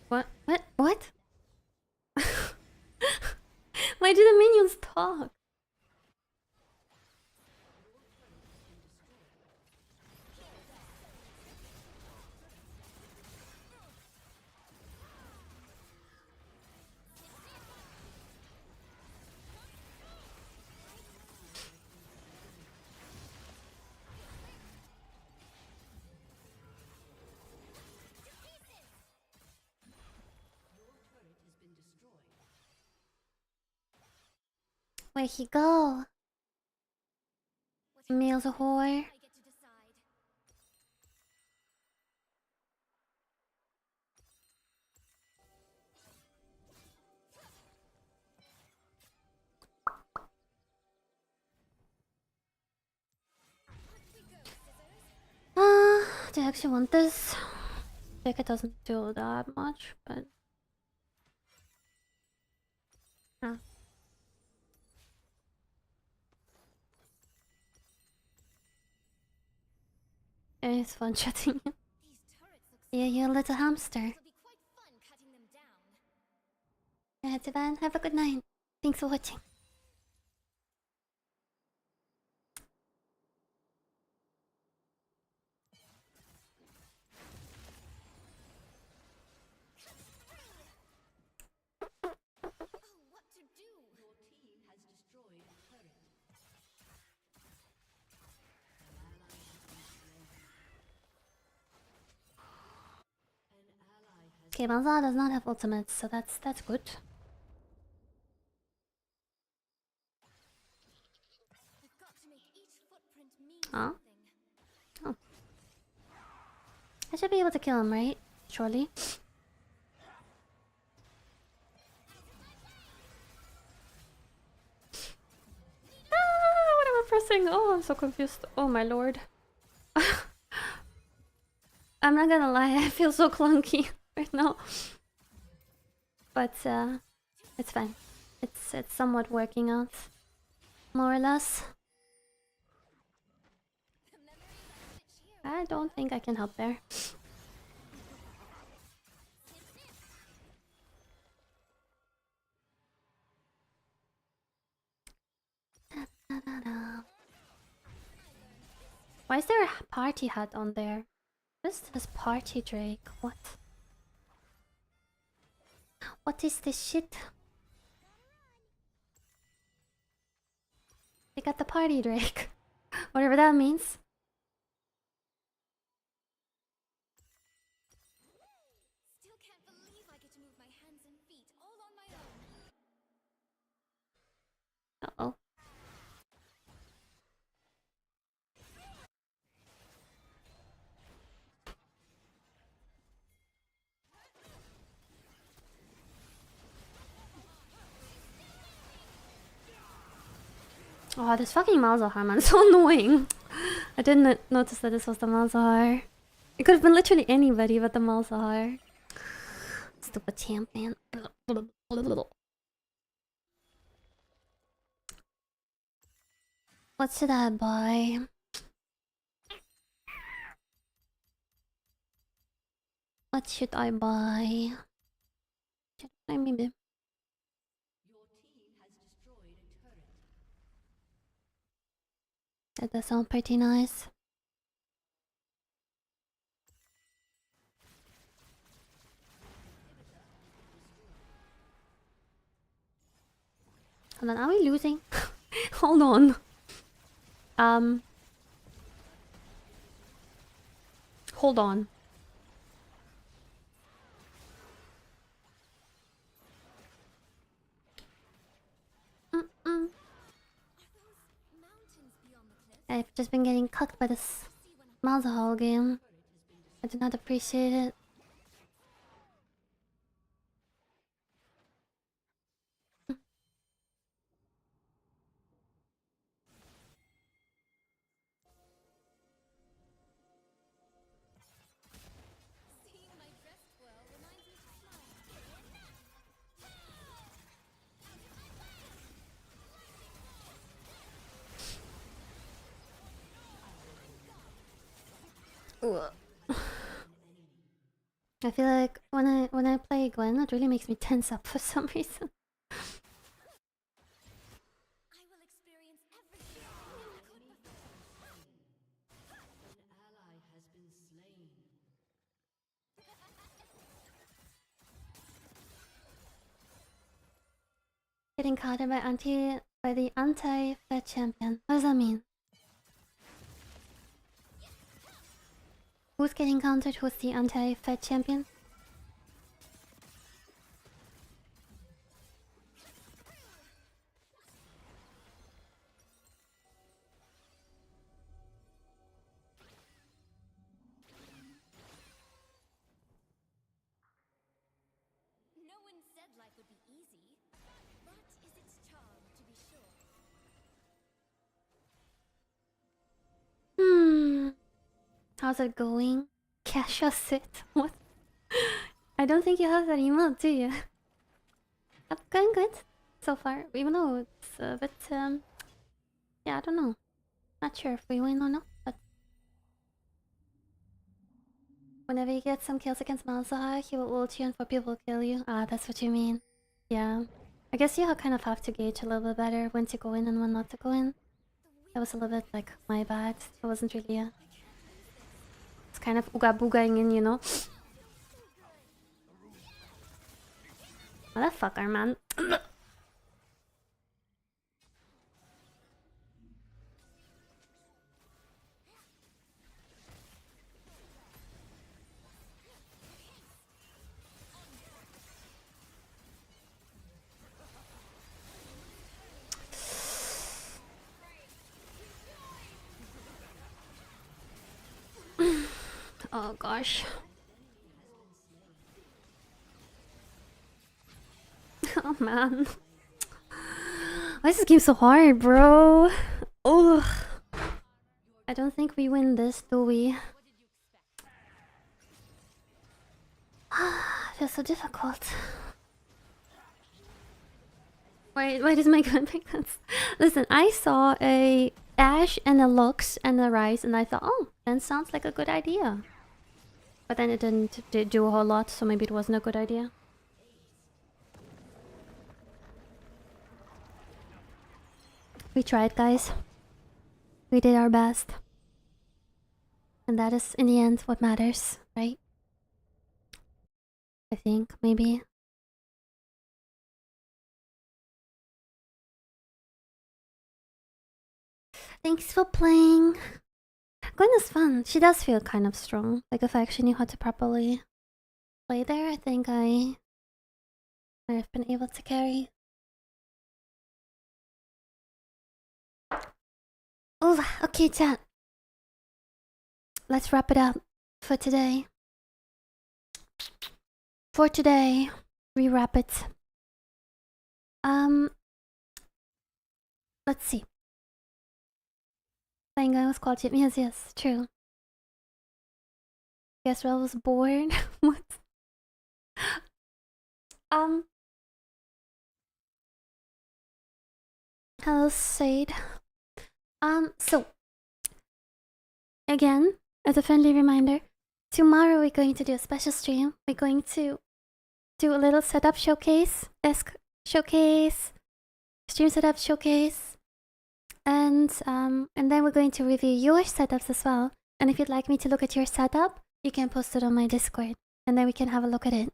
S1: What? What? What? Why do the minions talk? Where'd he go? Meal's a whore.
S5: I get to decide.
S1: Do I actually want this? I think it doesn't do that much, but... Ah. It's fun chatting you.
S5: These turrets look
S1: Yeah, you little hamster.
S5: It'll be quite fun cutting them down.
S1: Yeah, Tivan, have a good night. Thanks for watching.
S5: Oh, what to do? Your team has destroyed a turret.
S1: Okay, Malzahar does not have ultimates, so that's good.
S5: We've got to make each footprint mean
S1: Huh?
S5: something.
S1: I should be able to kill him, right? Surely. What am I pressing? Oh, I'm so confused. Oh my lord. I'm not gonna lie, I feel so clunky right now. But it's fine. It's somewhat working out. More or less. I don't think I can help there. Why is there a party hat on there? What is this party Drake? What? What is this shit? They got the party Drake. Whatever that means.
S5: Still can't believe I get to move my hands and feet all on my own.
S1: Uh-oh. Oh, this fucking Malzahar, man. It's so annoying. I didn't notice that this was the Malzahar. It could have been literally anybody but the Malzahar. Stupid champion. What should I buy? What should I buy? Should I maybe? That does sound pretty nice. Hold on, are we losing? Hold on. Hold on.
S5: Mountains beyond the cliff.
S1: I've just been getting cucked by this Malzahar game. I do not appreciate it.
S5: Seeing my dress twirl reminds me to smile.
S1: I feel like when I play Gwen, it really makes me tense up for some reason.
S5: I will experience everything I never could before.
S1: Getting countered by the anti-fed champion. What does that mean? Who's getting countered? Who's the anti-fed champion?
S5: would be easy. That is its charm, to be sure.
S1: How's it going? Kesha sit. What? I don't think you have that email, do you? Going good so far, even though it's a bit, yeah, I don't know. Not sure if we win or not, but whenever you get some kills against Malzahar, he will ult you and 4 people will kill you. Ah, that's what you mean. Yeah. I guess you kind of have to gauge a little bit better when to go in and when not to go in. That was a little bit like my bad. It wasn't really a... It's kind of ooga boogaing in, you know? Motherfucker, man. Oh gosh. Oh man. Why is this game so hard, bro? Ugh. I don't think we win this, do we? Feels so difficult. Why does my gun make sense? Listen, I saw a Ashe and a Lux and a Ryze and I thought, oh, that sounds like a good idea. But then it didn't do a whole lot, so maybe it wasn't a good idea. We tried, guys. We did our best. And that is, in the end, what matters, right? I think, maybe. Thanks for playing. Gwen is fun. She does feel kind of strong. Like, if I actually knew how to properly play there, I think I might have been able to carry. Oh, okay, chat. Let's wrap it up for today. For today, we wrap it. Let's see. Playing guy was called Chip. Yes, true. Guess I was bored. What? Hello, Sade. So again, as a friendly reminder, tomorrow we're going to do a special stream. We're going to do a little setup showcase, desk showcase, stream setup showcase, and then we're going to review your setups as well. And if you'd like me to look at your setup, you can post it on my Discord, and then we can have a look at it.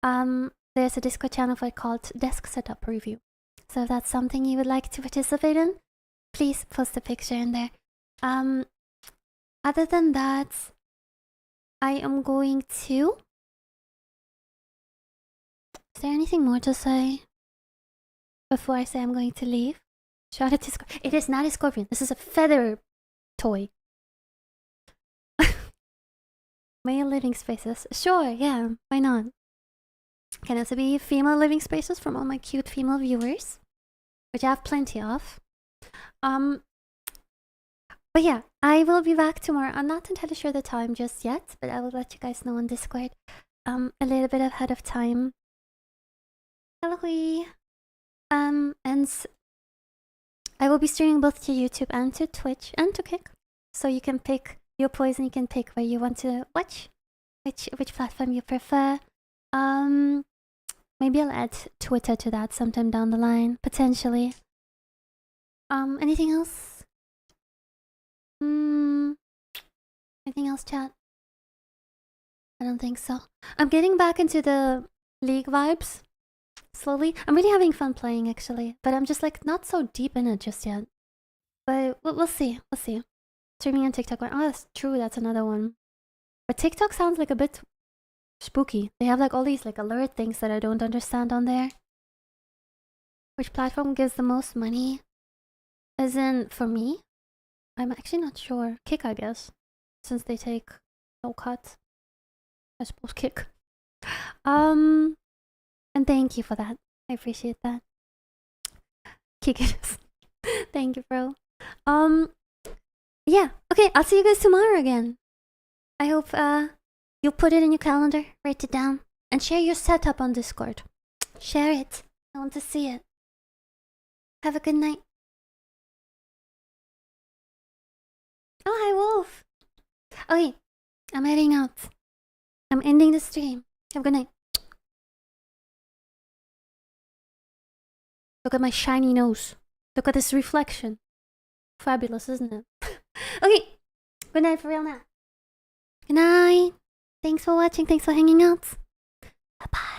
S1: There's a Discord channel for it called Desk Setup Review. So if that's something you would like to participate in, please post a picture in there. Other than that, I am going to... Is there anything more to say before I say I'm going to leave? Shout out to Scorpion. It is not a scorpion. This is a feather toy. Male living spaces. Sure, yeah, why not? Can also be female living spaces from all my cute female viewers, which I have plenty of. But yeah, I will be back tomorrow. I'm not entirely sure the time just yet, but I will let you guys know on Discord a little bit ahead of time. Hello. And I will be streaming both to YouTube and to Twitch and to Kick. So you can pick your poison, you can pick where you want to watch, which platform you prefer. Maybe I'll add Twitter to that sometime down the line, potentially. Anything else? Anything else, chat? I don't think so. I'm getting back into the League vibes slowly. I'm really having fun playing, actually, but I'm just like not so deep in it just yet. But we'll see. We'll see. Streaming on TikTok. Oh, that's true. That's another one. But TikTok sounds like a bit spooky. They have like all these like alert things that I don't understand on there. Which platform gives the most money? As in, for me? I'm actually not sure. Kick, I guess. Since they take no cut. I suppose Kick. And And thank you for that. I appreciate that. Kick it. Thank you, bro. Yeah. Okay, I'll see you guys tomorrow again. I hope you'll put it in your calendar, write it down, and share your setup on Discord. Share it. I want to see it. Have a good night. Oh, hi, Wolf. Okay, I'm heading out. I'm ending the stream. Have a good night. Look at my shiny nose. Look at this reflection. Fabulous, isn't it? Okay, good night for real now. Good night. Thanks for watching. Thanks for hanging out. Bye-bye.